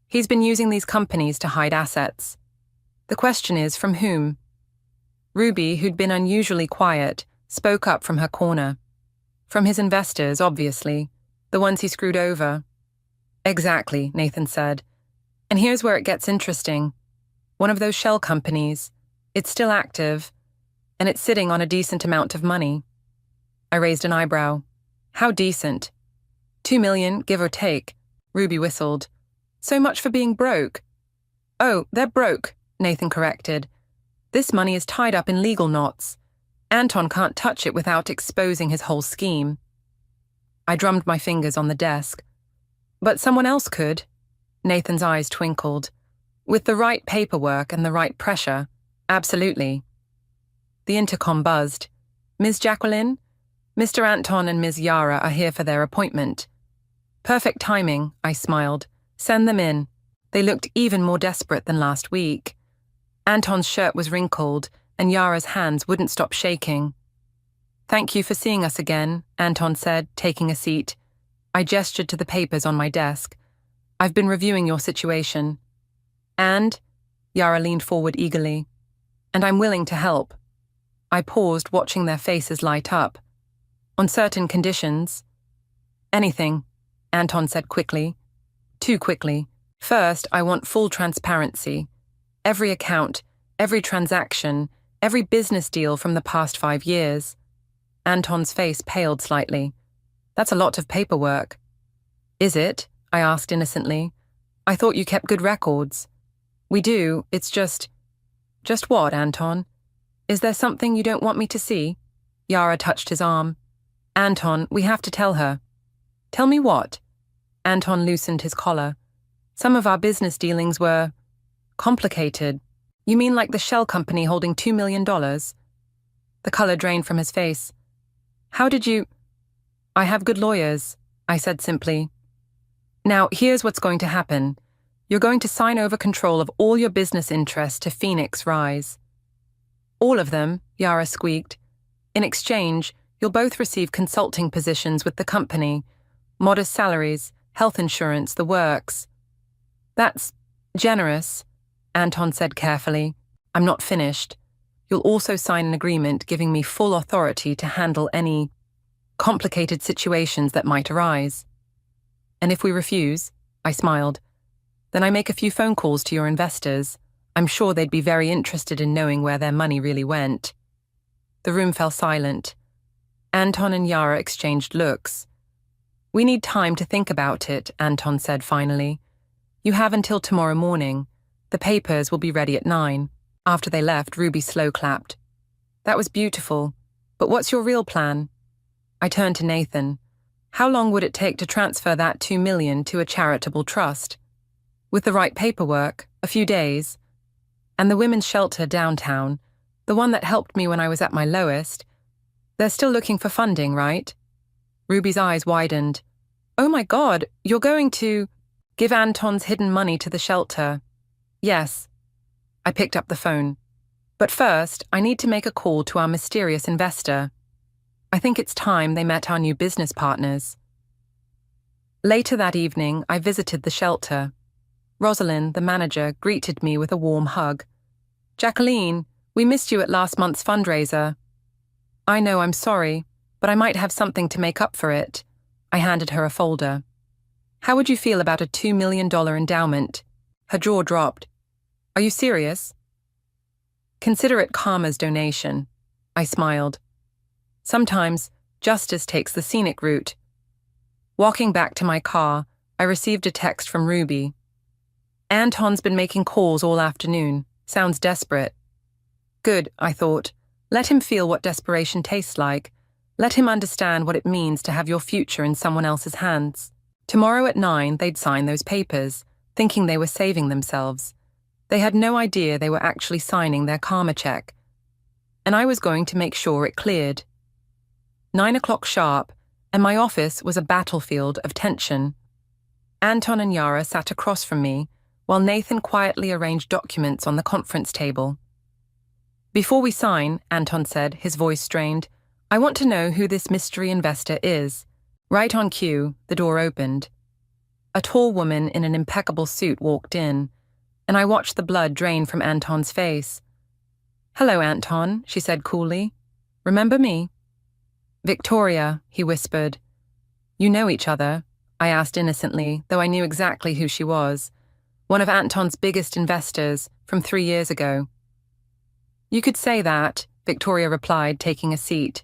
He's been using these companies to hide assets. The question is, from whom? Ruby, who'd been unusually quiet, spoke up from her corner. From his investors, obviously, the ones he screwed over. Exactly, Nathan said. And here's where it gets interesting. One of those shell companies. It's still active, and it's sitting on a decent amount of money. I raised an eyebrow. How decent? 2 million, give or take, Ruby whistled. So much for being broke. Oh, they're broke, Nathan corrected. This money is tied up in legal knots. Anton can't touch it without exposing his whole scheme. I drummed my fingers on the desk. But someone else could. Nathan's eyes twinkled. With the right paperwork and the right pressure, absolutely. The intercom buzzed. Ms. Jacqueline? Mr. Anton and Ms. Yara are here for their appointment. Perfect timing, I smiled. Send them in. They looked even more desperate than last week. Anton's shirt was wrinkled, and Yara's hands wouldn't stop shaking. Thank you for seeing us again, Anton said, taking a seat. I gestured to the papers on my desk. I've been reviewing your situation. And? Yara leaned forward eagerly. And I'm willing to help. I paused, watching their faces light up. On certain conditions. Anything, Anton said quickly. Too quickly. First, I want full transparency. Every account, every transaction, every business deal from the past 5 years. Anton's face paled slightly. That's a lot of paperwork. Is it? I asked innocently. I thought you kept good records. We do, it's just... Just what, Anton? Is there something you don't want me to see? Yara touched his arm. Anton, we have to tell her. Tell me what? Anton loosened his collar. Some of our business dealings were... complicated. You mean like the shell company holding $2 million? The color drained from his face. How did you... I have good lawyers, I said simply. Now, here's what's going to happen. You're going to sign over control of all your business interests to Phoenix Rise. All of them, Yara squeaked. In exchange, you'll both receive consulting positions with the company, modest salaries, health insurance, the works. That's generous, Anton said carefully. I'm not finished. You'll also sign an agreement giving me full authority to handle any complicated situations that might arise. And if we refuse, I smiled, then I make a few phone calls to your investors. I'm sure they'd be very interested in knowing where their money really went. The room fell silent. Anton and Yara exchanged looks. We need time to think about it, Anton said finally. You have until tomorrow morning. The papers will be ready at 9. After they left, Ruby slow clapped. That was beautiful. But what's your real plan? I turned to Nathan. How long would it take to transfer that $2 million to a charitable trust? With the right paperwork, a few days. And the women's shelter downtown, the one that helped me when I was at my lowest, they're still looking for funding, right? Ruby's eyes widened. Oh my God, you're going to... Give Anton's hidden money to the shelter. Yes. I picked up the phone. But first, I need to make a call to our mysterious investor. I think it's time they met our new business partners. Later that evening, I visited the shelter. Rosalind, the manager, greeted me with a warm hug. Jacqueline, we missed you at last month's fundraiser. I know, I'm sorry, but I might have something to make up for it. I handed her a folder. How would you feel about a $2 million endowment? Her jaw dropped. Are you serious? Consider it Karma's donation. I smiled. Sometimes, justice takes the scenic route. Walking back to my car, I received a text from Ruby. Anton's been making calls all afternoon. Sounds desperate. Good, I thought. Let him feel what desperation tastes like. Let him understand what it means to have your future in someone else's hands. Tomorrow at 9, they'd sign those papers, thinking they were saving themselves. They had no idea they were actually signing their karma check. And I was going to make sure it cleared. 9 o'clock sharp, and my office was a battlefield of tension. Anton and Yara sat across from me, while Nathan quietly arranged documents on the conference table. Before we sign, Anton said, his voice strained, I want to know who this mystery investor is. Right on cue, the door opened. A tall woman in an impeccable suit walked in, and I watched the blood drain from Anton's face. Hello, Anton, she said coolly. Remember me? Victoria, he whispered. You know each other? I asked innocently, though I knew exactly who she was. One of Anton's biggest investors from 3 years ago. You could say that, Victoria replied, taking a seat.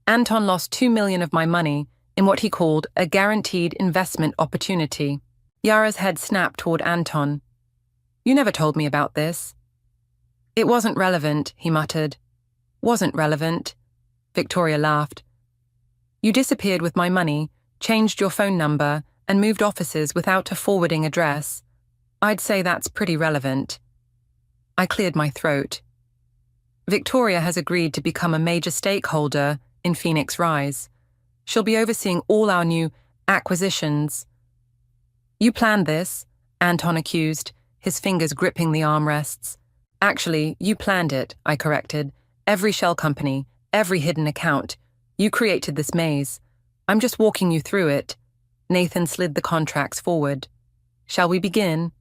Anton lost $2 million of my money in what he called a guaranteed investment opportunity. Yara's head snapped toward Anton. You never told me about this. It wasn't relevant, he muttered. Wasn't relevant. Victoria laughed. You disappeared with my money, changed your phone number, and moved offices without a forwarding address. I'd say that's pretty relevant. I cleared my throat. Victoria has agreed to become a major stakeholder in Phoenix Rise. She'll be overseeing all our new acquisitions. You planned this, Anton accused, his fingers gripping the armrests. Actually, you planned it, I corrected. Every shell company, every hidden account. You created this maze. I'm just walking you through it. Nathan slid the contracts forward. Shall we begin?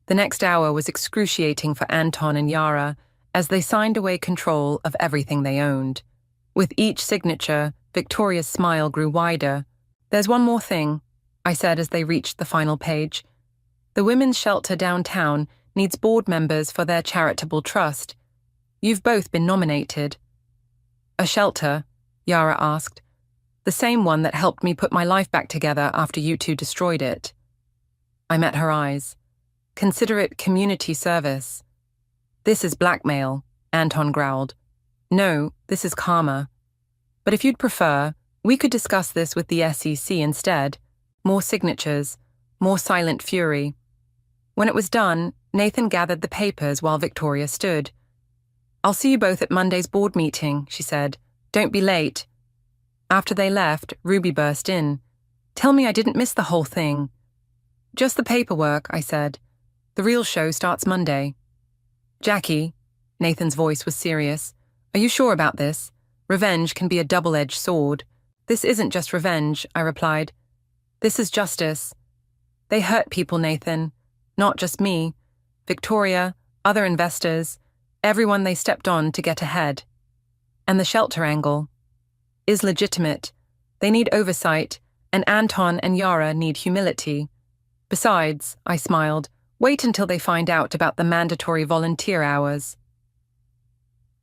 The next hour was excruciating for Anton and Yara as they signed away control of everything they owned. With each signature, Victoria's smile grew wider. There's one more thing, I said as they reached the final page. The women's shelter downtown needs board members for their charitable trust. You've both been nominated. A shelter? Yara asked. The same one that helped me put my life back together after you two destroyed it. I met her eyes. Consider it community service. This is blackmail, Anton growled. No, this is karma. But if you'd prefer, we could discuss this with the SEC instead. More signatures, more silent fury. When it was done, Nathan gathered the papers while Victoria stood. I'll see you both at Monday's board meeting, she said. Don't be late. After they left, Ruby burst in. Tell me I didn't miss the whole thing. Just the paperwork, I said. The real show starts Monday. Jackie, Nathan's voice was serious. Are you sure about this? Revenge can be a double-edged sword. This isn't just revenge, I replied. This is justice. They hurt people, Nathan. Not just me. Victoria, other investors, everyone they stepped on to get ahead. And the shelter angle is legitimate. They need oversight, and Anton and Yara need humility. Besides, I smiled, wait until they find out about the mandatory volunteer hours.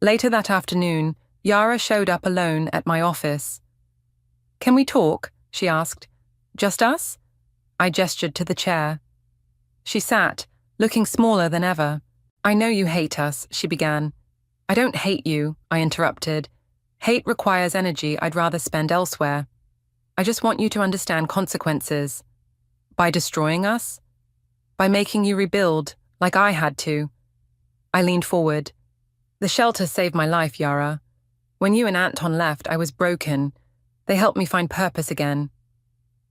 Later that afternoon, Yara showed up alone at my office. Can we talk? She asked. Just us? I gestured to the chair. She sat, looking smaller than ever. I know you hate us, she began. I don't hate you, I interrupted. Hate requires energy I'd rather spend elsewhere. I just want you to understand consequences. By destroying us? By making you rebuild, like I had to. I leaned forward. The shelter saved my life, Yara. When you and Anton left, I was broken. They helped me find purpose again.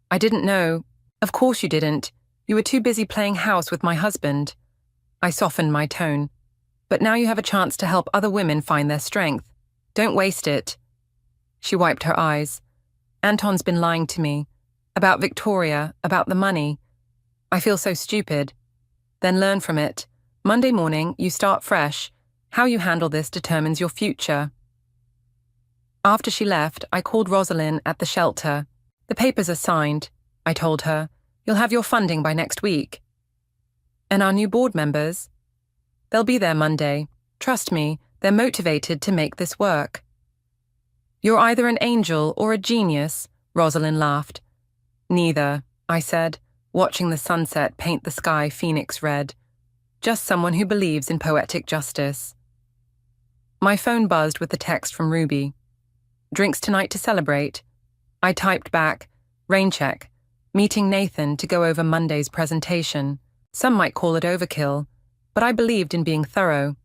I didn't know. Of course you didn't. You were too busy playing house with my husband. I softened my tone. But now you have a chance to help other women find their strength. Don't waste it. She wiped her eyes. Anton's been lying to me. About Victoria, about the money. I feel so stupid. Then learn from it. Monday morning, you start fresh. How you handle this determines your future. After she left, I called Rosalind at the shelter. The papers are signed, I told her. You'll have your funding by next week. And our new board members? They'll be there Monday. Trust me, they're motivated to make this work. You're either an angel or a genius, Rosalind laughed. Neither, I said, watching the sunset paint the sky phoenix red. Just someone who believes in poetic justice. My phone buzzed with the text from Ruby. Drinks tonight to celebrate? I typed back, rain check, meeting Nathan to go over Monday's presentation. Some might call it overkill, but I believed in being thorough.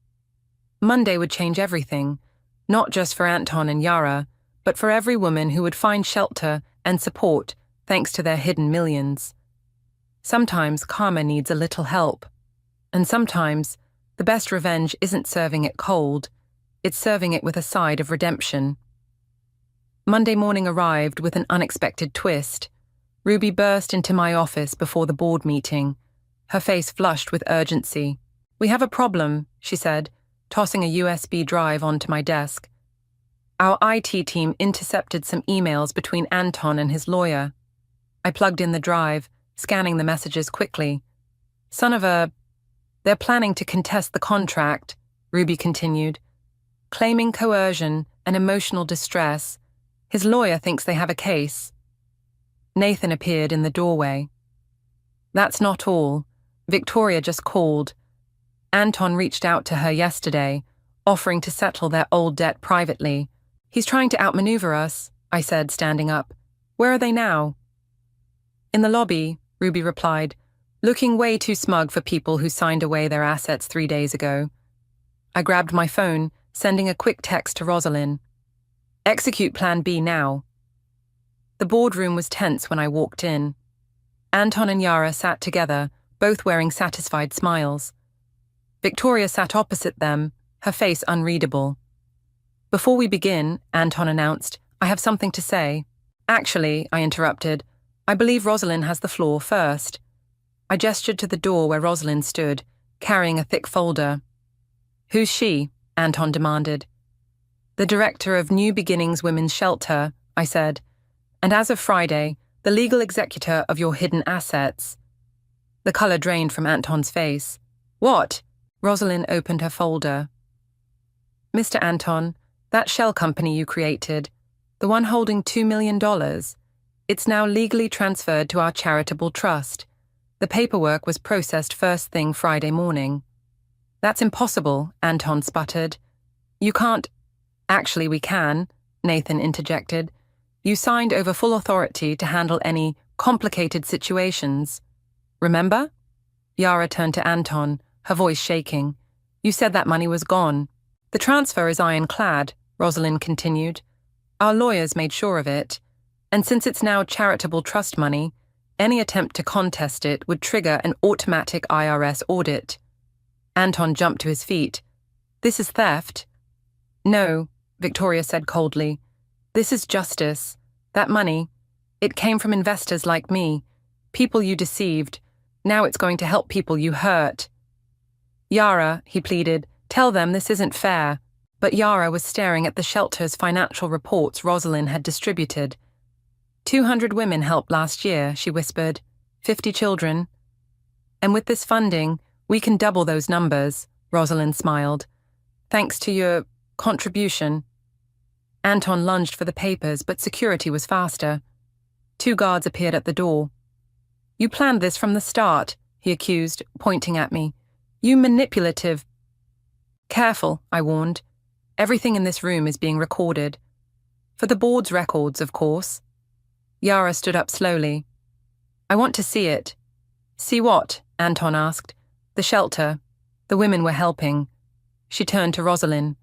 Monday would change everything, not just for Anton and Yara, but for every woman who would find shelter and support thanks to their hidden millions. Sometimes karma needs a little help, and sometimes the best revenge isn't serving it cold, it's serving it with a side of redemption. Monday morning arrived with an unexpected twist. Ruby burst into my office before the board meeting, her face flushed with urgency. We have a problem, she said, tossing a USB drive onto my desk. Our IT team intercepted some emails between Anton and his lawyer. I plugged in the drive, scanning the messages quickly. Son of a... They're planning to contest the contract, Ruby continued. Claiming coercion and emotional distress, his lawyer thinks they have a case. Nathan appeared in the doorway. That's not all. Victoria just called. Anton reached out to her yesterday, offering to settle their old debt privately. He's trying to outmaneuver us, I said, standing up. Where are they now? In the lobby, Ruby replied, looking way too smug for people who signed away their assets 3 days ago. I grabbed my phone, sending a quick text to Rosalind. Execute Plan B now. The boardroom was tense when I walked in. Anton and Yara sat together, both wearing satisfied smiles. Victoria sat opposite them, her face unreadable. Before we begin, Anton announced, I have something to say. Actually, I interrupted, I believe Rosalind has the floor first. I gestured to the door where Rosalind stood, carrying a thick folder. Who's she? Anton demanded. The director of New Beginnings Women's Shelter, I said, and as of Friday, the legal executor of your hidden assets. The color drained from Anton's face. What? Rosalind opened her folder. Mr. Anton, that shell company you created, the one holding $2 million, it's now legally transferred to our charitable trust. The paperwork was processed first thing Friday morning. That's impossible, Anton sputtered. You can't... Actually, we can, Nathan interjected. You signed over full authority to handle any complicated situations. Remember? Yara turned to Anton, her voice shaking. You said that money was gone. The transfer is ironclad, Rosalind continued. Our lawyers made sure of it. And since it's now charitable trust money, any attempt to contest it would trigger an automatic IRS audit. Anton jumped to his feet. This is theft. No, Victoria said coldly. This is justice. That money, it came from investors like me, people you deceived. Now it's going to help people you hurt. Yara, he pleaded, tell them this isn't fair. But Yara was staring at the shelter's financial reports Rosalind had distributed. 200 women helped last year, she whispered. 50 children. And with this funding, we can double those numbers, Rosalind smiled. Thanks to your contribution. Anton lunged for the papers, but security was faster. 2 guards appeared at the door. You planned this from the start, he accused, pointing at me. You manipulative... Careful, I warned. Everything in this room is being recorded. For the board's records, of course. Yara stood up slowly. I want to see it. See what? Anton asked. The shelter. The women were helping. She turned to Rosalind.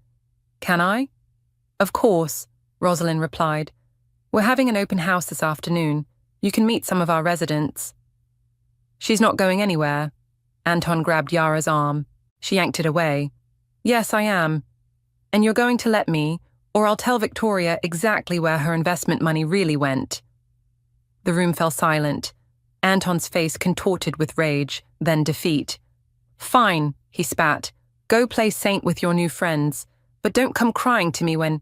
Can I? Of course, Rosalind replied. We're having an open house this afternoon. You can meet some of our residents. She's not going anywhere. Anton grabbed Yara's arm. She yanked it away. Yes, I am. And you're going to let me, or I'll tell Victoria exactly where her investment money really went. The room fell silent. Anton's face contorted with rage, then defeat. Fine, he spat. Go play saint with your new friends, but don't come crying to me when...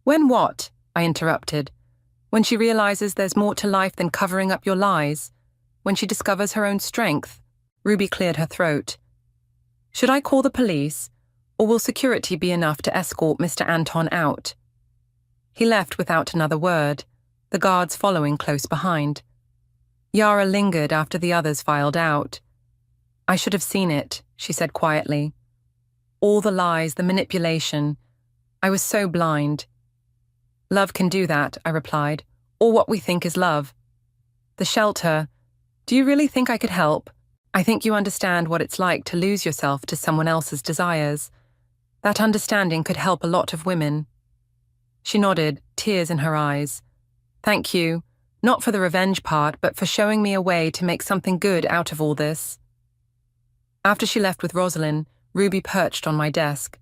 When what? I interrupted. When she realizes there's more to life than covering up your lies. When she discovers her own strength. Ruby cleared her throat. Should I call the police, or will security be enough to escort Mr. Anton out? He left without another word, the guards following close behind. Yara lingered after the others filed out. "I should have seen it," she said quietly. "All the lies, the manipulation. I was so blind." "Love can do that," I replied, "or what we think is love. The shelter. Do you really think I could help? I think you understand what it's like to lose yourself to someone else's desires. That understanding could help a lot of women." She nodded, tears in her eyes. "Thank you, not for the revenge part, but for showing me a way to make something good out of all this." After she left with Rosalind, Ruby perched on my desk.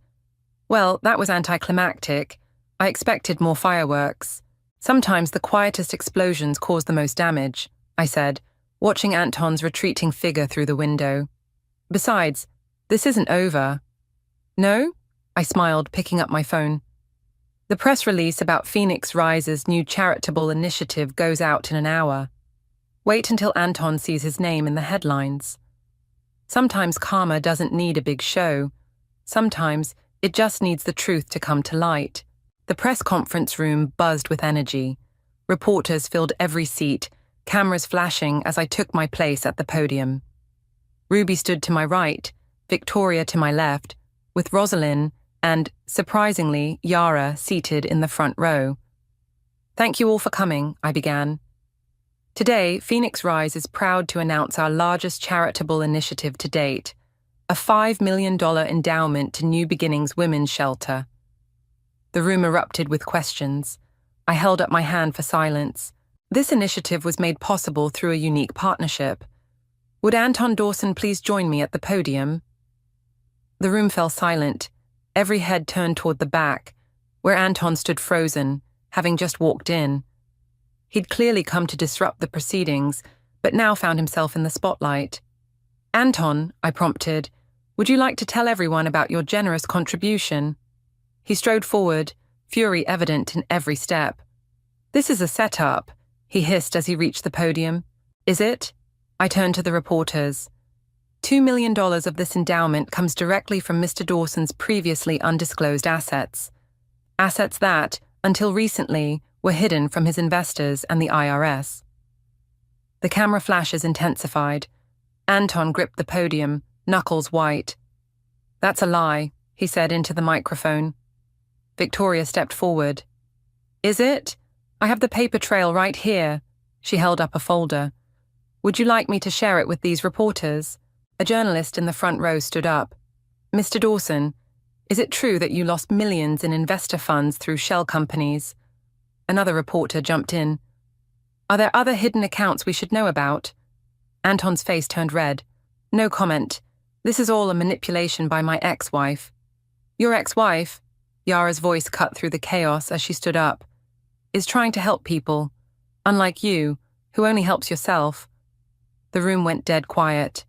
"Well, that was anticlimactic. I expected more fireworks. Sometimes the quietest explosions cause the most damage," I said, watching Anton's retreating figure through the window. "Besides, this isn't over." "No?" I smiled, picking up my phone. "The press release about Phoenix Rise's new charitable initiative goes out in an hour. Wait until Anton sees his name in the headlines. Sometimes karma doesn't need a big show. Sometimes it just needs the truth to come to light." The press conference room buzzed with energy. Reporters filled every seat, cameras flashing as I took my place at the podium. Ruby stood to my right, Victoria to my left, with Rosalind and, surprisingly, Yara seated in the front row. "Thank you all for coming," I began. "Today, Phoenix Rise is proud to announce our largest charitable initiative to date, a $5 million endowment to New Beginnings Women's Shelter." The room erupted with questions. I held up my hand for silence. This initiative was made possible through a unique partnership. Would Anton Dawson please join me at the podium? The room fell silent. Every head turned toward the back, where Anton stood frozen, having just walked in. He'd clearly come to disrupt the proceedings, but now found himself in the spotlight. "Anton," I prompted, "would you like to tell everyone about your generous contribution?" He strode forward, fury evident in every step. "This is a setup," he hissed as he reached the podium. "Is it?" I turned to the reporters. $2 million of this endowment comes directly from Mr. Dawson's previously undisclosed assets. Assets that, until recently, were hidden from his investors and the IRS. The camera flashes intensified. Anton gripped the podium, knuckles white. "That's a lie," he said into the microphone. Victoria stepped forward. "Is it? I have the paper trail right here." She held up a folder. "Would you like me to share it with these reporters?" A journalist in the front row stood up. "Mr. Dawson, is it true that you lost millions in investor funds through shell companies?" Another reporter jumped in. "Are there other hidden accounts we should know about?" Anton's face turned red. "No comment. This is all a manipulation by my ex-wife." "Your ex-wife?" Yara's voice cut through the chaos as she stood up. "Is trying to help people. Unlike you, who only helps yourself." The room went dead quiet.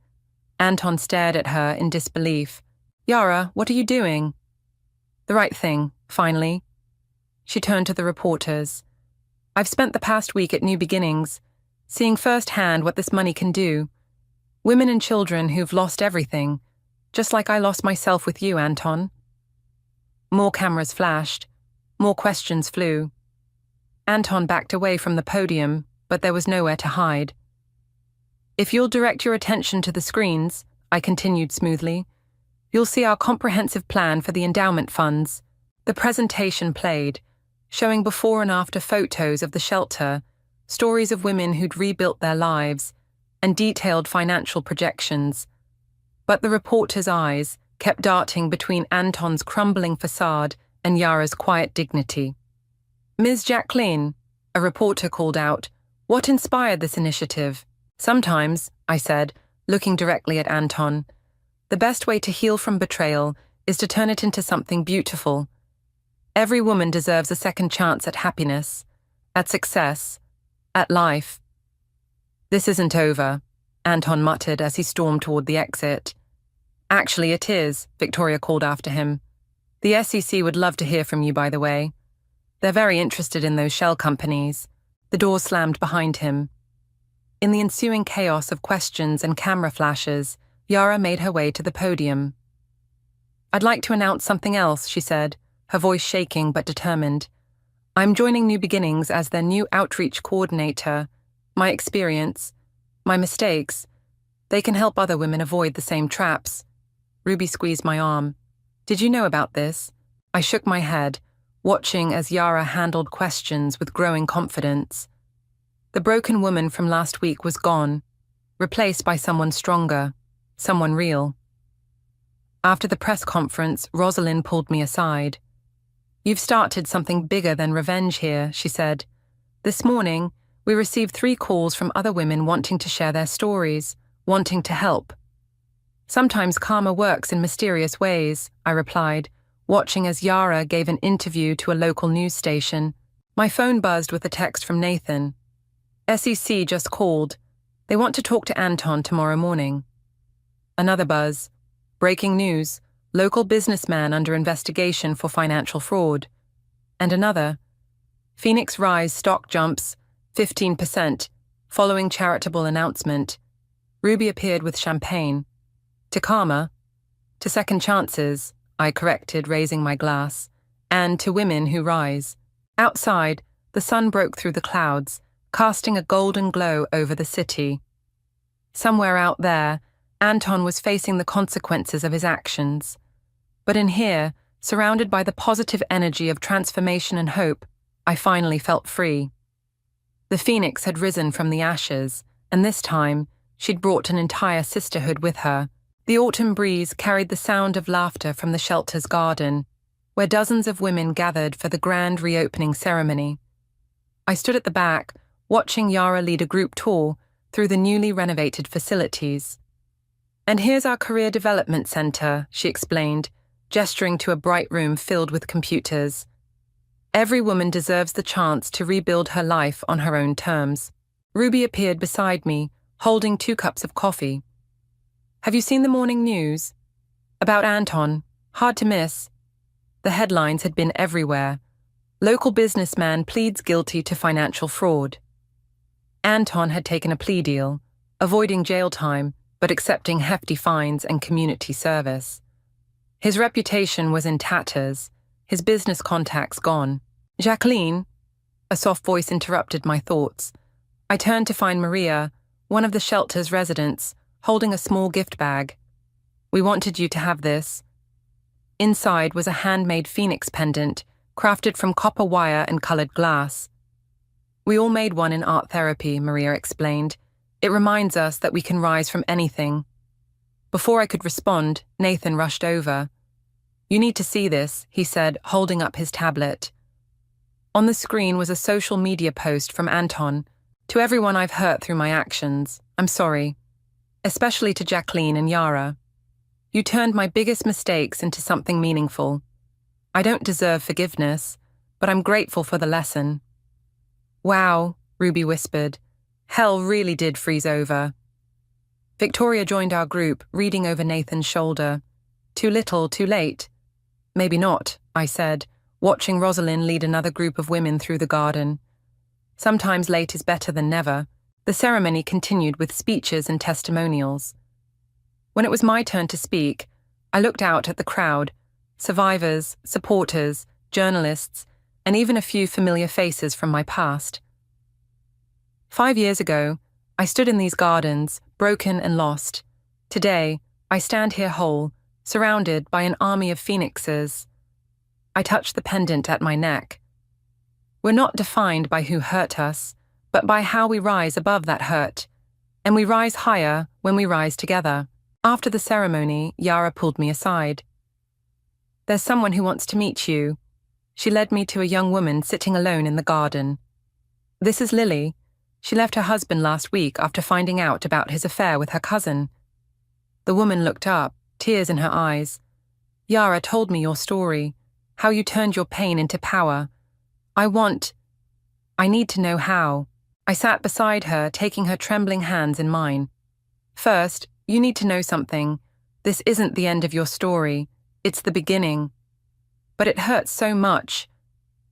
Anton stared at her in disbelief. "Yara, what are you doing?" "The right thing, finally." She turned to the reporters. "I've spent the past week at New Beginnings, seeing firsthand what this money can do. Women and children who've lost everything, just like I lost myself with you, Anton." More cameras flashed. More questions flew. Anton backed away from the podium, but there was nowhere to hide. "If you'll direct your attention to the screens," I continued smoothly, "you'll see our comprehensive plan for the endowment funds." The presentation played, showing before and after photos of the shelter, stories of women who'd rebuilt their lives, and detailed financial projections. But the reporter's eyes kept darting between Anton's crumbling facade and Yara's quiet dignity. "Ms. Jacqueline," a reporter called out, "what inspired this initiative?" "Sometimes," I said, looking directly at Anton, "the best way to heal from betrayal is to turn it into something beautiful. Every woman deserves a second chance at happiness, at success, at life." "This isn't over," Anton muttered as he stormed toward the exit. "Actually, it is," Victoria called after him. "The SEC would love to hear from you, by the way. They're very interested in those shell companies." The door slammed behind him. In the ensuing chaos of questions and camera flashes, Yara made her way to the podium. "I'd like to announce something else," she said, her voice shaking but determined. I'm joining New Beginnings as their new outreach coordinator. My experience, my mistakes, they can help other women avoid the same traps. Ruby squeezed my arm. Did you know about this? I shook my head, watching as Yara handled questions with growing confidence. The broken woman from last week was gone, replaced by someone stronger, someone real. After the press conference, Rosalind pulled me aside. You've started something bigger than revenge here, she said. This morning, we received 3 calls from other women wanting to share their stories, wanting to help. Sometimes karma works in mysterious ways, I replied, watching as Yara gave an interview to a local news station. My phone buzzed with a text from Nathan. SEC just called. They want to talk to Anton tomorrow morning. Another buzz. Breaking news. Local businessman under investigation for financial fraud. And another. Phoenix Rise stock jumps 15% following charitable announcement. Ruby appeared with champagne. To karma. To second chances, I corrected, raising my glass. And to women who rise. Outside, the sun broke through the clouds, casting a golden glow over the city. Somewhere out there, Anton was facing the consequences of his actions. But in here, surrounded by the positive energy of transformation and hope, I finally felt free. The phoenix had risen from the ashes, and this time, she'd brought an entire sisterhood with her. The autumn breeze carried the sound of laughter from the shelter's garden, where dozens of women gathered for the grand reopening ceremony. I stood at the back, watching Yara lead a group tour through the newly renovated facilities. And here's our career development center, she explained, gesturing to a bright room filled with computers. Every woman deserves the chance to rebuild her life on her own terms. Ruby appeared beside me, holding 2 cups of coffee. Have you seen the morning news? About Anton. Hard to miss. The headlines had been everywhere. Local businessman pleads guilty to financial fraud. Anton had taken a plea deal, avoiding jail time, but accepting hefty fines and community service. His reputation was in tatters, his business contacts gone. Jacqueline, a soft voice interrupted my thoughts. I turned to find Maria, one of the shelter's residents, holding a small gift bag. We wanted you to have this. Inside was a handmade phoenix pendant, crafted from copper wire and colored glass. We all made one in art therapy, Maria explained. It reminds us that we can rise from anything. Before I could respond, Nathan rushed over. You need to see this, he said, holding up his tablet. On the screen was a social media post from Anton. To everyone I've hurt through my actions, I'm sorry. Especially to Jacqueline and Yara. You turned my biggest mistakes into something meaningful. I don't deserve forgiveness, but I'm grateful for the lesson. Wow, Ruby whispered. Hell really did freeze over. Victoria joined our group, reading over Nathan's shoulder. Too little, too late. Maybe not, I said, watching Rosalind lead another group of women through the garden. Sometimes late is better than never. The ceremony continued with speeches and testimonials. When it was my turn to speak, I looked out at the crowd, survivors, supporters, journalists, and even a few familiar faces from my past. 5 years ago, I stood in these gardens, broken and lost. Today, I stand here whole, surrounded by an army of phoenixes. I touch the pendant at my neck. We're not defined by who hurt us, but by how we rise above that hurt. And we rise higher when we rise together. After the ceremony, Yara pulled me aside. There's someone who wants to meet you. She led me to a young woman sitting alone in the garden. This is Lily. She left her husband last week after finding out about his affair with her cousin. The woman looked up, tears in her eyes. Yara told me your story, how you turned your pain into power. I need to know how. I sat beside her, taking her trembling hands in mine. First, you need to know something. This isn't the end of your story. It's the beginning. But it hurts so much.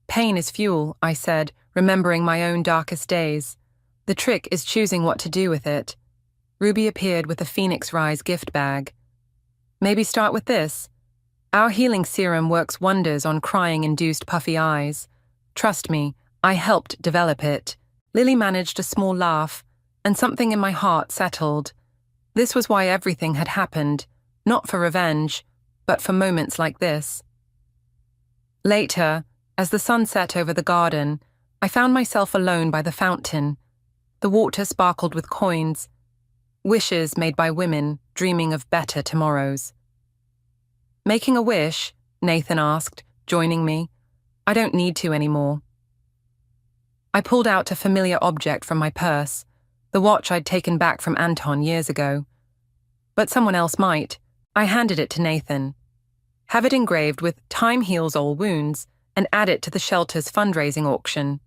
Pain is fuel, I said, remembering my own darkest days. The trick is choosing what to do with it. Ruby appeared with a Phoenix Rise gift bag. Maybe start with this. Our healing serum works wonders on crying-induced puffy eyes. Trust me, I helped develop it. Lily managed a small laugh, and something in my heart settled. This was why everything had happened, not for revenge, but for moments like this. Later, as the sun set over the garden, I found myself alone by the fountain. The water sparkled with coins, wishes made by women dreaming of better tomorrows. "Making a wish?" Nathan asked, joining me. "I don't need to anymore." I pulled out a familiar object from my purse, the watch I'd taken back from Anton years ago. But someone else might. I handed it to Nathan. "Have it engraved with 'Time heals all wounds' and add it to the shelter's fundraising auction."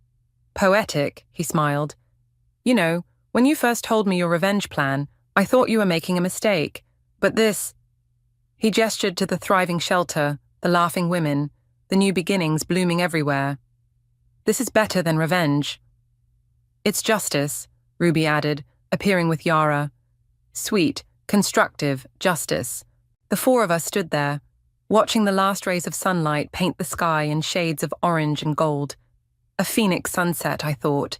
"Poetic," he smiled. "You know, when you first told me your revenge plan, I thought you were making a mistake. But this—" He gestured to the thriving shelter, the laughing women, the new beginnings blooming everywhere. "This is better than revenge." "It's justice," Ruby added, appearing with Yara. "Sweet, constructive justice." The four of us stood there, watching the last rays of sunlight paint the sky in shades of orange and gold. A phoenix sunset, I thought.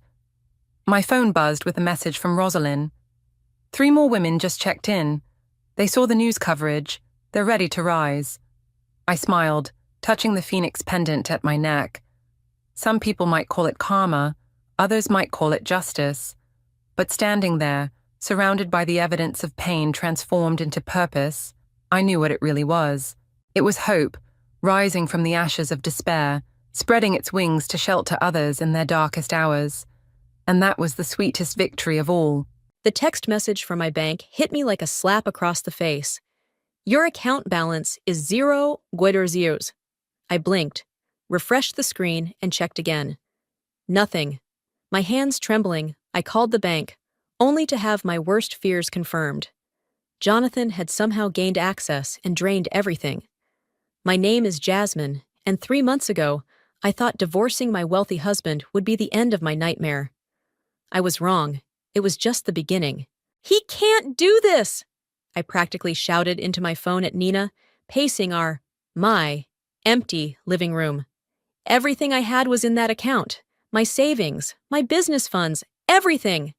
My phone buzzed with a message from Rosalind. 3 more women just checked in. They saw the news coverage. They're ready to rise. I smiled, touching the phoenix pendant at my neck. Some people might call it karma, others might call it justice. But standing there, surrounded by the evidence of pain transformed into purpose, I knew what it really was. It was hope, rising from the ashes of despair, spreading its wings to shelter others in their darkest hours. And that was the sweetest victory of all. The text message from my bank hit me like a slap across the face. "Your account balance is 0 zeros." I blinked, refreshed the screen, and checked again. Nothing. My hands trembling, I called the bank, only to have my worst fears confirmed. Jonathan had somehow gained access and drained everything. My name is Jasmine, and 3 months ago, I thought divorcing my wealthy husband would be the end of my nightmare. I was wrong. It was just the beginning. "He can't do this!" I practically shouted into my phone at Nina, pacing my empty living room. Everything I had was in that account. My savings, my business funds, everything.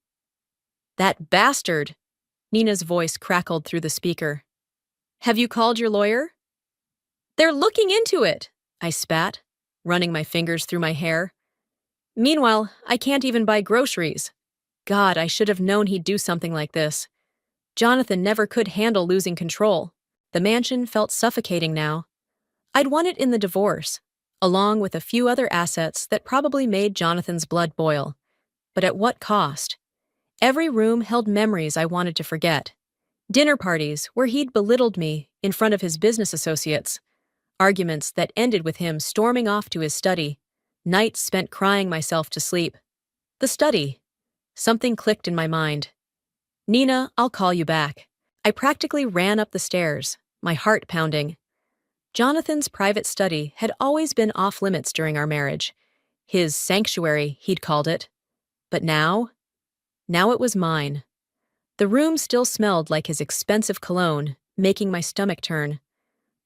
"That bastard!" Nina's voice crackled through the speaker. "Have you called your lawyer?" "They're looking into it," I spat, running my fingers through my hair. "Meanwhile, I can't even buy groceries. God, I should have known he'd do something like this. Jonathan never could handle losing control. The mansion felt suffocating now. I'd won it in the divorce, along with a few other assets that probably made Jonathan's blood boil. But at what cost? Every room held memories I wanted to forget. Dinner parties where he'd belittled me in front of his business associates. Arguments that ended with him storming off to his study. Nights spent crying myself to sleep. The study. Something clicked in my mind. "Nina, I'll call you back." I practically ran up the stairs, my heart pounding. Jonathan's private study had always been off-limits during our marriage. His sanctuary, he'd called it. But now it was mine. The room still smelled like his expensive cologne, making my stomach turn.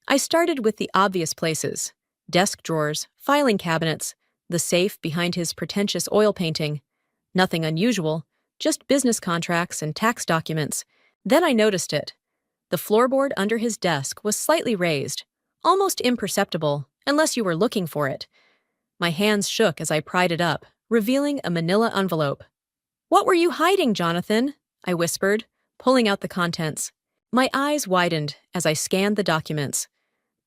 I started with the obvious places: desk drawers, filing cabinets, the safe behind his pretentious oil painting. Nothing unusual, just business contracts and tax documents. Then I noticed it. The floorboard under his desk was slightly raised, almost imperceptible, unless you were looking for it. My hands shook as I pried it up, revealing a manila envelope. "What were you hiding, Jonathan?" I whispered, pulling out the contents. My eyes widened as I scanned the documents.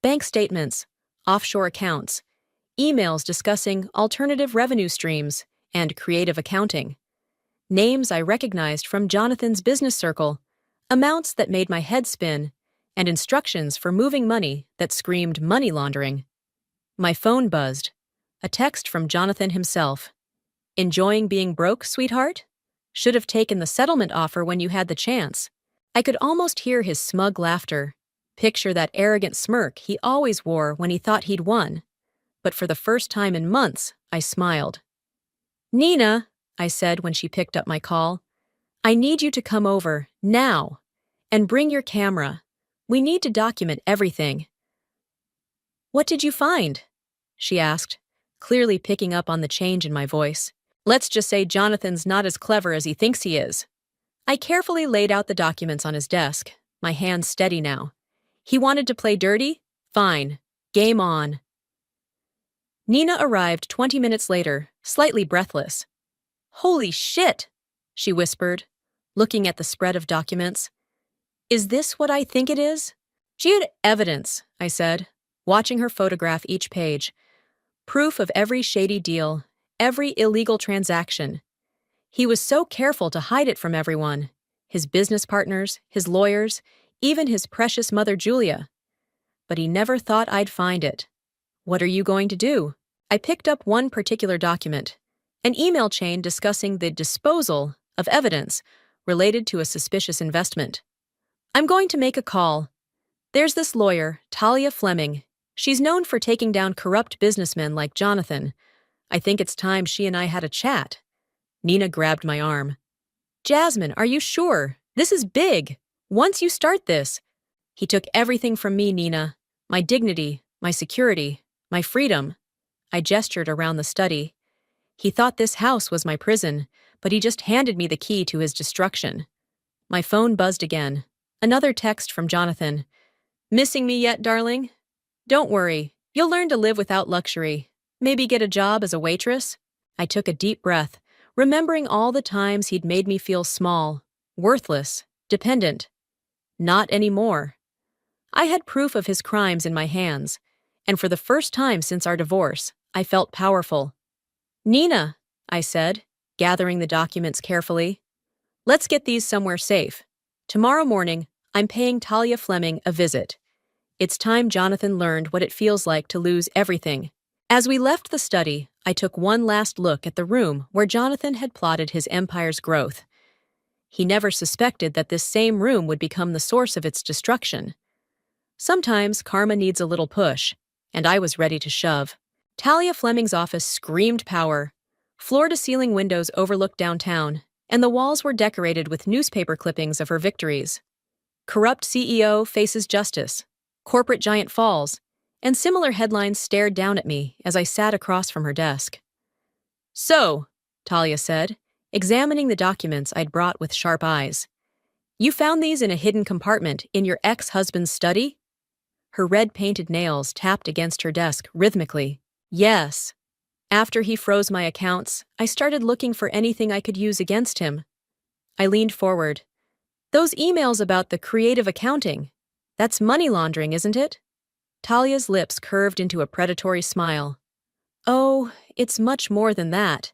Bank statements, offshore accounts, emails discussing alternative revenue streams and creative accounting. Names I recognized from Jonathan's business circle, amounts that made my head spin, and instructions for moving money that screamed money laundering. My phone buzzed. A text from Jonathan himself. "Enjoying being broke, sweetheart? Should have taken the settlement offer when you had the chance." I could almost hear his smug laughter. Picture that arrogant smirk he always wore when he thought he'd won. But for the first time in months, I smiled. "Nina," I said when she picked up my call, "I need you to come over, now, and bring your camera. We need to document everything." "What did you find?" she asked. clearly picking up on the change in my voice. Let's just say Jonathan's not as clever as he thinks he is. I carefully laid out the documents on his desk, my hands steady now. He wanted to play dirty? Fine. Game on. Nina arrived 20 minutes later, slightly breathless. Holy shit, she whispered, looking at the spread of documents. Is this what I think it is? She had evidence, I said, watching her photograph each page. Proof of every shady deal, every illegal transaction. He was so careful to hide it from everyone, his business partners, his lawyers, even his precious mother Julia. But he never thought I'd find it. What are you going to do? I picked up one particular document, an email chain discussing the disposal of evidence related to a suspicious investment. I'm going to make a call. There's this lawyer, Talia Fleming. She's known for taking down corrupt businessmen like Jonathan. I think it's time she and I had a chat. Nina grabbed my arm. Jasmine, are you sure? This is big. Once you start this. He took everything from me, Nina. My dignity, my security, my freedom. I gestured around the study. He thought this house was my prison, but he just handed me the key to his destruction. My phone buzzed again. Another text from Jonathan. Missing me yet, darling? Don't worry. You'll learn to live without luxury. Maybe get a job as a waitress? I took a deep breath, remembering all the times he'd made me feel small, worthless, dependent. Not anymore. I had proof of his crimes in my hands, and for the first time since our divorce, I felt powerful. Nina, I said, gathering the documents carefully. Let's get these somewhere safe. Tomorrow morning, I'm paying Talia Fleming a visit. It's time Jonathan learned what it feels like to lose everything. As we left the study, I took one last look at the room where Jonathan had plotted his empire's growth. He never suspected that this same room would become the source of its destruction. Sometimes karma needs a little push, and I was ready to shove. Talia Fleming's office screamed power. Floor-to-ceiling windows overlooked downtown, and the walls were decorated with newspaper clippings of her victories. Corrupt CEO faces justice. Corporate giant falls. And similar headlines stared down at me as I sat across from her desk. So, Talia said, examining the documents I'd brought with sharp eyes. You found these in a hidden compartment in your ex-husband's study? Her red-painted nails tapped against her desk rhythmically. Yes. After he froze my accounts, I started looking for anything I could use against him. I leaned forward. Those emails about the creative accounting, that's money laundering, isn't it? Talia's lips curved into a predatory smile. Oh, it's much more than that.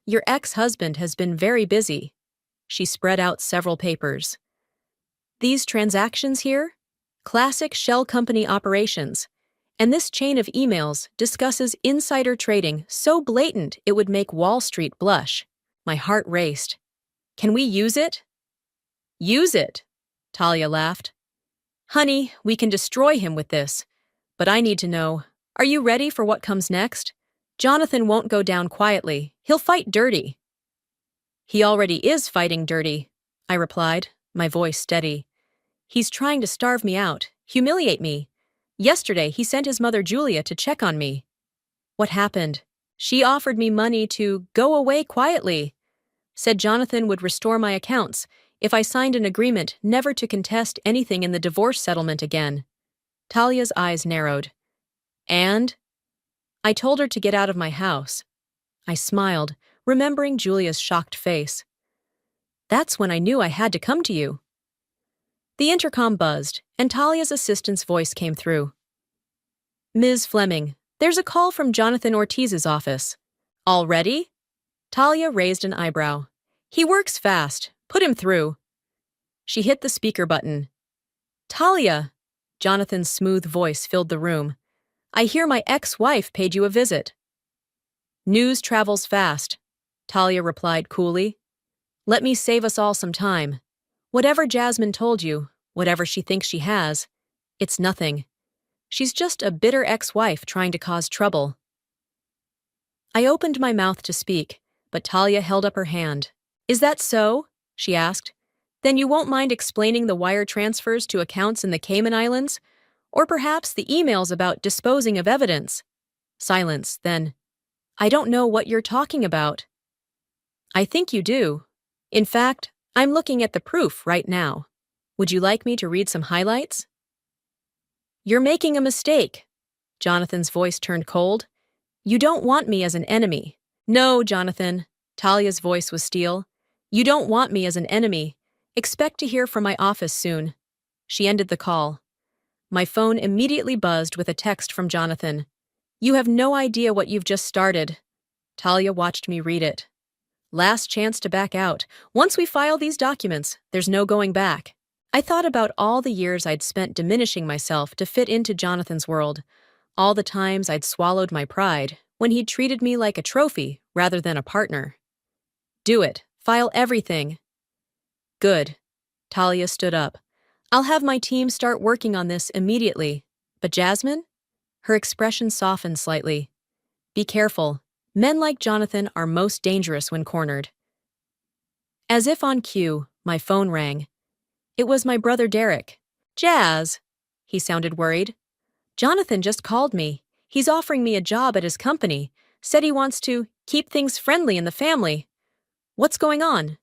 Your ex-husband has been very busy. She spread out several papers. These transactions here? Classic shell company operations. And this chain of emails discusses insider trading so blatant it would make Wall Street blush. My heart raced. Can we use it? Use it, Talia laughed. Honey, we can destroy him with this. But I need to know, are you ready for what comes next? Jonathan won't go down quietly. He'll fight dirty. He already is fighting dirty, I replied, my voice steady. He's trying to starve me out, humiliate me. Yesterday, he sent his mother Julia to check on me. What happened? She offered me money to go away quietly. Said Jonathan would restore my accounts if I signed an agreement never to contest anything in the divorce settlement again. Talia's eyes narrowed. And? I told her to get out of my house. I smiled, remembering Julia's shocked face. That's when I knew I had to come to you. The intercom buzzed, and Talia's assistant's voice came through. Ms. Fleming, there's a call from Jonathan Ortiz's office. Already? Talia raised an eyebrow. He works fast. Put him through. She hit the speaker button. Talia! Jonathan's smooth voice filled the room. I hear my ex-wife paid you a visit. News travels fast, Talia replied coolly. Let me save us all some time. Whatever Jasmine told you, whatever she thinks she has, it's nothing. She's just a bitter ex-wife trying to cause trouble. I opened my mouth to speak, but Talia held up her hand. Is that so? She asked. Then you won't mind explaining the wire transfers to accounts in the Cayman Islands? Or perhaps the emails about disposing of evidence? Silence, then. I don't know what you're talking about. I think you do. In fact, I'm looking at the proof right now. Would you like me to read some highlights? You're making a mistake. Jonathan's voice turned cold. You don't want me as an enemy. No, Jonathan. Talia's voice was steel. You don't want me as an enemy. Expect to hear from my office soon. She ended the call. My phone immediately buzzed with a text from Jonathan. You have no idea what you've just started. Talia watched me read it. Last chance to back out. Once we file these documents, there's no going back. I thought about all the years I'd spent diminishing myself to fit into Jonathan's world, all the times I'd swallowed my pride when he'd treated me like a trophy rather than a partner. Do it. File everything. Good. Talia stood up. I'll have my team start working on this immediately. But Jasmine? Her expression softened slightly. Be careful. Men like Jonathan are most dangerous when cornered. As if on cue, my phone rang. It was my brother Derek. Jazz, he sounded worried. Jonathan just called me. He's offering me a job at his company. Said he wants to keep things friendly in the family. What's going on?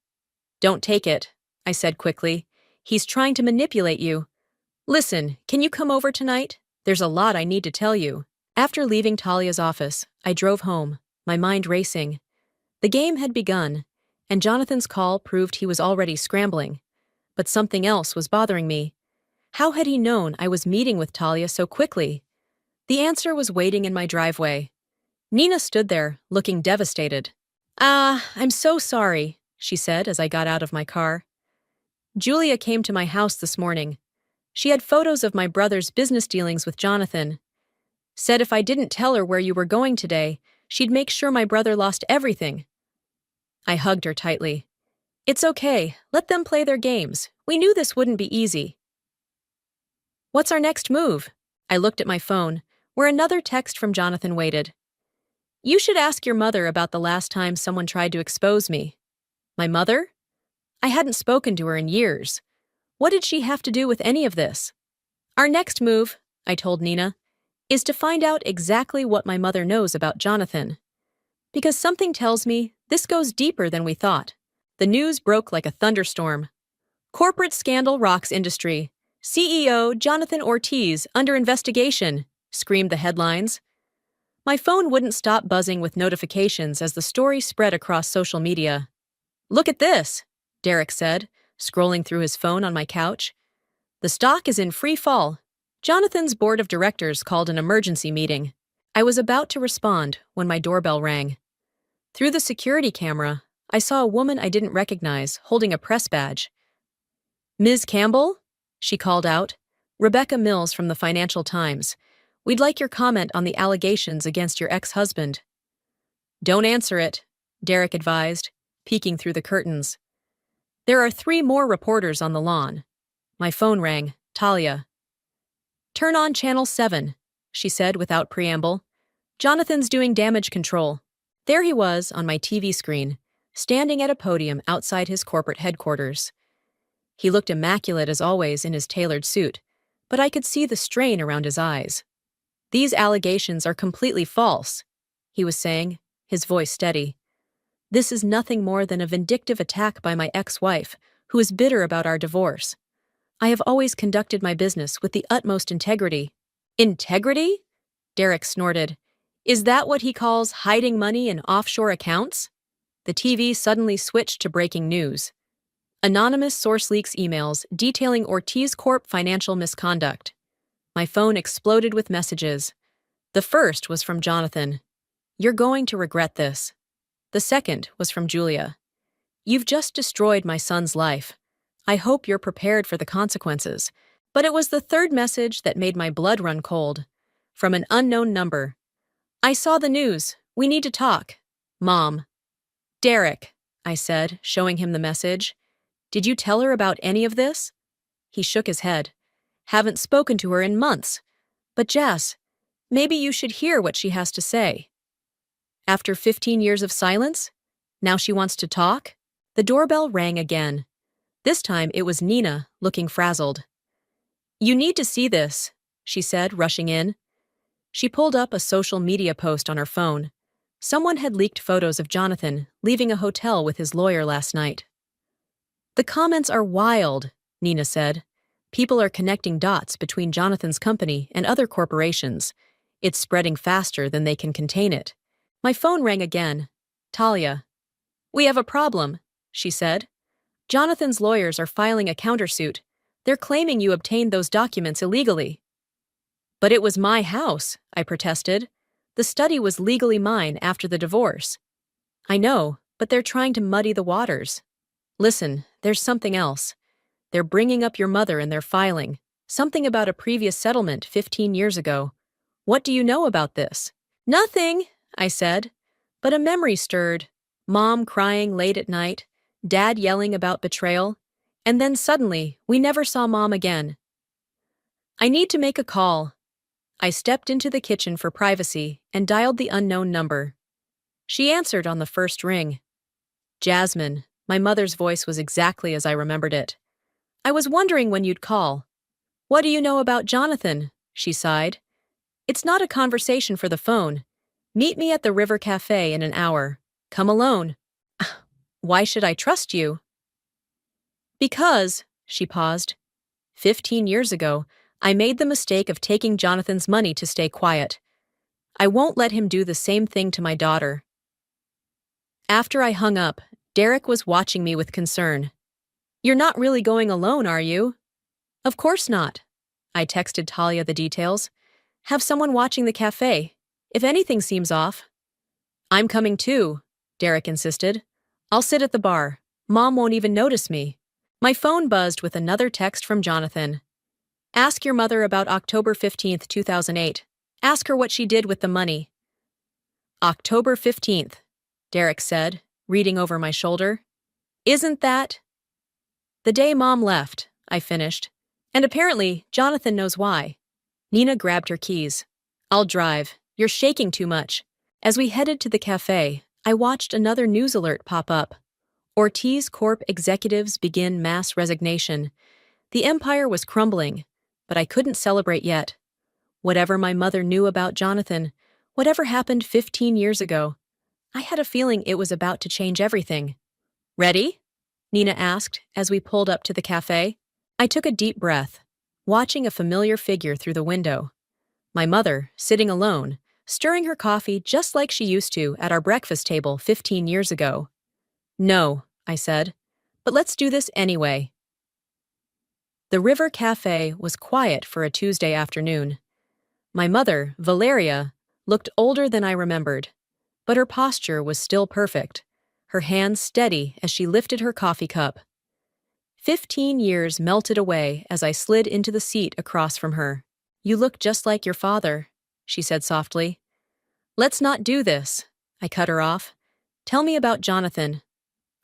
Don't take it, I said quickly. He's trying to manipulate you. Listen, can you come over tonight? There's a lot I need to tell you. After leaving Talia's office, I drove home, my mind racing. The game had begun, and Jonathan's call proved he was already scrambling. But something else was bothering me. How had he known I was meeting with Talia so quickly? The answer was waiting in my driveway. Nina stood there, looking devastated. I'm so sorry, she said as I got out of my car. Julia came to my house this morning. She had photos of my brother's business dealings with Jonathan. Said if I didn't tell her where you were going today, she'd make sure my brother lost everything. I hugged her tightly. It's okay, let them play their games. We knew this wouldn't be easy. What's our next move? I looked at my phone, where another text from Jonathan waited. You should ask your mother about the last time someone tried to expose me. My mother? I hadn't spoken to her in years. What did she have to do with any of this? Our next move, I told Nina, is to find out exactly what my mother knows about Jonathan. Because something tells me this goes deeper than we thought. The news broke like a thunderstorm. Corporate scandal rocks industry. CEO Jonathan Ortiz under investigation, screamed the headlines. My phone wouldn't stop buzzing with notifications as the story spread across social media. Look at this, Derek said, scrolling through his phone on my couch. The stock is in free fall. Jonathan's board of directors called an emergency meeting. I was about to respond when my doorbell rang. Through the security camera, I saw a woman I didn't recognize holding a press badge. Ms. Campbell? She called out. Rebecca Mills from the Financial Times. We'd like your comment on the allegations against your ex-husband. Don't answer it, Derek advised, peeking through the curtains. There are 3 more reporters on the lawn. My phone rang. Talia. Turn on Channel 7, she said without preamble. Jonathan's doing damage control. There he was on my TV screen, standing at a podium outside his corporate headquarters. He looked immaculate as always in his tailored suit, but I could see the strain around his eyes. These allegations are completely false, he was saying, his voice steady. This is nothing more than a vindictive attack by my ex-wife, who is bitter about our divorce. I have always conducted my business with the utmost integrity. Integrity? Derek snorted. Is that what he calls hiding money in offshore accounts? The TV suddenly switched to breaking news. Anonymous source leaks emails detailing Ortiz Corp financial misconduct. My phone exploded with messages. The first was from Jonathan. You're going to regret this. The second was from Julia. You've just destroyed my son's life. I hope you're prepared for the consequences. But it was the third message that made my blood run cold. From an unknown number. I saw the news. We need to talk. Mom. Derek, I said, showing him the message. Did you tell her about any of this? He shook his head. Haven't spoken to her in months. But Jess, maybe you should hear what she has to say. After 15 years of silence, now she wants to talk? The doorbell rang again. This time it was Nina, looking frazzled. You need to see this, she said, rushing in. She pulled up a social media post on her phone. Someone had leaked photos of Jonathan leaving a hotel with his lawyer last night. The comments are wild, Nina said. People are connecting dots between Jonathan's company and other corporations. It's spreading faster than they can contain it. My phone rang again. Talia. We have a problem, she said. Jonathan's lawyers are filing a countersuit. They're claiming you obtained those documents illegally. But it was my house, I protested. The study was legally mine after the divorce. I know, but they're trying to muddy the waters. Listen, there's something else. They're bringing up your mother in their filing. Something about a previous settlement 15 years ago. What do you know about this? Nothing, I said. But a memory stirred. Mom crying late at night, Dad yelling about betrayal, and then suddenly, we never saw Mom again. I need to make a call. I stepped into the kitchen for privacy and dialed the unknown number. She answered on the first ring. Jasmine, my mother's voice was exactly as I remembered it. I was wondering when you'd call. What do you know about Jonathan? She sighed. It's not a conversation for the phone. Meet me at the River Cafe in an hour. Come alone. Why should I trust you? Because, she paused, 15 years ago, I made the mistake of taking Jonathan's money to stay quiet. I won't let him do the same thing to my daughter. After I hung up, Derek was watching me with concern. You're not really going alone, are you? Of course not. I texted Talia the details. Have someone watching the cafe. If anything seems off. I'm coming too, Derek insisted. I'll sit at the bar. Mom won't even notice me. My phone buzzed with another text from Jonathan. Ask your mother about October 15th, 2008. Ask her what she did with the money. October 15th, Derek said, reading over my shoulder. Isn't that? The day Mom left, I finished. And apparently, Jonathan knows why. Nina grabbed her keys. I'll drive. You're shaking too much. As we headed to the cafe, I watched another news alert pop up. Ortiz Corp executives begin mass resignation. The empire was crumbling, but I couldn't celebrate yet. Whatever my mother knew about Jonathan, whatever happened 15 years ago, I had a feeling it was about to change everything. Ready? Nina asked as we pulled up to the cafe. I took a deep breath, watching a familiar figure through the window. My mother, sitting alone, stirring her coffee just like she used to at our breakfast table 15 years ago. No, I said, but let's do this anyway. The River Cafe was quiet for a Tuesday afternoon. My mother, Valeria, looked older than I remembered, but her posture was still perfect, her hands steady as she lifted her coffee cup. 15 years melted away as I slid into the seat across from her. You look just like your father, she said softly. Let's not do this, I cut her off. Tell me about Jonathan.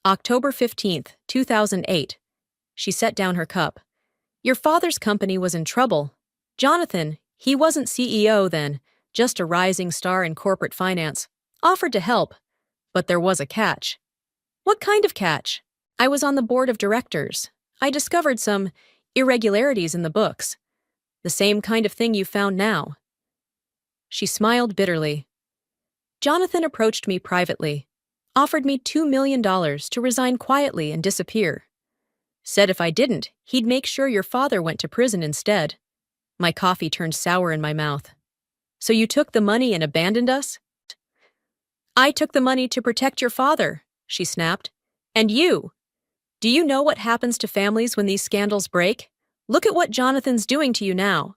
October 15th, 2008. She set down her cup. Your father's company was in trouble. Jonathan, he wasn't CEO then, just a rising star in corporate finance, offered to help. But there was a catch. What kind of catch? I was on the board of directors. I discovered some irregularities in the books. The same kind of thing you found now. She smiled bitterly. Jonathan approached me privately, offered me $2 million to resign quietly and disappear. Said if I didn't, he'd make sure your father went to prison instead. My coffee turned sour in my mouth. So you took the money and abandoned us? I took the money to protect your father, she snapped. And you? Do you know what happens to families when these scandals break? Look at what Jonathan's doing to you now.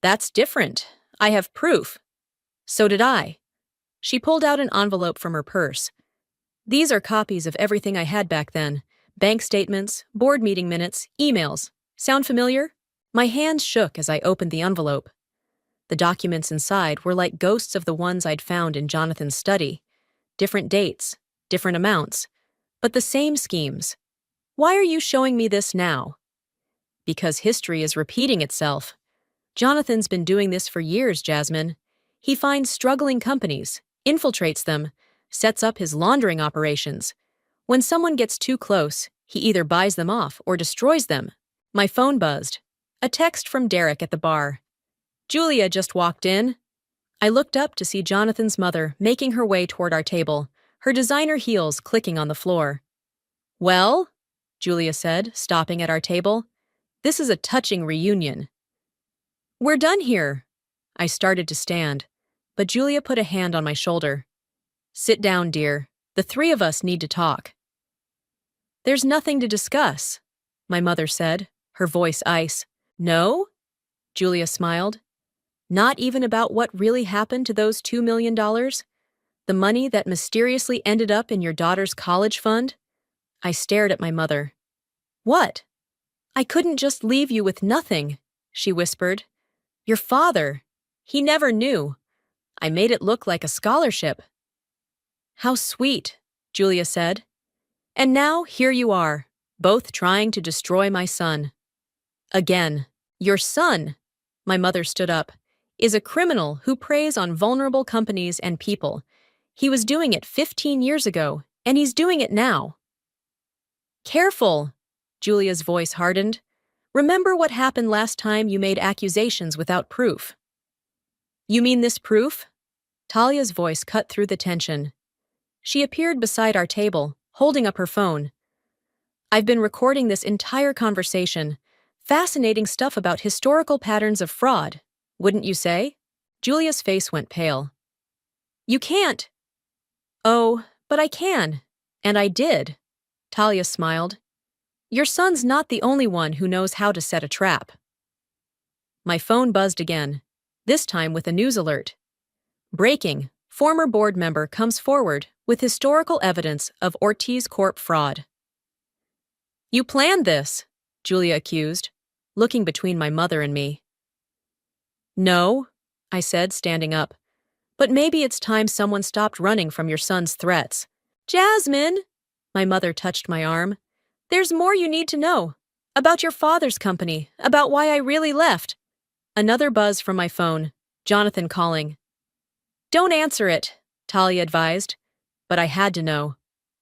That's different. I have proof. So did I. She pulled out an envelope from her purse. These are copies of everything I had back then. Bank statements, board meeting minutes, emails. Sound familiar? My hands shook as I opened the envelope. The documents inside were like ghosts of the ones I'd found in Jonathan's study. Different dates, different amounts, but the same schemes. Why are you showing me this now? Because history is repeating itself. Jonathan's been doing this for years, Jasmine. He finds struggling companies, infiltrates them, sets up his laundering operations. When someone gets too close, he either buys them off or destroys them. My phone buzzed. A text from Derek at the bar. Julia just walked in. I looked up to see Jonathan's mother making her way toward our table, her designer heels clicking on the floor. "Well," Julia said, stopping at our table, "this is a touching reunion." "We're done here." I started to stand, but Julia put a hand on my shoulder. "Sit down, dear. The three of us need to talk." "There's nothing to discuss," my mother said, her voice ice. "No?" Julia smiled. "Not even about what really happened to those $2 million? The money that mysteriously ended up in your daughter's college fund?" I stared at my mother. "What?" "I couldn't just leave you with nothing," she whispered. "Your father, he never knew. I made it look like a scholarship." "How sweet," Julia said. "And now here you are, both trying to destroy my son." "Again, your son," my mother stood up, "is a criminal who preys on vulnerable companies and people. He was doing it 15 years ago, and he's doing it now." "Careful," Julia's voice hardened. "Remember what happened last time you made accusations without proof." "You mean this proof?" Talia's voice cut through the tension. She appeared beside our table, holding up her phone. "I've been recording this entire conversation. Fascinating stuff about historical patterns of fraud, wouldn't you say?" Julia's face went pale. "You can't." "Oh, but I can. And I did." Talia smiled. "Your son's not the only one who knows how to set a trap." My phone buzzed again, this time with a news alert. "Breaking. Former board member comes forward with historical evidence of Ortiz Corp fraud." "You planned this," Julia accused, looking between my mother and me. "No," I said, standing up. "But maybe it's time someone stopped running from your son's threats." "Jasmine!" My mother touched my arm. "There's more you need to know. About your father's company, about why I really left." Another buzz from my phone, Jonathan calling. "Don't answer it," Talia advised. But I had to know.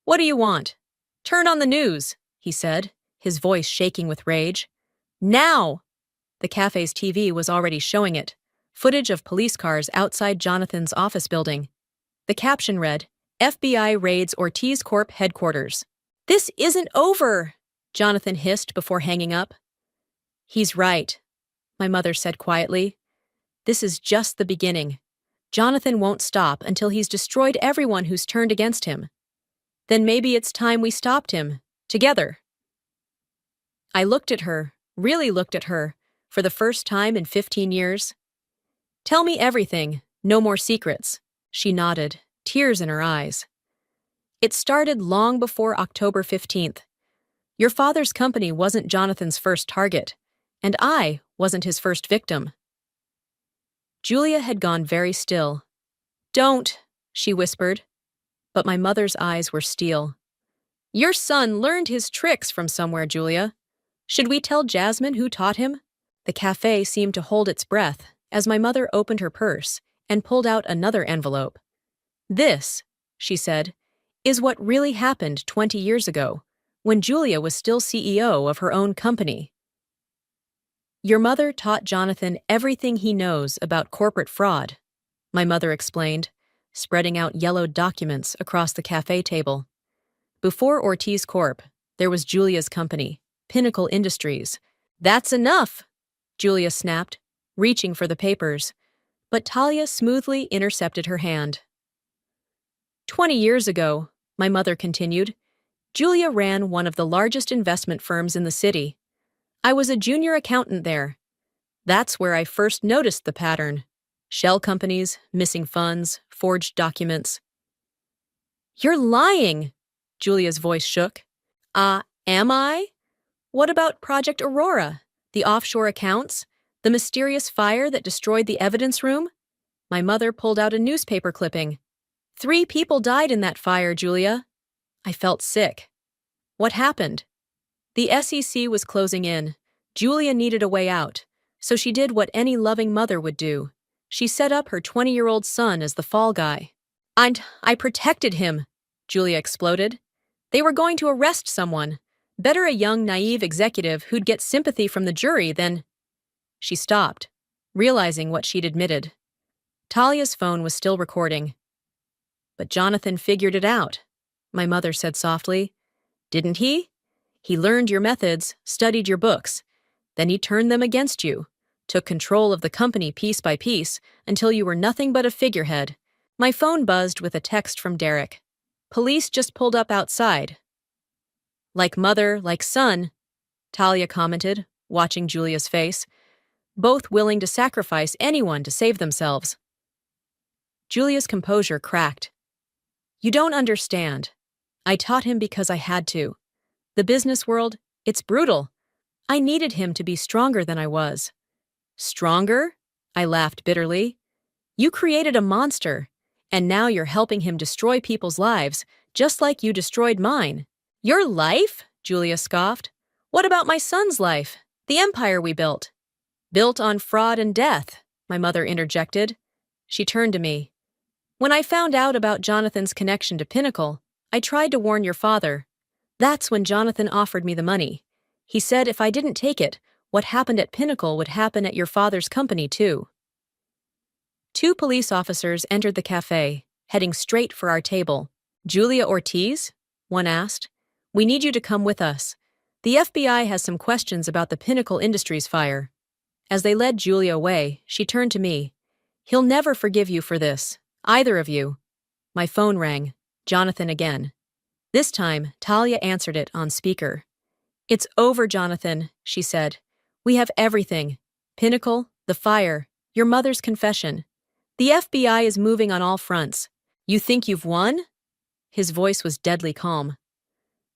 "What do you want?" "Turn on the news," he said, his voice shaking with rage. "Now!" The cafe's TV was already showing it, footage of police cars outside Jonathan's office building. The caption read, "FBI raids Ortiz Corp headquarters." "This isn't over," Jonathan hissed before hanging up. "He's right," my mother said quietly. "This is just the beginning. Jonathan won't stop until he's destroyed everyone who's turned against him. Then maybe it's time we stopped him, together." I looked at her, really looked at her, for the first time in 15 years. "Tell me everything, no more secrets," she nodded, tears in her eyes. "It started long before October 15th. Your father's company wasn't Jonathan's first target, and I wasn't his first victim." Julia had gone very still. "Don't," she whispered. But my mother's eyes were steel. "Your son learned his tricks from somewhere, Julia. Should we tell Jasmine who taught him?" The cafe seemed to hold its breath as my mother opened her purse and pulled out another envelope. "This," she said, "is what really happened 20 years ago, when Julia was still CEO of her own company." "Your mother taught Jonathan everything he knows about corporate fraud," my mother explained, spreading out yellowed documents across the cafe table. "Before Ortiz Corp, there was Julia's company, Pinnacle Industries." "That's enough," Julia snapped, reaching for the papers, but Talia smoothly intercepted her hand. 20 years ago, my mother continued, Julia ran one of the largest investment firms in the city. I was a junior accountant there. That's where I first noticed the pattern. Shell companies, missing funds, forged documents. "You're lying," Julia's voice shook. Am I? What about Project Aurora, the offshore accounts, the mysterious fire that destroyed the evidence room?" My mother pulled out a newspaper clipping. 3 people died in that fire, Julia." I felt sick. "What happened?" "The SEC was closing in. Julia needed a way out, so she did what any loving mother would do. She set up her 20-year-old son as the fall guy." I protected him," Julia exploded. "They were going to arrest someone. Better a young, naive executive who'd get sympathy from the jury than—" She stopped, realizing what she'd admitted. Talia's phone was still recording. But Jonathan figured it out, my mother said softly. Didn't he? He learned your methods, studied your books. Then he turned them against you, took control of the company piece by piece until you were nothing but a figurehead. My phone buzzed with a text from Derek. Police just pulled up outside. Like mother, like son, Talia commented, watching Julia's face, both willing to sacrifice anyone to save themselves. Julia's composure cracked. You don't understand. I taught him because I had to. The business world, it's brutal. I needed him to be stronger than I was. Stronger? I laughed bitterly. You created a monster, and now you're helping him destroy people's lives, just like you destroyed mine. Your life? Julia scoffed. What about my son's life? The empire we built? Built on fraud and death, my mother interjected. She turned to me. When I found out about Jonathan's connection to Pinnacle, I tried to warn your father. That's when Jonathan offered me the money. He said if I didn't take it, what happened at Pinnacle would happen at your father's company too. 2 police officers entered the cafe, heading straight for our table. Julia Ortiz? One asked. We need you to come with us. The FBI has some questions about the Pinnacle Industries fire. As they led Julia away, she turned to me. He'll never forgive you for this, either of you. My phone rang. Jonathan again. This time, Talia answered it on speaker. It's over, Jonathan, she said. We have everything. Pinnacle, the fire, your mother's confession. The FBI is moving on all fronts. You think you've won? His voice was deadly calm.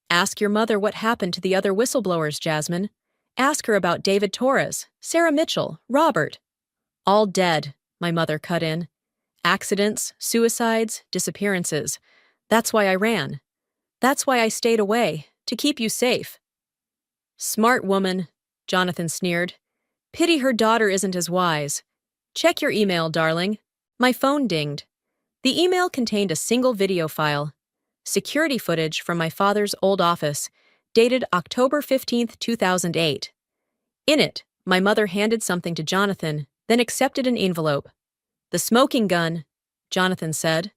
Ask your mother what happened to the other whistleblowers, Jasmine. Ask her about David Torres, Sarah Mitchell, Robert. All dead, my mother cut in. Accidents, suicides, disappearances. That's why I ran. That's why I stayed away, to keep you safe. Smart woman, Jonathan sneered. Pity her daughter isn't as wise. Check your email, darling. My phone dinged. The email contained a single video file. Security footage from my father's old office, dated October 15, 2008. In it, my mother handed something to Jonathan, then accepted an envelope. The smoking gun, Jonathan said.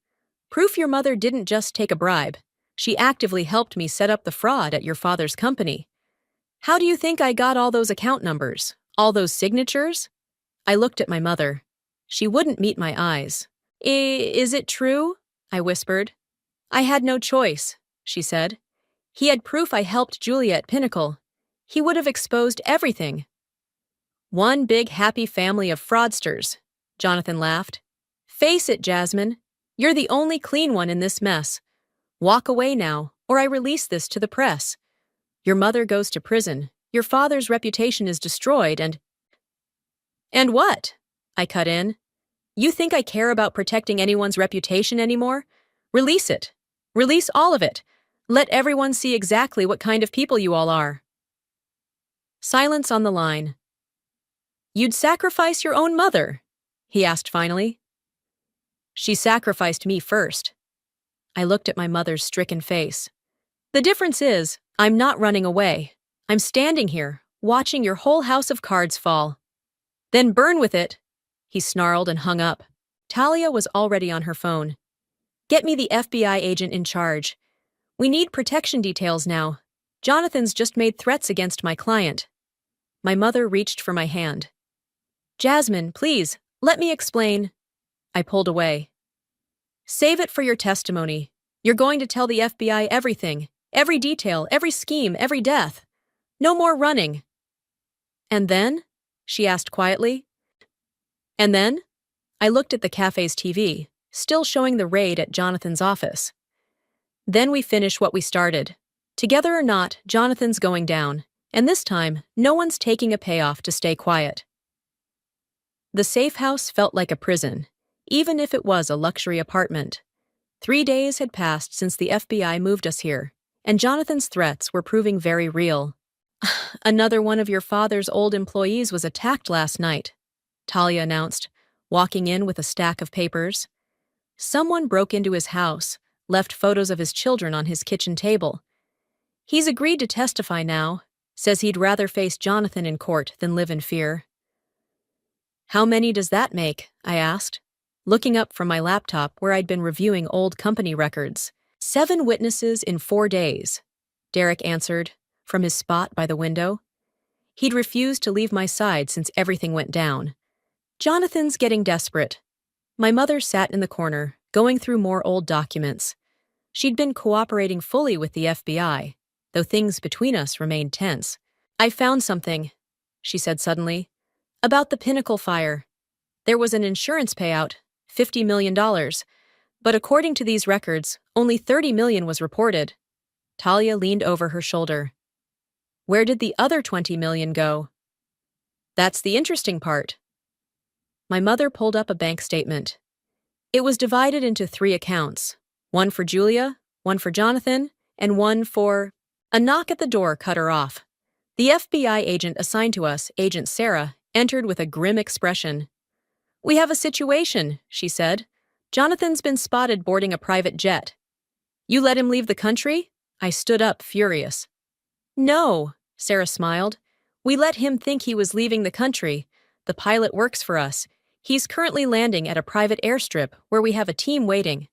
Proof your mother didn't just take a bribe. She actively helped me set up the fraud at your father's company. How do you think I got all those account numbers? All those signatures? I looked at my mother. She wouldn't meet my eyes. Is it true? I whispered. I had no choice, she said. He had proof I helped Julia at Pinnacle. He would have exposed everything. One big happy family of fraudsters, Jonathan laughed. Face it, Jasmine. You're the only clean one in this mess. Walk away now, or I release this to the press. Your mother goes to prison, your father's reputation is destroyed, and what? I cut in. You think I care about protecting anyone's reputation anymore? Release it. Release all of it. Let everyone see exactly what kind of people you all are. Silence on the line. You'd sacrifice your own mother? He asked finally. She sacrificed me first. I looked at my mother's stricken face. The difference is, I'm not running away. I'm standing here, watching your whole house of cards fall. Then burn with it, he snarled and hung up. Talia was already on her phone. Get me the FBI agent in charge. We need protection details now. Jonathan's just made threats against my client. My mother reached for my hand. Jasmine, please, let me explain. I pulled away. Save it for your testimony. You're going to tell the FBI everything, every detail, every scheme, every death. No more running. And then? She asked quietly. And then? I looked at the cafe's TV, still showing the raid at Jonathan's office. Then we finish what we started. Together or not, Jonathan's going down, and this time, no one's taking a payoff to stay quiet. The safe house felt like a prison, even if it was a luxury apartment. 3 days had passed since the FBI moved us here, and Jonathan's threats were proving very real. Another one of your father's old employees was attacked last night, Talia announced, walking in with a stack of papers. Someone broke into his house, left photos of his children on his kitchen table. He's agreed to testify now, says he'd rather face Jonathan in court than live in fear. How many does that make? I asked. looking up from my laptop where I'd been reviewing old company records. 7 witnesses in 4 days, Derek answered, from his spot by the window. He'd refused to leave my side since everything went down. Jonathan's getting desperate. My mother sat in the corner, going through more old documents. She'd been cooperating fully with the FBI, though things between us remained tense. I found something, she said suddenly, about the Pinnacle fire. There was an insurance payout, $50 million, but according to these records, only $30 million was reported. Talia leaned over her shoulder. Where did the other $20 million go? That's the interesting part. My mother pulled up a bank statement. It was divided into 3 accounts, one for Julia, one for Jonathan, and one for... A knock at the door cut her off. The FBI agent assigned to us, Agent Sarah, entered with a grim expression. "We have a situation," she said. "Jonathan's been spotted boarding a private jet." "You let him leave the country?" I stood up, furious. "No," Sarah smiled. "We let him think he was leaving the country. The pilot works for us. He's currently landing at a private airstrip where we have a team waiting."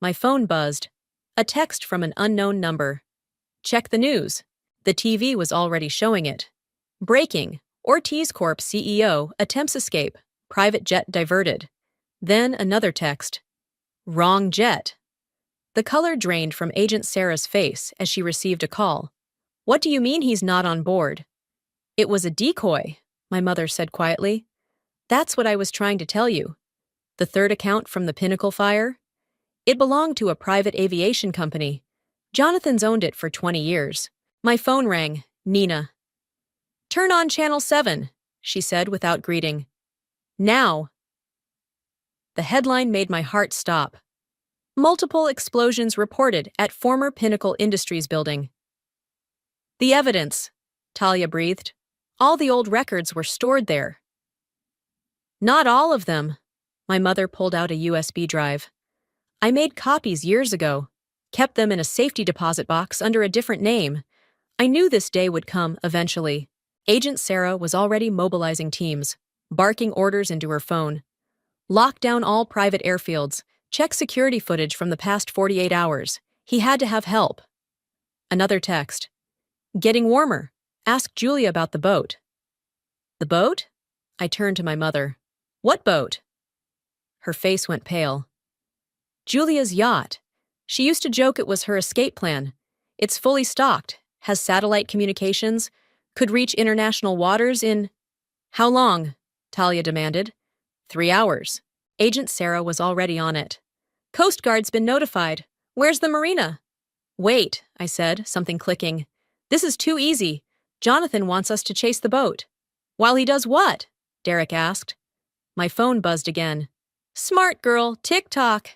My phone buzzed. A text from an unknown number. Check the news. The TV was already showing it. Breaking. Ortiz Corp CEO attempts escape. Private jet diverted. Then another text. Wrong jet. The color drained from Agent Sarah's face as she received a call. "What do you mean he's not on board?" "It was a decoy," my mother said quietly. "That's what I was trying to tell you. The 3rd account from the Pinnacle fire? It belonged to a private aviation company. Jonathan's owned it for 20 years. My phone rang. Nina. "Turn on Channel 7, she said without greeting. "Now." The headline made my heart stop. Multiple explosions reported at former Pinnacle Industries building. "The evidence," Talia breathed. "All the old records were stored there." "Not all of them." My mother pulled out a USB drive. "I made copies years ago, kept them in a safety deposit box under a different name. I knew this day would come eventually." Agent Sarah was already mobilizing teams, barking orders into her phone. "Lock down all private airfields. Check security footage from the past 48 hours. He had to have help." Another text. "Getting warmer. Ask Julia about the boat." "The boat?" I turned to my mother. "What boat?" Her face went pale. "Julia's yacht. She used to joke it was her escape plan. It's fully stocked, has satellite communications, could reach international waters in..." "How long?" Talia demanded. 3 hours. Agent Sarah was already on it. "Coast Guard's been notified. Where's the marina?" "Wait," I said, something clicking. "This is too easy. Jonathan wants us to chase the boat." "While he does what?" Derek asked. My phone buzzed again. "Smart girl, tick-tock."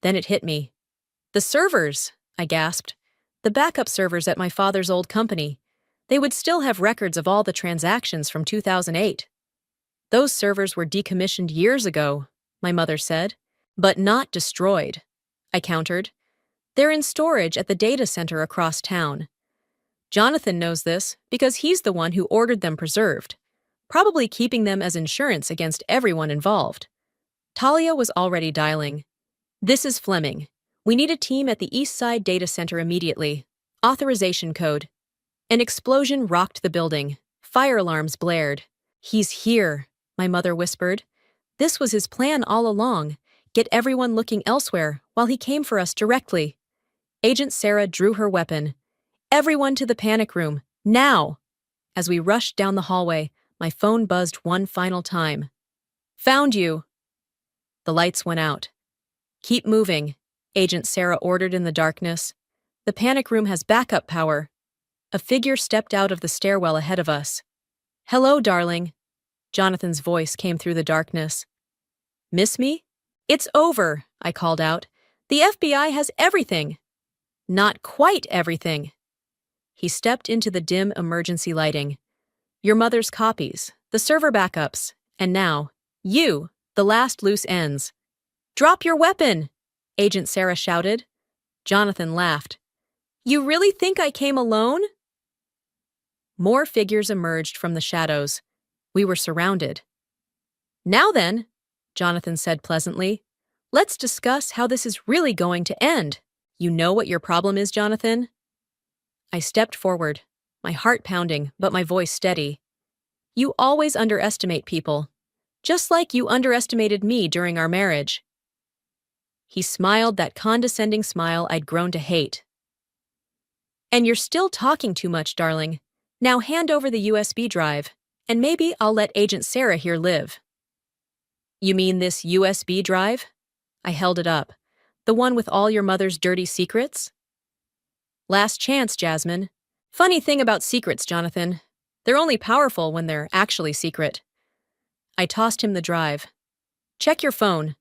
Then it hit me. "The servers," I gasped. "The backup servers at my father's old company. They would still have records of all the transactions from 2008. "Those servers were decommissioned years ago," my mother said. "But not destroyed," I countered. "They're in storage at the data center across town. Jonathan knows this because he's the one who ordered them preserved, probably keeping them as insurance against everyone involved." Talia was already dialing. "This is Fleming. We need a team at the East Side Data Center immediately. Authorization code." An explosion rocked the building. Fire alarms blared. "He's here," my mother whispered. "This was his plan all along. Get everyone looking elsewhere while he came for us directly." Agent Sarah drew her weapon. "Everyone to the panic room, now!" As we rushed down the hallway, my phone buzzed one final time. "Found you." The lights went out. "Keep moving," Agent Sarah ordered in the darkness. "The panic room has backup power." A figure stepped out of the stairwell ahead of us. "Hello, darling." Jonathan's voice came through the darkness. "Miss me?" "It's over," I called out. "The FBI has everything." "Not quite everything." He stepped into the dim emergency lighting. "Your mother's copies, the server backups, and now, you, the last loose ends." "Drop your weapon!" Agent Sarah shouted. Jonathan laughed. "You really think I came alone?" More figures emerged from the shadows. We were surrounded. "Now then," Jonathan said pleasantly. Let's discuss how this is really going to end. You know what your problem is, Jonathan? I stepped forward, my heart pounding, but my voice steady. You always underestimate people, just like you underestimated me during our marriage. He smiled that condescending smile I'd grown to hate. And you're still talking too much, darling. Now hand over the USB drive, and maybe I'll let Agent Sarah here live. You mean this USB drive? I held it up. The one with all your mother's dirty secrets? Last chance, Jasmine. Funny thing about secrets, Jonathan. They're only powerful when they're actually secret. I tossed him the drive. Check your phone.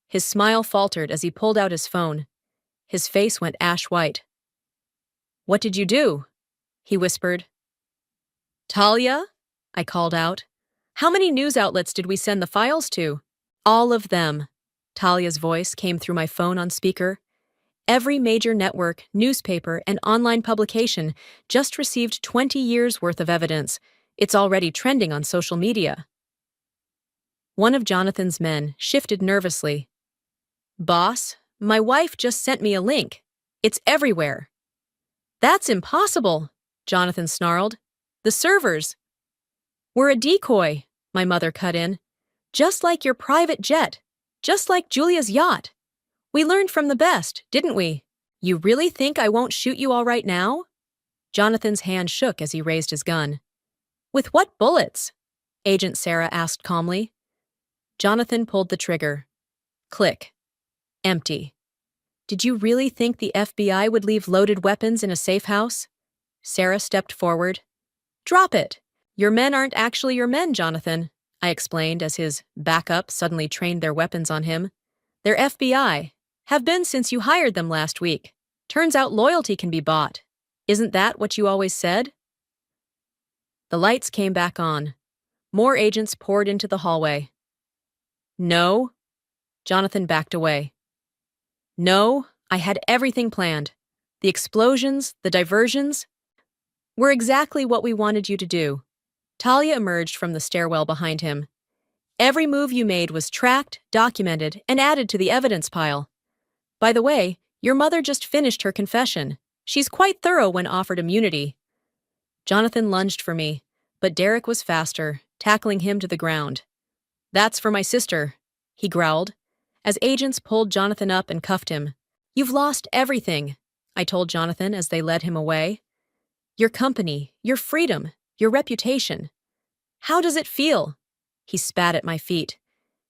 His smile faltered as he pulled out his phone. His face went ash white. What did you do? He whispered. Talia? I called out. How many news outlets did we send the files to? All of them. Talia's voice came through my phone on speaker. Every major network, newspaper, and online publication just received 20 years' worth of evidence. It's already trending on social media. One of Jonathan's men shifted nervously. Boss, my wife just sent me a link. It's everywhere. That's impossible, Jonathan snarled. The servers. We're a decoy, my mother cut in. Just like your private jet. Just like Julia's yacht. We learned from the best, didn't we? You really think I won't shoot you all right now? Jonathan's hand shook as he raised his gun. With what bullets? Agent Sarah asked calmly. Jonathan pulled the trigger. Click. Empty. Did you really think the FBI would leave loaded weapons in a safe house? Sarah stepped forward. Drop it. Your men aren't actually your men, Jonathan, I explained as his backup suddenly trained their weapons on him. They're FBI. Have been since you hired them last week. Turns out loyalty can be bought. Isn't that what you always said? The lights came back on. More agents poured into the hallway. No. Jonathan backed away. No, I had everything planned. The explosions, the diversions, were exactly what we wanted you to do. Talia emerged from the stairwell behind him. Every move you made was tracked, documented, and added to the evidence pile. By the way, your mother just finished her confession. She's quite thorough when offered immunity. Jonathan lunged for me, but Derek was faster, tackling him to the ground. That's for my sister, he growled, as agents pulled Jonathan up and cuffed him. You've lost everything, I told Jonathan as they led him away. Your company, your freedom, your reputation. How does it feel? He spat at my feet.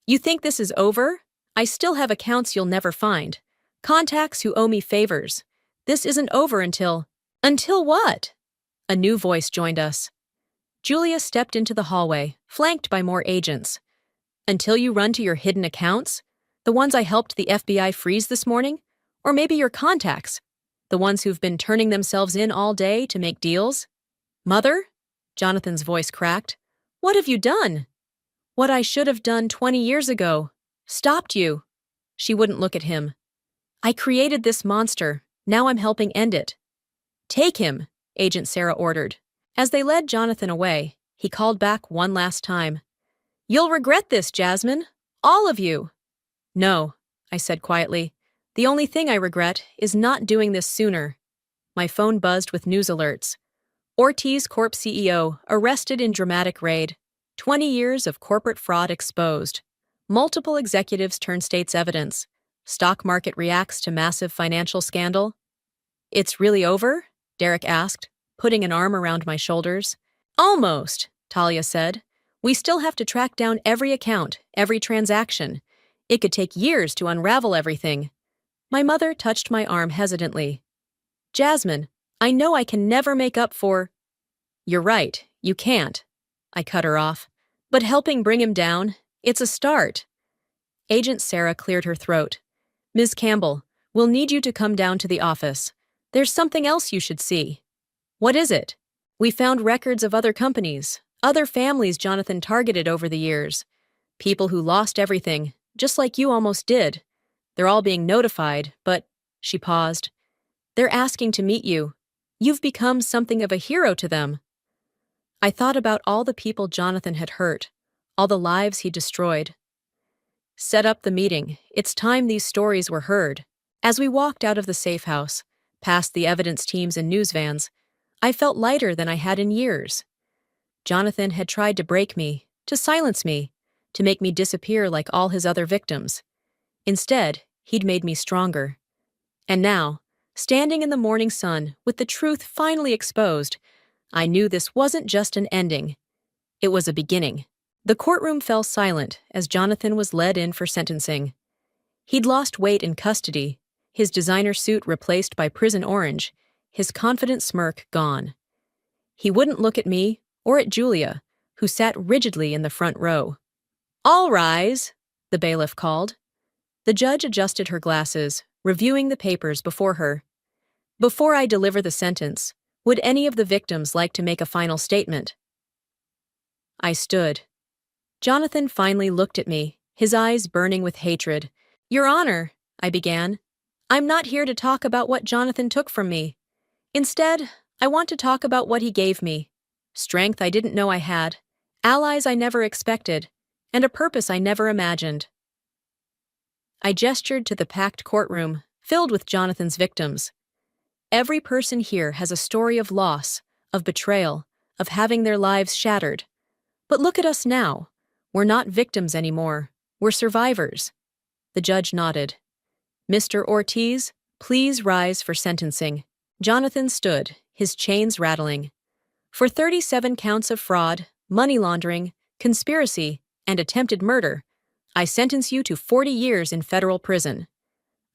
You think this is over? I still have accounts you'll never find. Contacts who owe me favors. This isn't over until... Until what? A new voice joined us. Julia stepped into the hallway, flanked by more agents. Until you run to your hidden accounts? The ones I helped the FBI freeze this morning? Or maybe your contacts? The ones who've been turning themselves in all day to make deals? Mother? Jonathan's voice cracked. What have you done? What I should have done 20 years ago. Stopped you. She wouldn't look at him. I created this monster. Now I'm helping end it. Take him, Agent Sarah ordered. As they led Jonathan away, he called back one last time. You'll regret this, Jasmine. All of you. No, I said quietly. The only thing I regret is not doing this sooner. My phone buzzed with news alerts. Ortiz Corp CEO arrested in dramatic raid. 20 years of corporate fraud exposed. Multiple executives turn state's evidence. Stock market reacts to massive financial scandal. It's really over? Derek asked, putting an arm around my shoulders. Almost, Talia said. We still have to track down every account, every transaction. It could take years to unravel everything. My mother touched my arm hesitantly. Jasmine, I know I can never make up for... You're right, you can't. I cut her off. But helping bring him down, it's a start. Agent Sarah cleared her throat. Ms. Campbell, we'll need you to come down to the office. There's something else you should see. What is it? We found records of other companies, other families Jonathan targeted over the years. People who lost everything, just like you almost did. They're all being notified, but... She paused. They're asking to meet you. You've become something of a hero to them. I thought about all the people Jonathan had hurt, all the lives he destroyed. Set up the meeting. It's time these stories were heard. As we walked out of the safe house, past the evidence teams and news vans, I felt lighter than I had in years. Jonathan had tried to break me, to silence me, to make me disappear like all his other victims. Instead, he'd made me stronger. And now, standing in the morning sun with the truth finally exposed, I knew this wasn't just an ending. It was a beginning. The courtroom fell silent as Jonathan was led in for sentencing. He'd lost weight in custody, his designer suit replaced by prison orange, his confident smirk gone. He wouldn't look at me or at Julia, who sat rigidly in the front row. "All rise," the bailiff called. The judge adjusted her glasses, reviewing the papers before her. "Before I deliver the sentence, would any of the victims like to make a final statement?" I stood. Jonathan finally looked at me, his eyes burning with hatred. "Your Honor," I began, "I'm not here to talk about what Jonathan took from me. Instead, I want to talk about what he gave me. Strength I didn't know I had, allies I never expected, and a purpose I never imagined." I gestured to the packed courtroom, filled with Jonathan's victims. Every person here has a story of loss, of betrayal, of having their lives shattered. But look at us now. We're not victims anymore. We're survivors. The judge nodded. "Mr. Ortiz, please rise for sentencing." Jonathan stood, his chains rattling. "For 37 counts of fraud, money laundering, conspiracy, and attempted murder, I sentence you to 40 years in federal prison.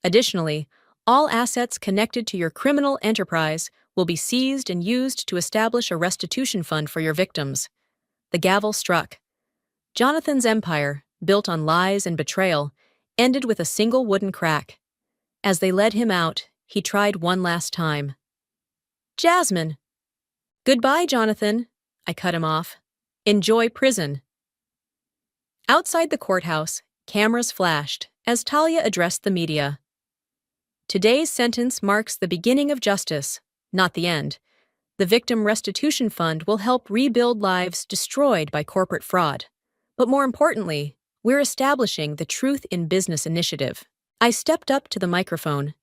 Additionally, all assets connected to your criminal enterprise will be seized and used to establish a restitution fund for your victims." The gavel struck. Jonathan's empire, built on lies and betrayal, ended with a single wooden crack. As they led him out, he tried one last time. "Jasmine." "Goodbye, Jonathan," I cut him off. "Enjoy prison." Outside the courthouse, cameras flashed as Talia addressed the media. "Today's sentence marks the beginning of justice, not the end. The Victim Restitution Fund will help rebuild lives destroyed by corporate fraud. But more importantly, we're establishing the Truth in Business initiative." I stepped up to the microphone.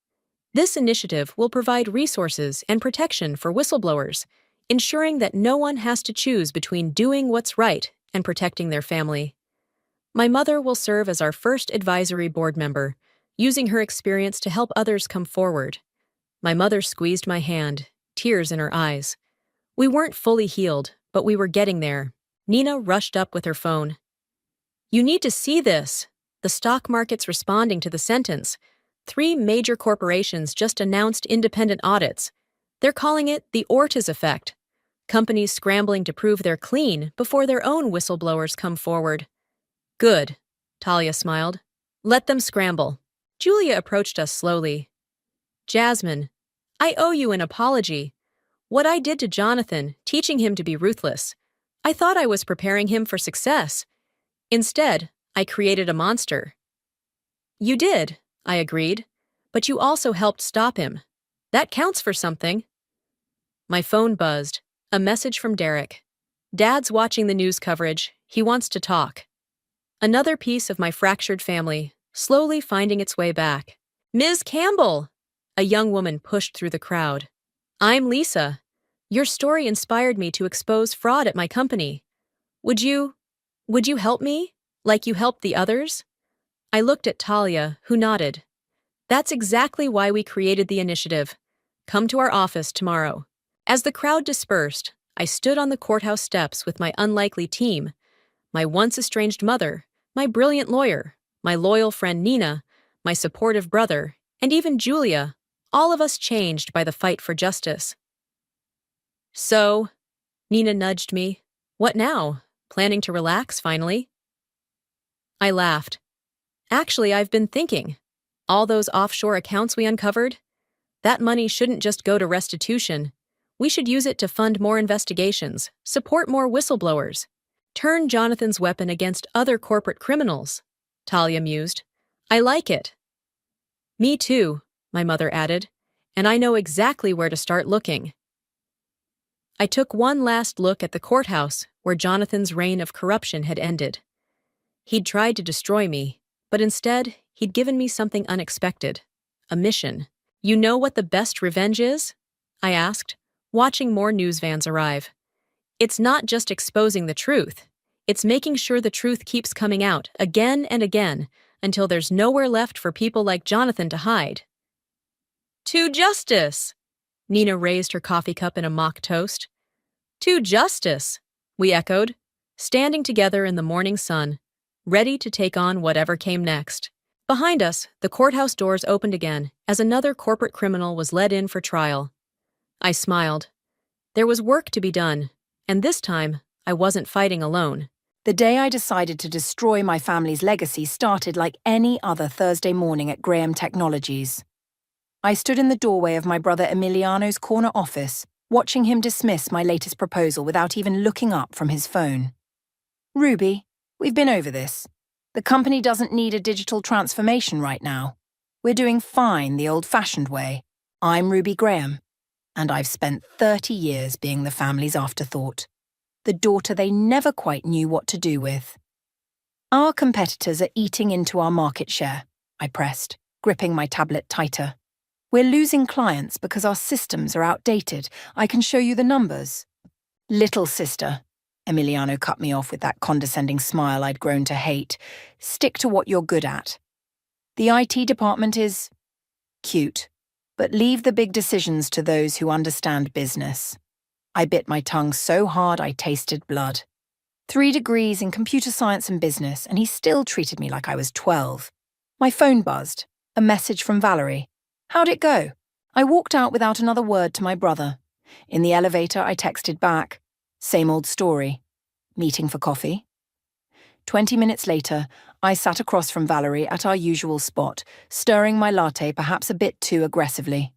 "This initiative will provide resources and protection for whistleblowers, ensuring that no one has to choose between doing what's right and protecting their family. My mother will serve as our first advisory board member, using her experience to help others come forward." My mother squeezed my hand, tears in her eyes. We weren't fully healed, but we were getting there. Nina rushed up with her phone. "You need to see this. The stock market's responding to the sentence. 3 major corporations just announced independent audits. They're calling it the Ortiz effect. Companies scrambling to prove they're clean before their own whistleblowers come forward." "Good," Talia smiled. "Let them scramble." Julia approached us slowly. "Jasmine, I owe you an apology. What I did to Jonathan, teaching him to be ruthless, I thought I was preparing him for success. Instead, I created a monster." "You did," I agreed, "but you also helped stop him. That counts for something." My phone buzzed, a message from Derek. "Dad's watching the news coverage. He wants to talk." Another piece of my fractured family, slowly finding its way back. "Ms. Campbell!" A young woman pushed through the crowd. "I'm Lisa. Your story inspired me to expose fraud at my company. Would you help me, like you helped the others?" I looked at Talia, who nodded. "That's exactly why we created the initiative. Come to our office tomorrow." As the crowd dispersed, I stood on the courthouse steps with my unlikely team, my once estranged mother, my brilliant lawyer, my loyal friend Nina, my supportive brother, and even Julia, all of us changed by the fight for justice. "So," Nina nudged me, "what now? Planning to relax, finally?" I laughed. "Actually, I've been thinking. All those offshore accounts we uncovered? That money shouldn't just go to restitution. We should use it to fund more investigations, support more whistleblowers, turn Jonathan's weapon against other corporate criminals," Talia mused. "I like it." "Me too," my mother added, "and I know exactly where to start looking." I took one last look at the courthouse where Jonathan's reign of corruption had ended. He'd tried to destroy me, But instead, he'd given me something unexpected. A mission. You know what the best revenge is? I asked, watching more news vans arrive. It's not just exposing the truth. It's making sure the truth keeps coming out again and again until there's nowhere left for people like Jonathan to hide. To justice! Nina raised her coffee cup in a mock toast. To justice! We echoed, standing together in the morning sun, ready to take on whatever came next. Behind us, the courthouse doors opened again as another corporate criminal was led in for trial. I smiled. There was work to be done, and this time, I wasn't fighting alone. The day I decided to destroy my family's legacy started like any other Thursday morning at Graham Technologies. I stood in the doorway of my brother Emiliano's corner office, watching him dismiss my latest proposal without even looking up from his phone. Ruby, we've been over this. The company doesn't need a digital transformation right now. We're doing fine the old-fashioned way. I'm Ruby Graham, and I've spent 30 years being the family's afterthought, the daughter they never quite knew what to do with. Our competitors are eating into our market share, I pressed, gripping my tablet tighter. We're losing clients because our systems are outdated. I can show you the numbers. Little sister, Emiliano cut me off with that condescending smile I'd grown to hate. Stick to what you're good at. The IT department is cute, but leave the big decisions to those who understand business. I bit my tongue so hard I tasted blood. 3 degrees in computer science and business, and he still treated me like I was 12. My phone buzzed. A message from Valerie. How'd it go? I walked out without another word to my brother. In the elevator, I texted back. Same old story. Meeting for coffee? 20 minutes later, I sat across from Valerie at our usual spot, stirring my latte perhaps a bit too aggressively.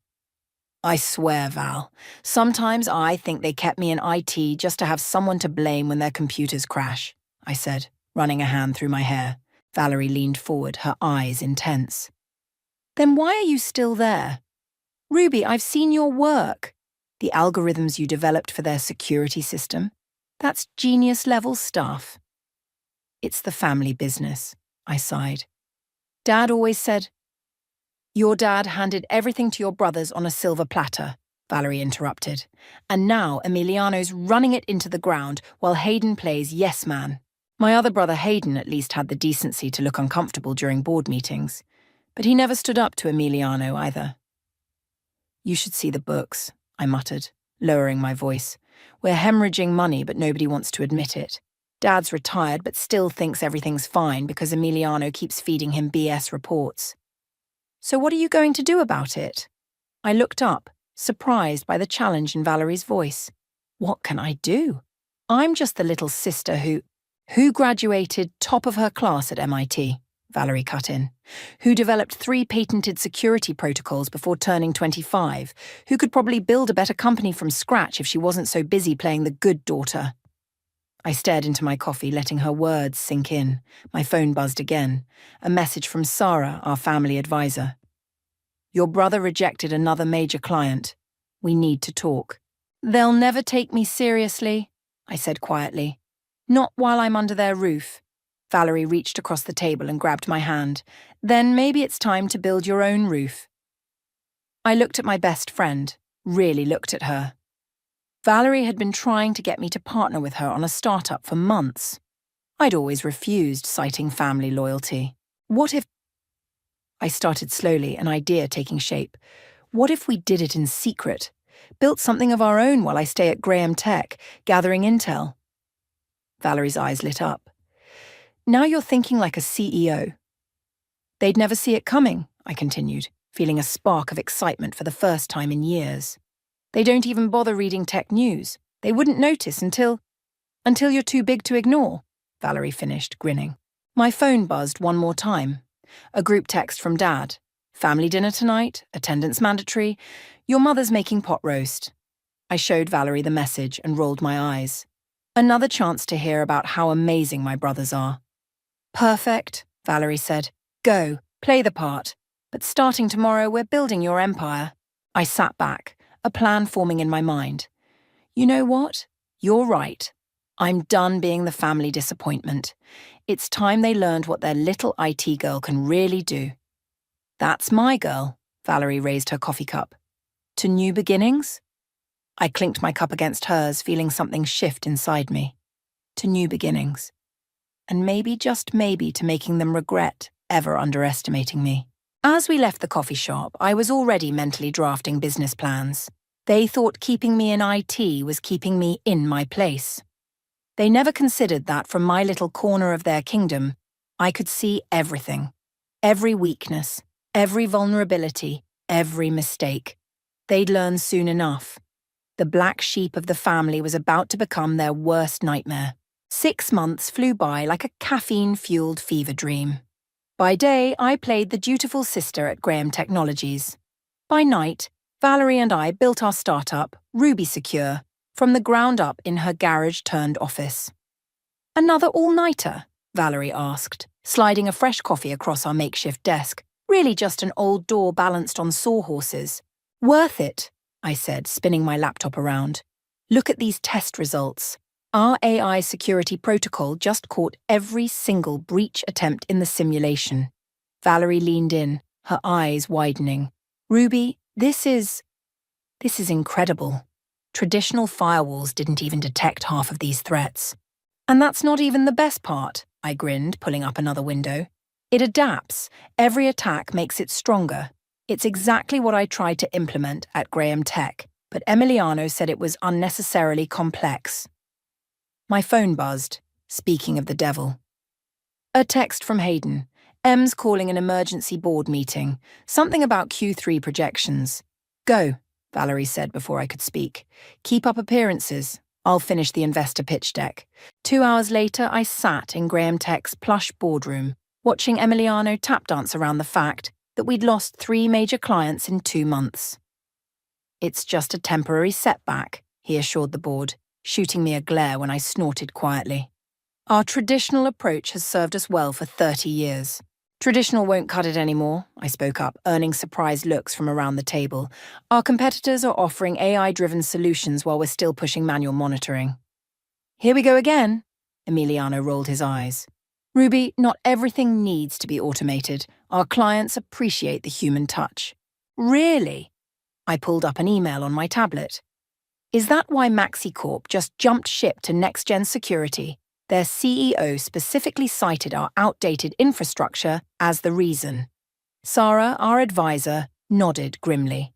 I swear, Val, sometimes I think they kept me in IT just to have someone to blame when their computers crash, I said, running a hand through my hair. Valerie leaned forward, her eyes intense. Then why are you still there? Ruby, I've seen your work. The algorithms you developed for their security system. That's genius-level stuff. It's the family business, I sighed. Dad always said, Your dad handed everything to your brothers on a silver platter, Valerie interrupted. And now Emiliano's running it into the ground while Hayden plays yes man. My other brother Hayden at least had the decency to look uncomfortable during board meetings. But he never stood up to Emiliano either. You should see the books, I muttered, lowering my voice. We're hemorrhaging money, but nobody wants to admit it. Dad's retired, but still thinks everything's fine because Emiliano keeps feeding him BS reports. So what are you going to do about it? I looked up, surprised by the challenge in Valerie's voice. What can I do? I'm just the little sister who graduated top of her class at MIT. Valerie cut in, who developed 3 patented security protocols before turning 25, who could probably build a better company from scratch if she wasn't so busy playing the good daughter. I stared into my coffee, letting her words sink in. My phone buzzed again. A message from Sarah, our family advisor. Your brother rejected another major client. We need to talk. They'll never take me seriously, I said quietly. Not while I'm under their roof. Valerie reached across the table and grabbed my hand. Then maybe it's time to build your own roof. I looked at my best friend, really looked at her. Valerie had been trying to get me to partner with her on a startup for months. I'd always refused, citing family loyalty. What if... I started slowly, an idea taking shape. What if we did it in secret? Built something of our own while I stay at Graham Tech, gathering intel? Valerie's eyes lit up. Now you're thinking like a CEO. They'd never see it coming, I continued, feeling a spark of excitement for the first time in years. They don't even bother reading tech news. They wouldn't notice until you're too big to ignore, Valerie finished, grinning. My phone buzzed one more time. A group text from Dad. Family dinner tonight, attendance mandatory. Your mother's making pot roast. I showed Valerie the message and rolled my eyes. Another chance to hear about how amazing my brothers are. Perfect, Valerie said. Go, play the part. But starting tomorrow, we're building your empire. I sat back, a plan forming in my mind. You know what? You're right. I'm done being the family disappointment. It's time they learned what their little IT girl can really do. That's my girl, Valerie raised her coffee cup. To new beginnings? I clinked my cup against hers, feeling something shift inside me. To new beginnings. And maybe, just maybe, to making them regret ever underestimating me. As we left the coffee shop, I was already mentally drafting business plans. They thought keeping me in IT was keeping me in my place. They never considered that from my little corner of their kingdom, I could see everything. Every weakness, every vulnerability, every mistake. They'd learn soon enough. The black sheep of the family was about to become their worst nightmare. 6 months flew by like a caffeine-fueled fever dream. By day, I played the dutiful sister at Graham Technologies. By night, Valerie and I built our startup, Ruby Secure, from the ground up in her garage-turned-office. Another all-nighter? Valerie asked, sliding a fresh coffee across our makeshift desk. Really just an old door balanced on sawhorses. Worth it, I said, spinning my laptop around. Look at these test results. Our AI security protocol just caught every single breach attempt in the simulation. Valerie leaned in, her eyes widening. Ruby, this is incredible. Traditional firewalls didn't even detect half of these threats. And that's not even the best part, I grinned, pulling up another window. It adapts. Every attack makes it stronger. It's exactly what I tried to implement at Graham Tech, but Emiliano said it was unnecessarily complex. My phone buzzed, speaking of the devil. A text from Hayden. Em's calling an emergency board meeting. Something about Q3 projections. Go, Valerie said before I could speak. Keep up appearances. I'll finish the investor pitch deck. 2 hours later, I sat in Graham Tech's plush boardroom, watching Emiliano tap dance around the fact that we'd lost 3 major clients in 2 months. It's just a temporary setback, he assured the board, shooting me a glare when I snorted quietly. Our traditional approach has served us well for 30 years. Traditional won't cut it anymore, I spoke up, earning surprised looks from around the table. Our competitors are offering AI-driven solutions while we're still pushing manual monitoring. Here we go again, Emiliano rolled his eyes. Ruby, not everything needs to be automated. Our clients appreciate the human touch. Really? I pulled up an email on my tablet. Is that why MaxiCorp just jumped ship to next-gen security? Their CEO specifically cited our outdated infrastructure as the reason. Sarah, our advisor, nodded grimly.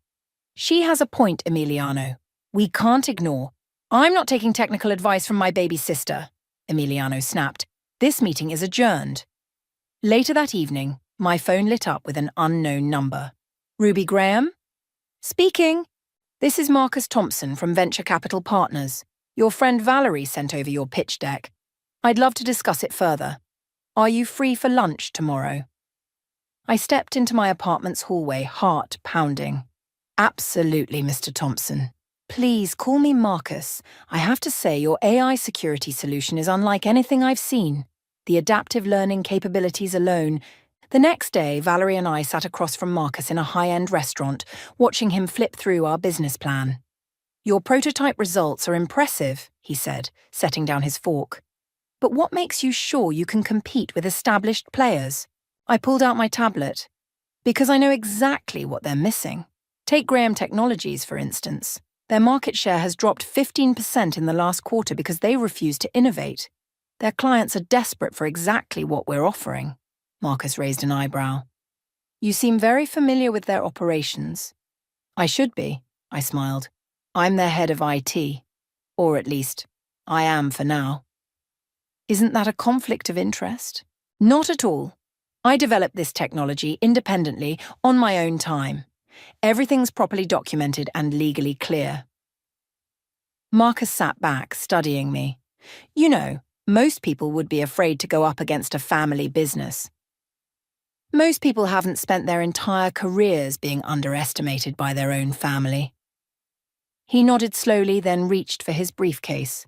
She has a point, Emiliano. We can't ignore. I'm not taking technical advice from my baby sister, Emiliano snapped. This meeting is adjourned. Later that evening, my phone lit up with an unknown number. Ruby Graham? Speaking. This is Marcus Thompson from Venture Capital Partners. Your friend Valerie sent over your pitch deck. I'd love to discuss it further. Are you free for lunch tomorrow? I stepped into my apartment's hallway, heart pounding. Absolutely, Mr. Thompson. Please call me Marcus. I have to say your AI security solution is unlike anything I've seen. The adaptive learning capabilities alone. The next day, Valerie and I sat across from Marcus in a high-end restaurant, watching him flip through our business plan. Your prototype results are impressive, he said, setting down his fork. But what makes you sure you can compete with established players? I pulled out my tablet. Because I know exactly what they're missing. Take Graham Technologies, for instance. Their market share has dropped 15% in the last quarter because they refuse to innovate. Their clients are desperate for exactly what we're offering. Marcus raised an eyebrow. You seem very familiar with their operations. I should be, I smiled. I'm their head of IT. Or at least, I am for now. Isn't that a conflict of interest? Not at all. I developed this technology independently on my own time. Everything's properly documented and legally clear. Marcus sat back, studying me. You know, most people would be afraid to go up against a family business. Most people haven't spent their entire careers being underestimated by their own family. He nodded slowly, then reached for his briefcase.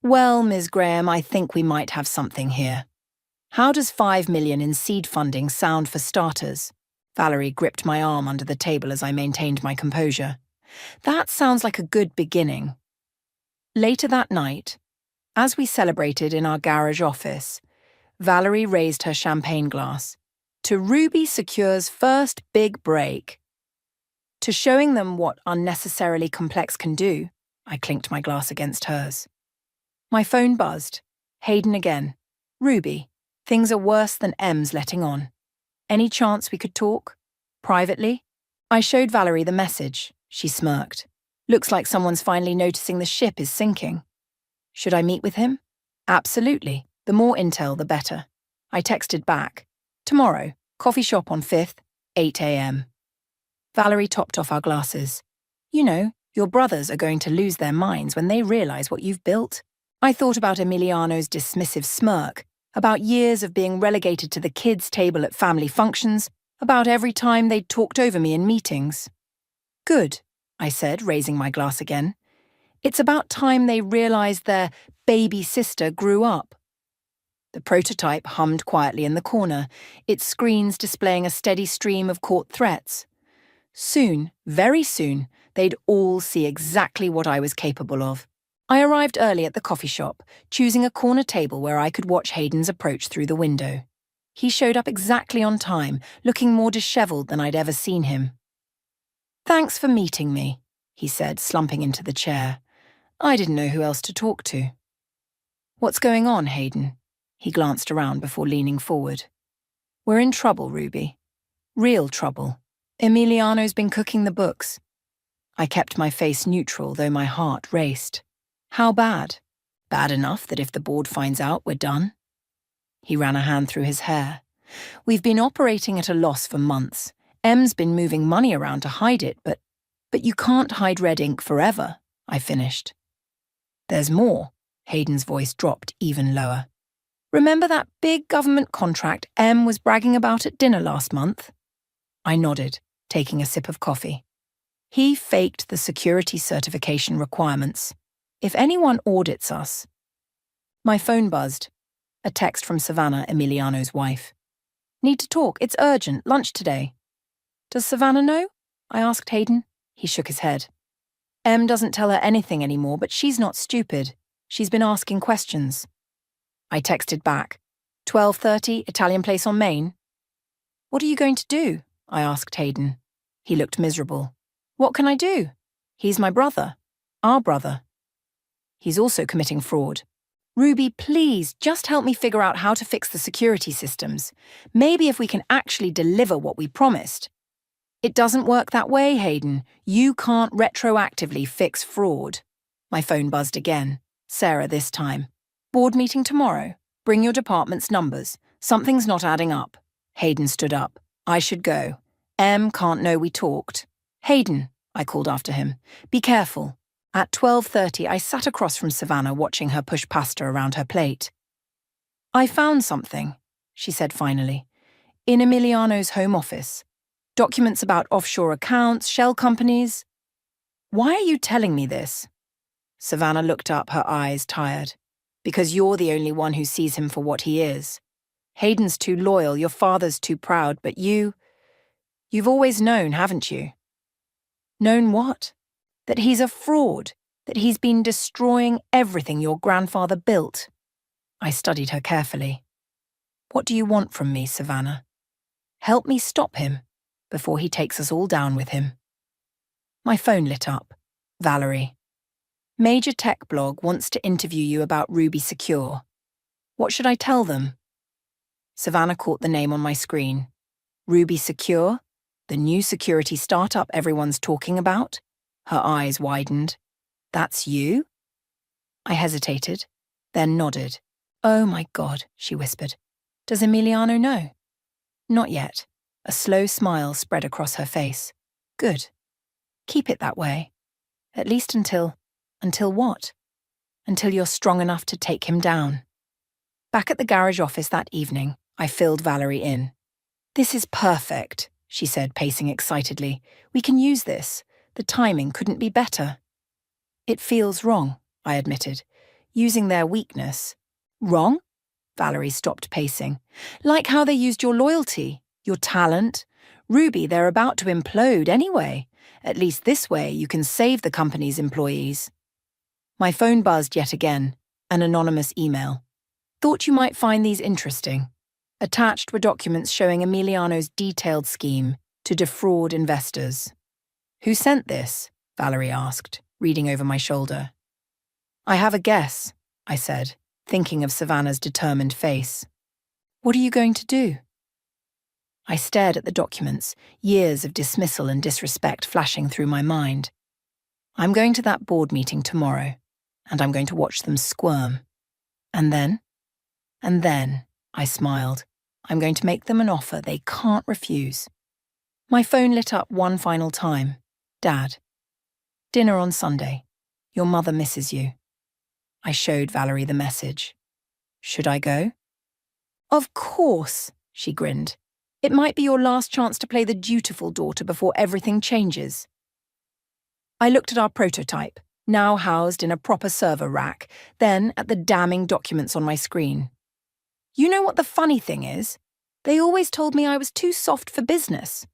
Well, Ms. Graham, I think we might have something here. How does 5 million in seed funding sound for starters? Valerie gripped my arm under the table as I maintained my composure. That sounds like a good beginning. Later that night, as we celebrated in our garage office, Valerie raised her champagne glass. To Ruby Secure's first big break. To showing them what unnecessarily complex can do, I clinked my glass against hers. My phone buzzed. Hayden again. Ruby, things are worse than M's letting on. Any chance we could talk? Privately? I showed Valerie the message. She smirked. Looks like someone's finally noticing the ship is sinking. Should I meet with him? Absolutely. The more intel, the better. I texted back. Tomorrow, coffee shop on 5th, 8 a.m. Valerie topped off our glasses. You know, your brothers are going to lose their minds when they realize what you've built. I thought about Emiliano's dismissive smirk, about years of being relegated to the kids' table at family functions, about every time they'd talked over me in meetings. Good, I said, raising my glass again. It's about time they realized their baby sister grew up. The prototype hummed quietly in the corner, its screens displaying a steady stream of caught threats. Soon, very soon, they'd all see exactly what I was capable of. I arrived early at the coffee shop, choosing a corner table where I could watch Hayden's approach through the window. He showed up exactly on time, looking more disheveled than I'd ever seen him. Thanks for meeting me, he said, slumping into the chair. I didn't know who else to talk to. What's going on, Hayden? He glanced around before leaning forward. We're in trouble, Ruby. Real trouble. Emiliano's been cooking the books. I kept my face neutral, though my heart raced. How bad? Bad enough that if the board finds out, we're done? He ran a hand through his hair. We've been operating at a loss for months. M's been moving money around to hide it, but you can't hide red ink forever, I finished. There's more. Hayden's voice dropped even lower. Remember that big government contract M was bragging about at dinner last month? I nodded, taking a sip of coffee. He faked the security certification requirements. If anyone audits us... My phone buzzed. A text from Savannah, Emiliano's wife. Need to talk, it's urgent, lunch today. Does Savannah know? I asked Hayden. He shook his head. M doesn't tell her anything anymore, but she's not stupid. She's been asking questions. I texted back. 12:30, Italian place on Main. What are you going to do? I asked Hayden. He looked miserable. What can I do? He's my brother. Our brother. He's also committing fraud. Ruby, please, just help me figure out how to fix the security systems. Maybe if we can actually deliver what we promised. It doesn't work that way, Hayden. You can't retroactively fix fraud. My phone buzzed again. Sarah this time. Board meeting tomorrow. Bring your department's numbers. Something's not adding up. Hayden stood up. I should go. M can't know we talked. Hayden, I called after him. Be careful. At 12:30, I sat across from Savannah watching her push pasta around her plate. I found something, she said finally. In Emiliano's home office. Documents about offshore accounts, shell companies. Why are you telling me this? Savannah looked up, her eyes tired. Because you're the only one who sees him for what he is. Hayden's too loyal, your father's too proud, but you've always known, haven't you? Known what? That he's a fraud, that he's been destroying everything your grandfather built. I studied her carefully. What do you want from me, Savannah? Help me stop him before he takes us all down with him. My phone lit up. Valerie. Major tech blog wants to interview you about Ruby Secure. What should I tell them? Savannah caught the name on my screen. Ruby Secure? The new security startup everyone's talking about? Her eyes widened. That's you? I hesitated, then nodded. Oh my God, she whispered. Does Emiliano know? Not yet. A slow smile spread across her face. Good. Keep it that way. At least until what? Until you're strong enough to take him down. Back at the garage office that evening, I filled Valerie in. This is perfect, she said, pacing excitedly. We can use this. The timing couldn't be better. It feels wrong, I admitted. Using their weakness. Wrong? Valerie stopped pacing. Like how they used your loyalty, your talent. Ruby, they're about to implode anyway. At least this way you can save the company's employees. My phone buzzed yet again. An anonymous email. Thought you might find these interesting. Attached were documents showing Emiliano's detailed scheme to defraud investors. Who sent this? Valerie asked, reading over my shoulder. I have a guess, I said, thinking of Savannah's determined face. What are you going to do? I stared at the documents, years of dismissal and disrespect flashing through my mind. I'm going to that board meeting tomorrow, and I'm going to watch them squirm. And then, I smiled, I'm going to make them an offer they can't refuse. My phone lit up one final time. Dad. Dinner on Sunday. Your mother misses you. I showed Valerie the message. Should I go? Of course, she grinned. It might be your last chance to play the dutiful daughter before everything changes. I looked at our prototype, now housed in a proper server rack, then at the damning documents on my screen. You know what the funny thing is? They always told me I was too soft for business.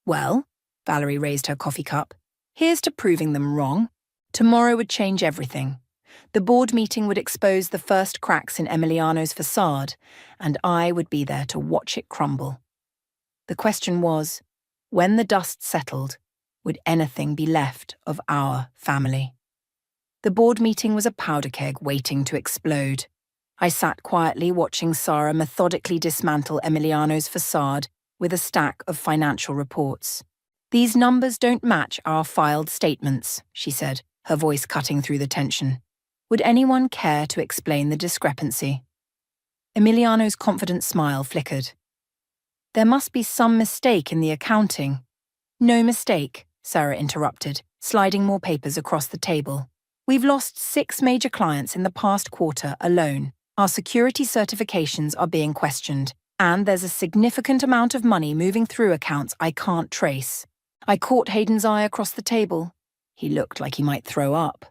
Well, Valerie raised her coffee cup, here's to proving them wrong. Tomorrow would change everything. The board meeting would expose the first cracks in Emiliano's facade, and I would be there to watch it crumble. The question was, when the dust settled, would anything be left of our family? The board meeting was a powder keg waiting to explode. I sat quietly watching Sarah methodically dismantle Emiliano's facade with a stack of financial reports. These numbers don't match our filed statements, she said, her voice cutting through the tension. Would anyone care to explain the discrepancy? Emiliano's confident smile flickered. There must be some mistake in the accounting. No mistake, Sarah interrupted, sliding more papers across the table. We've lost 6 major clients in the past quarter alone. Our security certifications are being questioned, and there's a significant amount of money moving through accounts I can't trace. I caught Hayden's eye across the table. He looked like he might throw up.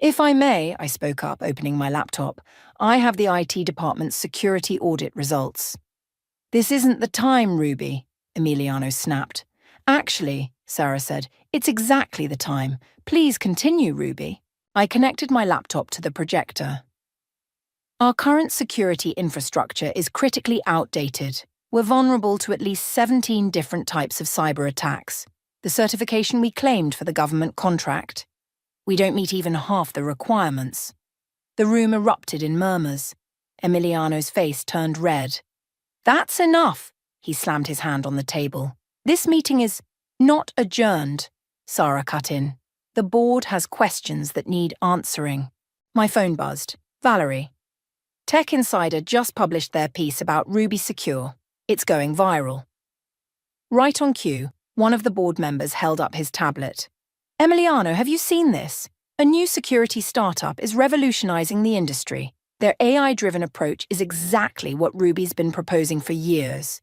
If I may, I spoke up, opening my laptop, I have the IT department's security audit results. This isn't the time, Ruby, Emiliano snapped. Actually, Sarah said, it's exactly the time. Please continue, Ruby. I connected my laptop to the projector. Our current security infrastructure is critically outdated. We're vulnerable to at least 17 different types of cyber attacks, the certification we claimed for the government contract. We don't meet even half the requirements. The room erupted in murmurs. Emiliano's face turned red. That's enough, he slammed his hand on the table. This meeting is not adjourned, Sarah cut in. The board has questions that need answering. My phone buzzed. Valerie. Tech Insider just published their piece about Ruby Secure. It's going viral. Right on cue, one of the board members held up his tablet. Emiliano, have you seen this? A new security startup is revolutionizing the industry. Their AI-driven approach is exactly what Ruby's been proposing for years.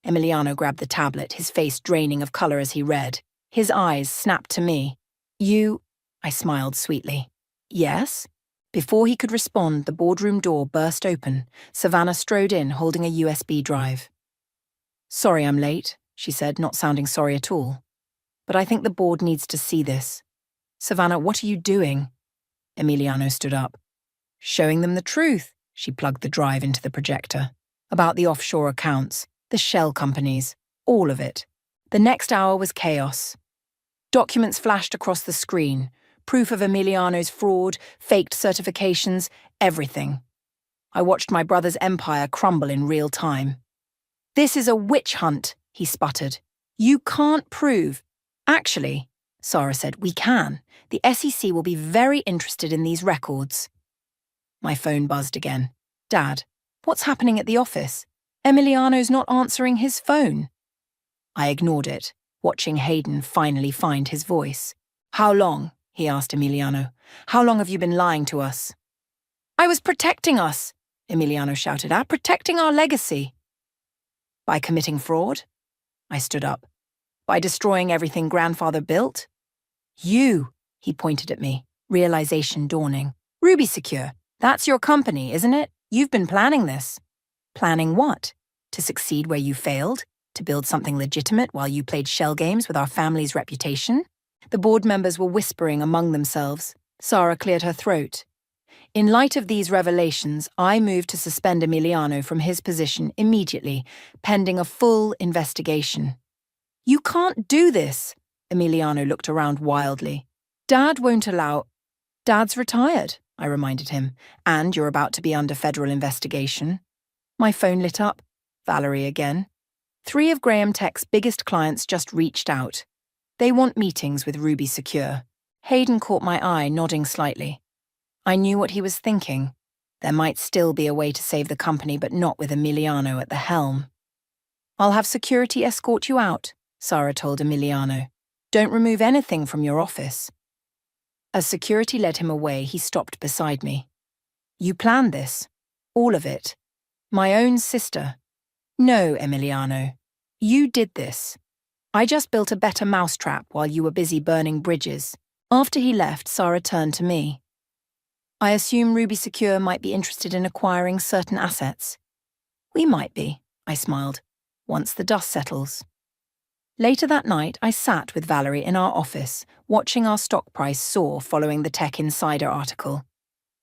Emiliano grabbed the tablet, his face draining of color as he read. His eyes snapped to me. You... I smiled sweetly. Yes? Before he could respond, the boardroom door burst open. Savannah strode in, holding a USB drive. Sorry I'm late, she said, not sounding sorry at all. But I think the board needs to see this. Savannah, what are you doing? Emiliano stood up. Showing them the truth, she plugged the drive into the projector. About the offshore accounts, the shell companies, all of it. The next hour was chaos. Documents flashed across the screen, proof of Emiliano's fraud, faked certifications, everything. I watched my brother's empire crumble in real time. This is a witch hunt, he sputtered. You can't prove. Actually, Sarah said, we can. The SEC will be very interested in these records. My phone buzzed again. Dad, what's happening at the office? Emiliano's not answering his phone. I ignored it, watching Hayden finally find his voice. How long? He asked Emiliano. How long have you been lying to us? I was protecting us, Emiliano shouted out, protecting our legacy. By committing fraud? I stood up. By destroying everything grandfather built? You, he pointed at me, realization dawning. Ruby Secure, that's your company, isn't it? You've been planning this. Planning what? To succeed where you failed? To build something legitimate while you played shell games with our family's reputation? The board members were whispering among themselves. Sarah cleared her throat. In light of these revelations, I moved to suspend Emiliano from his position immediately, pending a full investigation. You can't do this, Emiliano looked around wildly. Dad won't allow... Dad's retired, I reminded him, and you're about to be under federal investigation. My phone lit up. Valerie again. 3 of Graham Tech's biggest clients just reached out. They want meetings with Ruby Secure. Hayden caught my eye, nodding slightly. I knew what he was thinking. There might still be a way to save the company, but not with Emiliano at the helm. I'll have security escort you out, Sarah told Emiliano. Don't remove anything from your office. As security led him away, he stopped beside me. You planned this? All of it? My own sister? No, Emiliano. You did this. I just built a better mousetrap while you were busy burning bridges. After he left, Sarah turned to me. I assume Ruby Secure might be interested in acquiring certain assets. We might be, I smiled, once the dust settles. Later that night, I sat with Valerie in our office, watching our stock price soar following the Tech Insider article.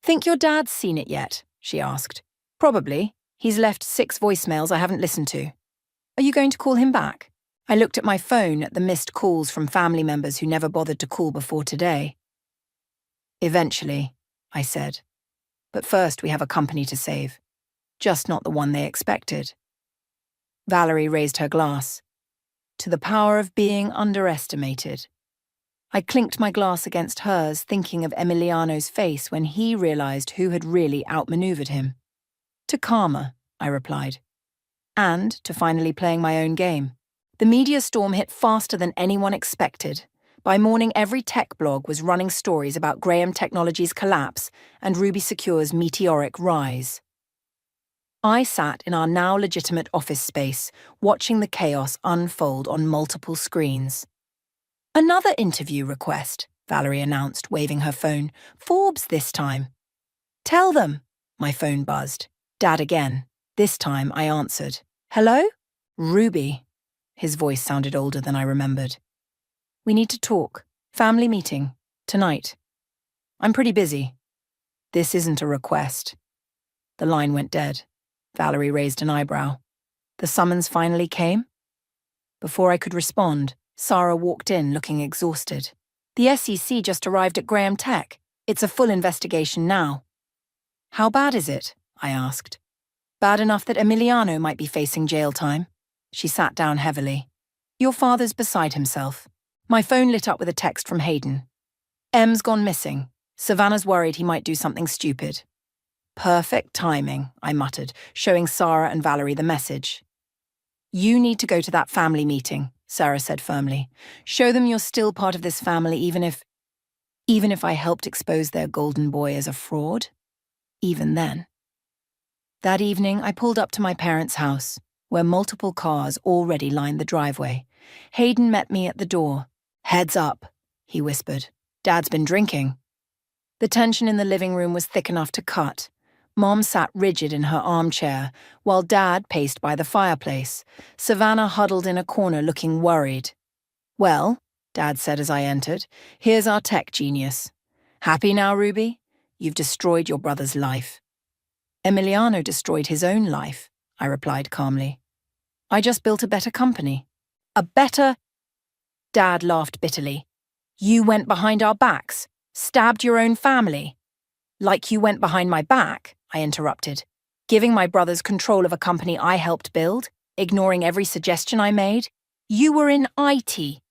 Think your dad's seen it yet? She asked. Probably. He's left 6 voicemails I haven't listened to. Are you going to call him back? I looked at my phone at the missed calls from family members who never bothered to call before today. Eventually, I said. But first we have a company to save. Just not the one they expected. Valerie raised her glass. To the power of being underestimated. I clinked my glass against hers, thinking of Emiliano's face when he realized who had really outmaneuvered him. To karma, I replied. And to finally playing my own game. The media storm hit faster than anyone expected. By morning, every tech blog was running stories about Graham Technologies' collapse and Ruby Secure's meteoric rise. I sat in our now legitimate office space, watching the chaos unfold on multiple screens. Another interview request, Valerie announced, waving her phone. Forbes this time. Tell them, my phone buzzed. Dad again. This time I answered. Hello? Ruby. His voice sounded older than I remembered. We need to talk. Family meeting. Tonight. I'm pretty busy. This isn't a request. The line went dead. Valerie raised an eyebrow. The summons finally came? Before I could respond, Sarah walked in looking exhausted. The SEC just arrived at Graham Tech. It's a full investigation now. How bad is it? I asked. Bad enough that Emiliano might be facing jail time. She sat down heavily. Your father's beside himself. My phone lit up with a text from Hayden. M's gone missing. Savannah's worried he might do something stupid. Perfect timing, I muttered, showing Sarah and Valerie the message. You need to go to that family meeting, Sarah said firmly. Show them you're still part of this family even if I helped expose their golden boy as a fraud. Even then. That evening, I pulled up to my parents' house, where multiple cars already lined the driveway. Hayden met me at the door. Heads up, he whispered. Dad's been drinking. The tension in the living room was thick enough to cut. Mom sat rigid in her armchair, while Dad paced by the fireplace. Savannah huddled in a corner looking worried. Well, Dad said as I entered, here's our tech genius. Happy now, Ruby? You've destroyed your brother's life. Emiliano destroyed his own life, I replied calmly. I just built a better company. A better... Dad laughed bitterly. You went behind our backs, stabbed your own family. Like you went behind my back, I interrupted, giving my brothers control of a company I helped build, ignoring every suggestion I made. You were in IT.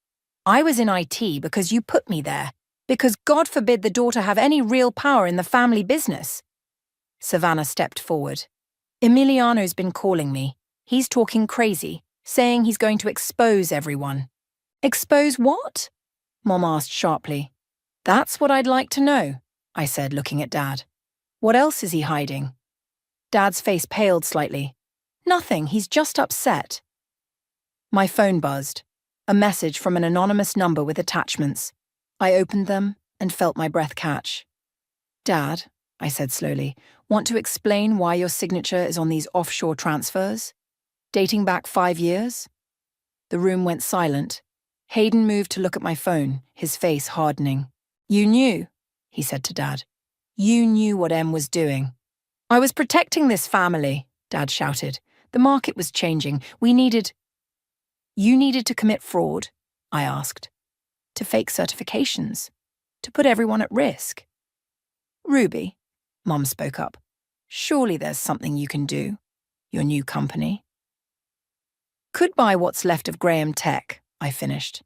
I was in IT because you put me there, because God forbid the daughter have any real power in the family business. Savannah stepped forward. Emiliano's been calling me. He's talking crazy, saying he's going to expose everyone. Expose what? Mom asked sharply. That's what I'd like to know, I said, looking at Dad. What else is he hiding? Dad's face paled slightly. Nothing, he's just upset. My phone buzzed. A message from an anonymous number with attachments. I opened them and felt my breath catch. Dad, I said slowly, want to explain why your signature is on these offshore transfers? Dating back 5 years? The room went silent. Hayden moved to look at my phone, his face hardening. You knew, he said to Dad. You knew what Em was doing. I was protecting this family, Dad shouted. The market was changing. You needed to commit fraud, I asked. To fake certifications. To put everyone at risk. Ruby, Mom spoke up. Surely there's something you can do. Your new company. Could buy what's left of Graham Tech, I finished.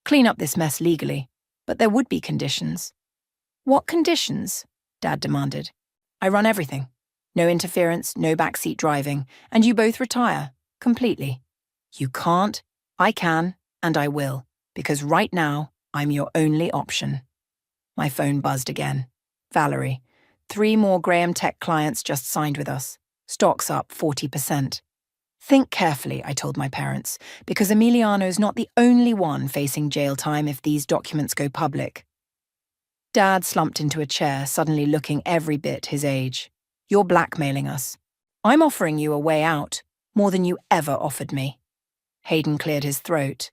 Clean up this mess legally. But there would be conditions. What conditions? Dad demanded. I run everything. No interference, no backseat driving, and you both retire, completely. You can't, I can, and I will, because right now, I'm your only option. My phone buzzed again. Valerie, 3 more Graham Tech clients just signed with us. Stock's up 40%. Think carefully, I told my parents, because Emiliano's not the only one facing jail time if these documents go public. Dad slumped into a chair, suddenly looking every bit his age. You're blackmailing us. I'm offering you a way out, more than you ever offered me. Hayden cleared his throat.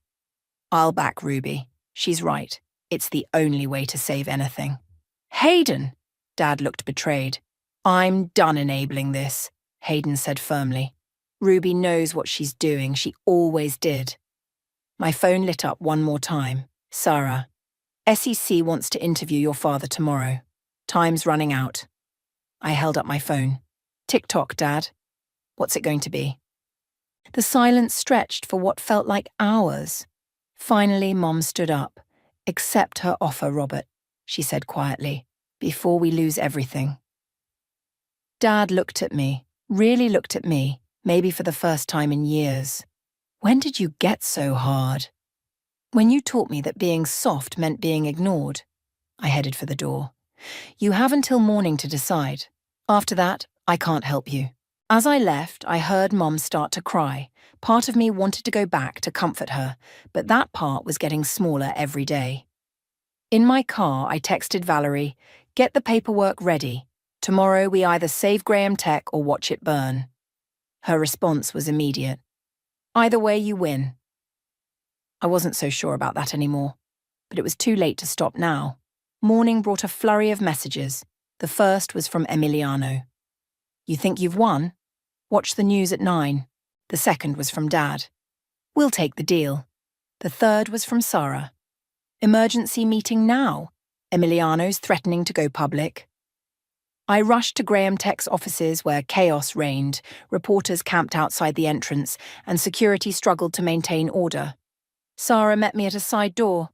I'll back Ruby. She's right. It's the only way to save anything. Hayden! Dad looked betrayed. I'm done enabling this, Hayden said firmly. Ruby knows what she's doing. She always did. My phone lit up one more time. Sarah, SEC wants to interview your father tomorrow. Time's running out. I held up my phone. Tick-tock, Dad. What's it going to be? The silence stretched for what felt like hours. Finally, Mom stood up. Accept her offer, Robert, she said quietly, before we lose everything. Dad looked at me, really looked at me, maybe for the first time in years. When did you get so hard? When you taught me that being soft meant being ignored. I headed for the door. You have until morning to decide. After that, I can't help you. As I left, I heard Mom start to cry. Part of me wanted to go back to comfort her, but that part was getting smaller every day. In my car, I texted Valerie, get the paperwork ready. Tomorrow we either save Graham Tech or watch it burn. Her response was immediate. Either way, you win. I wasn't so sure about that anymore, but it was too late to stop now. Morning brought a flurry of messages. The first was from Emiliano. You think you've won? Watch the news at 9. The second was from Dad. We'll take the deal. The third was from Sarah. Emergency meeting now. Emiliano's threatening to go public. I rushed to Graham Tech's offices where chaos reigned, reporters camped outside the entrance, and security struggled to maintain order. Sarah met me at a side door.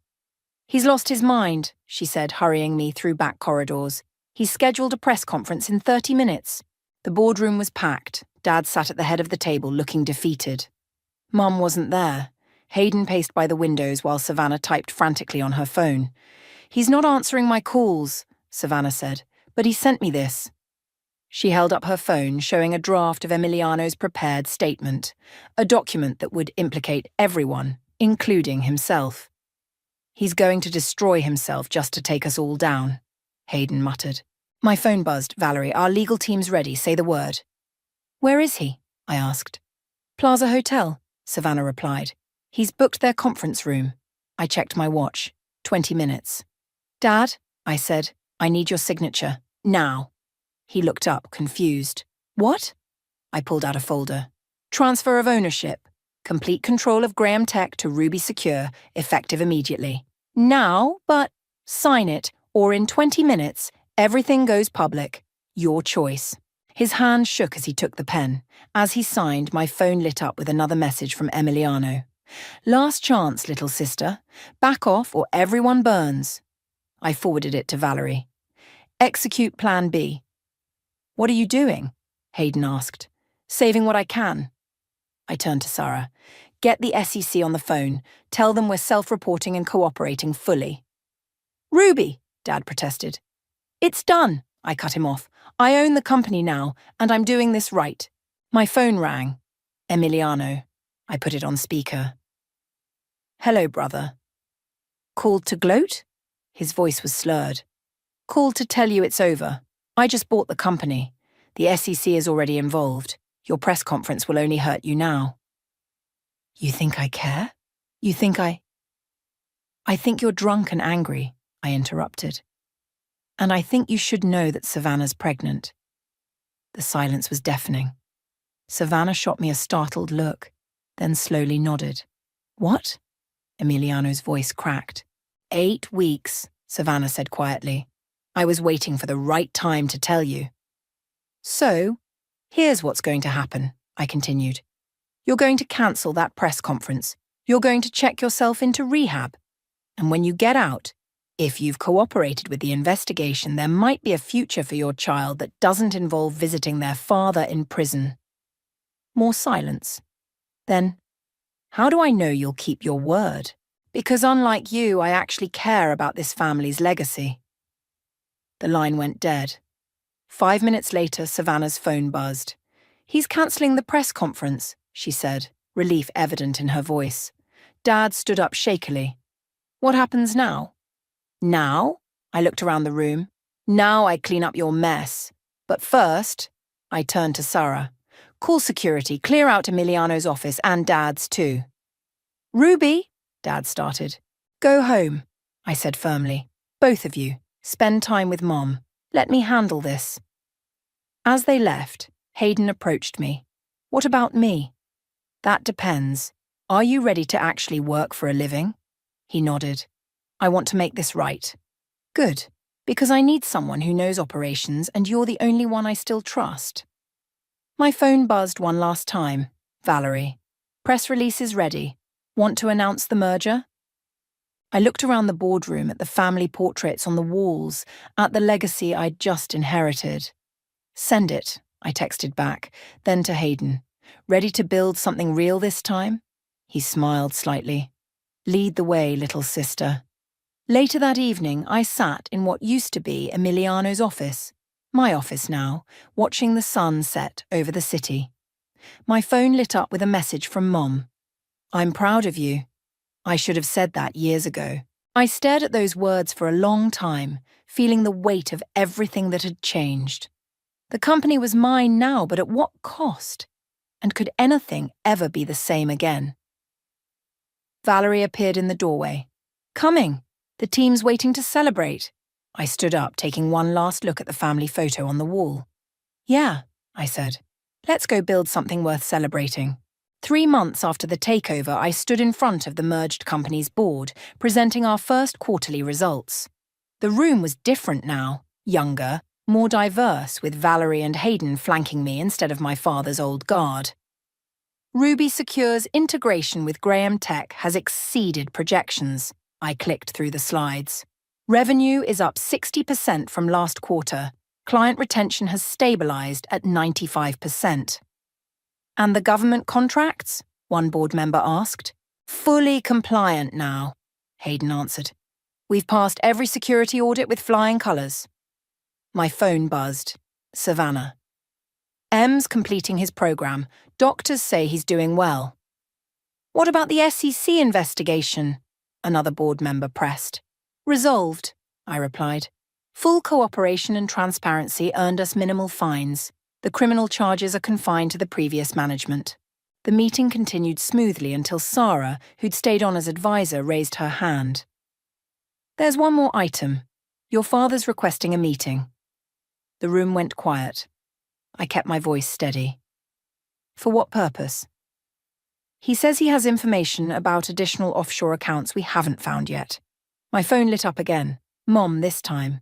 He's lost his mind, she said, hurrying me through back corridors. He's scheduled a press conference in 30 minutes. The boardroom was packed. Dad sat at the head of the table looking defeated. Mum wasn't there. Hayden paced by the windows while Savannah typed frantically on her phone. He's not answering my calls, Savannah said, but he sent me this. She held up her phone, showing a draft of Emiliano's prepared statement, a document that would implicate everyone, including himself. He's going to destroy himself just to take us all down, Hayden muttered. My phone buzzed. Valerie, our legal team's ready. Say the word. Where is he? I asked. Plaza Hotel, Savannah replied. He's booked their conference room. I checked my watch. 20 minutes. Dad, I said, I need your signature. Now. He looked up, confused. What? I pulled out a folder. Transfer of ownership. Complete control of Graham Tech to Ruby Secure, effective immediately. Now, but sign it, or in 20 minutes, everything goes public. Your choice. His hand shook as he took the pen. As he signed, my phone lit up with another message from Emiliano. Last chance, little sister. Back off or everyone burns. I forwarded it to Valerie. Execute Plan B. What are you doing? Hayden asked. Saving what I can. I turned to Sarah. Get the SEC on the phone. Tell them we're self-reporting and cooperating fully. Ruby, Dad protested. It's done, I cut him off. I own the company now, and I'm doing this right. My phone rang. Emiliano. I put it on speaker. Hello, brother. Called to gloat? His voice was slurred. Called to tell you it's over. I just bought the company. The SEC is already involved. Your press conference will only hurt you now. You think I care? You think I think you're drunk and angry, I interrupted. And I think you should know that Savannah's pregnant. The silence was deafening. Savannah shot me a startled look, then slowly nodded. What? Emiliano's voice cracked. 8 weeks, Savannah said quietly. I was waiting for the right time to tell you. So, here's what's going to happen, I continued. You're going to cancel that press conference. You're going to check yourself into rehab. And when you get out, if you've cooperated with the investigation, there might be a future for your child that doesn't involve visiting their father in prison. More silence. Then, how do I know you'll keep your word? Because unlike you, I actually care about this family's legacy. The line went dead. 5 minutes later, Savannah's phone buzzed. He's cancelling the press conference, she said, relief evident in her voice. Dad stood up shakily. What happens now? Now? I looked around the room. Now I clean up your mess. But first, I turned to Sarah. Call security, clear out Emiliano's office and Dad's too. Ruby, Dad started. Go home, I said firmly. Both of you, spend time with Mom. Let me handle this. As they left, Hayden approached me. What about me? That depends. Are you ready to actually work for a living? He nodded. I want to make this right. Good, because I need someone who knows operations and you're the only one I still trust. My phone buzzed one last time. Valerie. Press release is ready. Want to announce the merger? I looked around the boardroom at the family portraits on the walls, at the legacy I'd just inherited. Send it, I texted back, then to Hayden. Ready to build something real this time? He smiled slightly. Lead the way, little sister. Later that evening, I sat in what used to be Emiliano's office, my office now, watching the sun set over the city. My phone lit up with a message from Mom. I'm proud of you. I should have said that years ago. I stared at those words for a long time, feeling the weight of everything that had changed. The company was mine now, but at what cost? And could anything ever be the same again? Valerie appeared in the doorway. Coming. The team's waiting to celebrate. I stood up, taking one last look at the family photo on the wall. Yeah, I said. Let's go build something worth celebrating. 3 months after the takeover, I stood in front of the merged company's board, presenting our first quarterly results. The room was different now, younger, more diverse, with Valerie and Hayden flanking me instead of my father's old guard. Ruby Secure's integration with Graham Tech has exceeded projections. I clicked through the slides. Revenue is up 60% from last quarter. Client retention has stabilized at 95%. And the government contracts? One board member asked. Fully compliant now, Hayden answered. We've passed every security audit with flying colours. My phone buzzed. Savannah. M's completing his programme. Doctors say he's doing well. What about the SEC investigation? Another board member pressed. Resolved, I replied. Full cooperation and transparency earned us minimal fines. The criminal charges are confined to the previous management. The meeting continued smoothly until Sarah, who'd stayed on as advisor, raised her hand. There's one more item. Your father's requesting a meeting. The room went quiet. I kept my voice steady. For what purpose? He says he has information about additional offshore accounts we haven't found yet. My phone lit up again. Mom this time.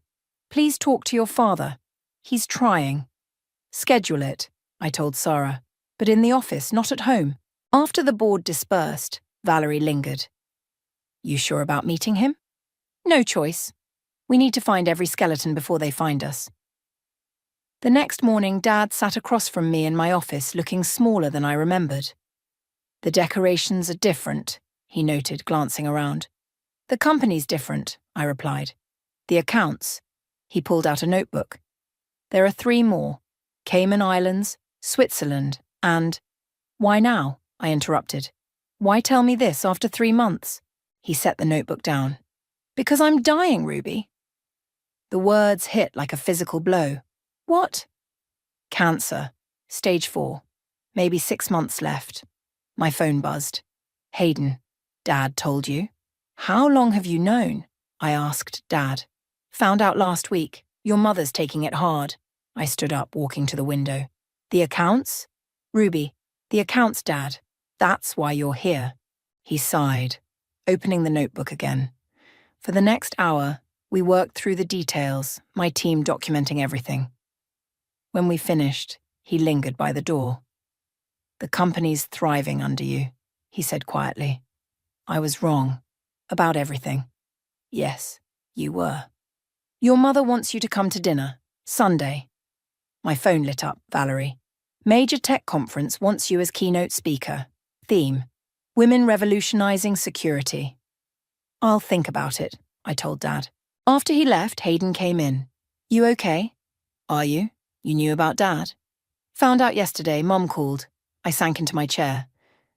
Please talk to your father. He's trying. Schedule it, I told Sarah, but in the office, not at home. After the board dispersed, Valerie lingered. You sure about meeting him? No choice. We need to find every skeleton before they find us. The next morning, Dad sat across from me in my office, looking smaller than I remembered. The decorations are different, he noted, glancing around. The company's different, I replied. The accounts. He pulled out a notebook. There are 3 more. Cayman Islands, Switzerland, and... Why now? I interrupted. Why tell me this after 3 months? He set the notebook down. Because I'm dying, Ruby. The words hit like a physical blow. What? Cancer. Stage 4. Maybe 6 months left. My phone buzzed. Hayden. Dad told you? How long have you known? I asked Dad. Found out last week. Your mother's taking it hard. I stood up, walking to the window. The accounts? Ruby, the accounts, Dad. That's why you're here. He sighed, opening the notebook again. For the next hour, we worked through the details, my team documenting everything. When we finished, he lingered by the door. The company's thriving under you, he said quietly. I was wrong. About everything. Yes, you were. Your mother wants you to come to dinner. Sunday. My phone lit up, Valerie. Major tech conference wants you as keynote speaker. Theme: Women revolutionizing security. I'll think about it, I told Dad. After he left, Hayden came in. You okay? Are you? You knew about Dad? Found out yesterday, Mom called. I sank into my chair.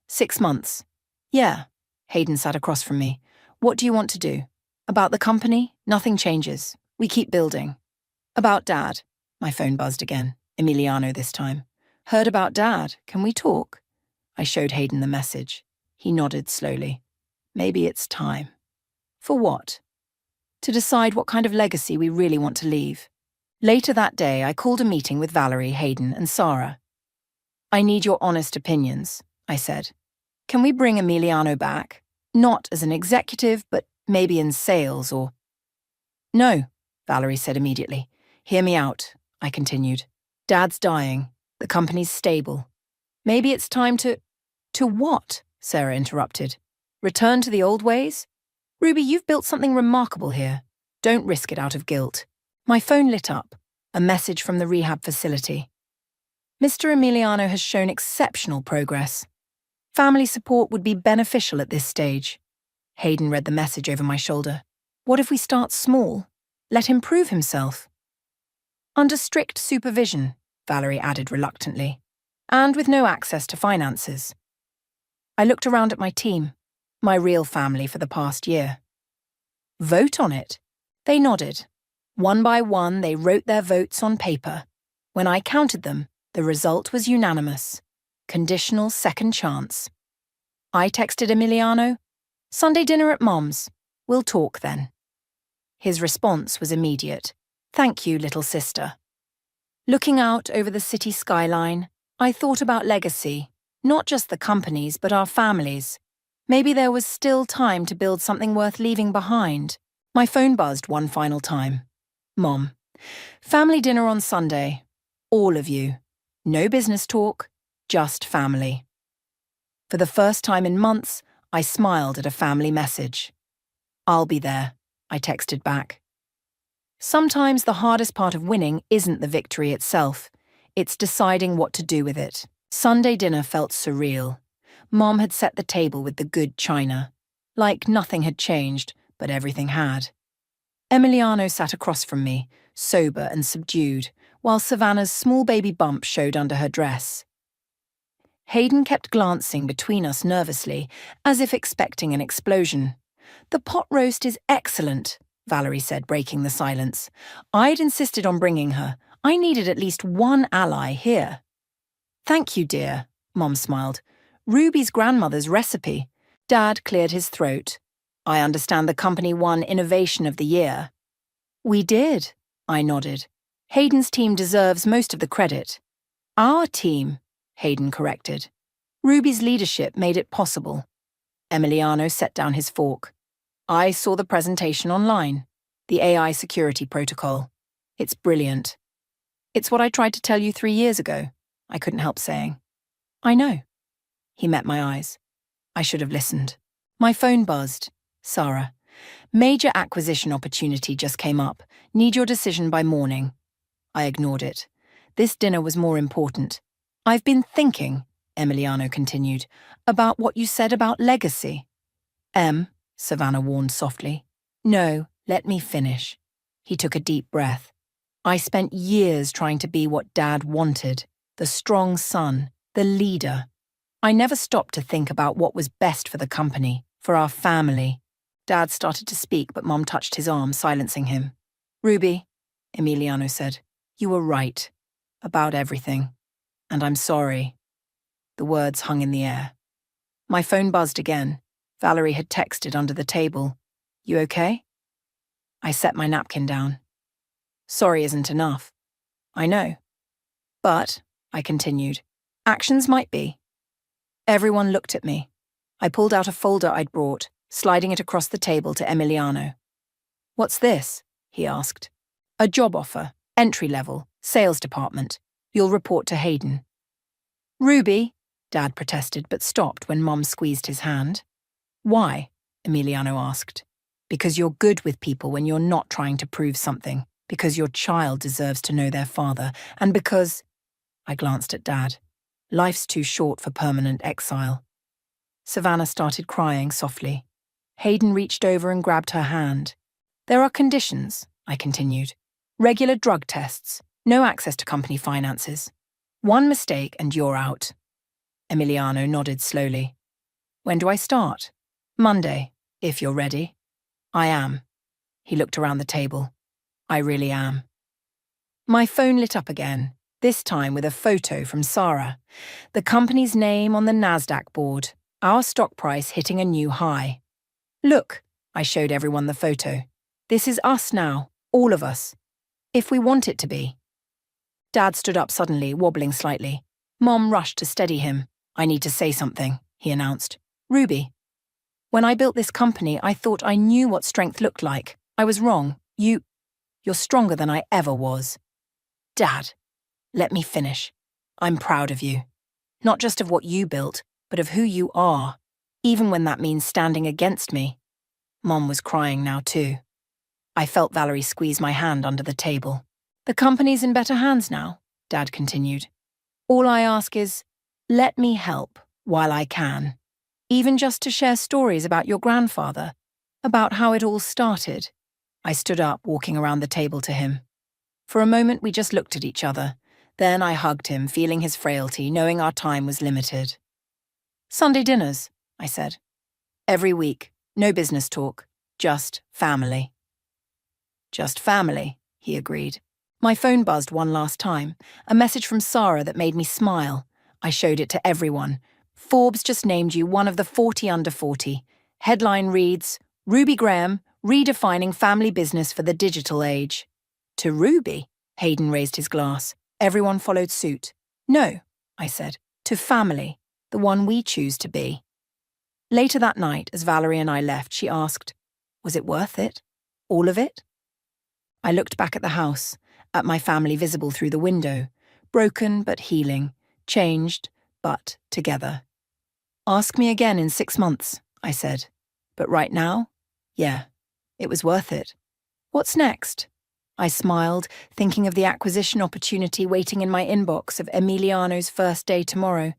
6 months. Yeah. Hayden sat across from me. What do you want to do? About the company? Nothing changes. We keep building. About Dad. My phone buzzed again. Emiliano this time. Heard about Dad. Can we talk? I showed Hayden the message. He nodded slowly. Maybe it's time. For what? To decide what kind of legacy we really want to leave. Later that day, I called a meeting with Valerie, Hayden, and Sarah. I need your honest opinions, I said. Can we bring Emiliano back? Not as an executive, but maybe in sales or... No, Valerie said immediately. Hear me out, I continued. Dad's dying. The company's stable. Maybe it's time to... To what? Sarah interrupted. Return to the old ways? Ruby, you've built something remarkable here. Don't risk it out of guilt. My phone lit up. A message from the rehab facility. Mr. Emiliano has shown exceptional progress. Family support would be beneficial at this stage. Hayden read the message over my shoulder. What if we start small? Let him prove himself. Under strict supervision, Valerie added reluctantly, and with no access to finances. I looked around at my team, my real family for the past year. Vote on it. They nodded. One by one, they wrote their votes on paper. When I counted them, the result was unanimous. Conditional second chance. I texted Emiliano, Sunday dinner at Mom's. We'll talk then. His response was immediate. Thank you, little sister. Looking out over the city skyline, I thought about legacy, not just the companies, but our families. Maybe there was still time to build something worth leaving behind. My phone buzzed one final time. Mom, family dinner on Sunday. All of you. No business talk, just family. For the first time in months, I smiled at a family message. I'll be there, I texted back. Sometimes the hardest part of winning isn't the victory itself. It's deciding what to do with it. Sunday dinner felt surreal. Mom had set the table with the good china. Like nothing had changed, but everything had. Emiliano sat across from me, sober and subdued, while Savannah's small baby bump showed under her dress. Hayden kept glancing between us nervously, as if expecting an explosion. The pot roast is excellent, Valerie said, breaking the silence. I'd insisted on bringing her. I needed at least one ally here. Thank you, dear, Mom smiled. Ruby's grandmother's recipe. Dad cleared his throat. I understand the company won Innovation of the Year. We did, I nodded. Hayden's team deserves most of the credit. Our team, Hayden corrected. Ruby's leadership made it possible. Emiliano set down his fork. I saw the presentation online, the AI security protocol. It's brilliant. It's what I tried to tell you 3 years ago, I couldn't help saying. I know. He met my eyes. I should have listened. My phone buzzed. Sarah. Major acquisition opportunity just came up. Need your decision by morning. I ignored it. This dinner was more important. I've been thinking, Emiliano continued, about what you said about legacy. Savannah warned softly. No, let me finish. He took a deep breath. I spent years trying to be what Dad wanted, the strong son, the leader. I never stopped to think about what was best for the company, for our family. Dad started to speak, but Mom touched his arm, silencing him. Ruby, Emiliano said, you were right. About everything. And I'm sorry. The words hung in the air. My phone buzzed again. Valerie had texted under the table. You okay? I set my napkin down. Sorry isn't enough. I know. But, I continued, actions might be. Everyone looked at me. I pulled out a folder I'd brought, sliding it across the table to Emiliano. What's this? He asked. A job offer, entry level, sales department. You'll report to Hayden. Ruby, Dad protested but stopped when Mom squeezed his hand. Why? Emiliano asked. Because you're good with people when you're not trying to prove something, because your child deserves to know their father, and because… I glanced at Dad. Life's too short for permanent exile. Savannah started crying softly. Hayden reached over and grabbed her hand. There are conditions, I continued. Regular drug tests, no access to company finances. One mistake and you're out. Emiliano nodded slowly. When do I start? Monday, if you're ready. I am. He looked around the table. I really am. My phone lit up again, this time with a photo from Sarah. The company's name on the NASDAQ board, our stock price hitting a new high. Look, I showed everyone the photo. This is us now, all of us. If we want it to be. Dad stood up suddenly, wobbling slightly. Mom rushed to steady him. I need to say something, he announced. Ruby. When I built this company, I thought I knew what strength looked like. I was wrong. You're stronger than I ever was. Dad, let me finish. I'm proud of you. Not just of what you built, but of who you are, even when that means standing against me. Mom was crying now too. I felt Valerie squeeze my hand under the table. The company's in better hands now, Dad continued. All I ask is, let me help while I can. Even just to share stories about your grandfather, about how it all started. I stood up, walking around the table to him. For a moment we just looked at each other. Then I hugged him, feeling his frailty, knowing our time was limited. Sunday dinners, I said. Every week, no business talk, just family. Just family, he agreed. My phone buzzed one last time, a message from Sarah that made me smile. I showed it to everyone. Forbes just named you one of the 40 under 40. Headline reads, Ruby Graham, redefining family business for the digital age. To Ruby, Hayden raised his glass. Everyone followed suit. No, I said, to family, the one we choose to be. Later that night, as Valerie and I left, she asked, was it worth it? All of it? I looked back at the house, at my family visible through the window, broken but healing, changed but together. Ask me again in 6 months, I said. But right now, yeah, it was worth it. What's next? I smiled, thinking of the acquisition opportunity waiting in my inbox of Emiliano's first day tomorrow,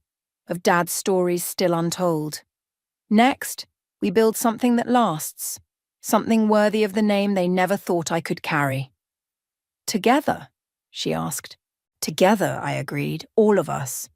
of Dad's stories still untold. Next, we build something that lasts, something worthy of the name they never thought I could carry. Together, she asked. Together, I agreed, all of us.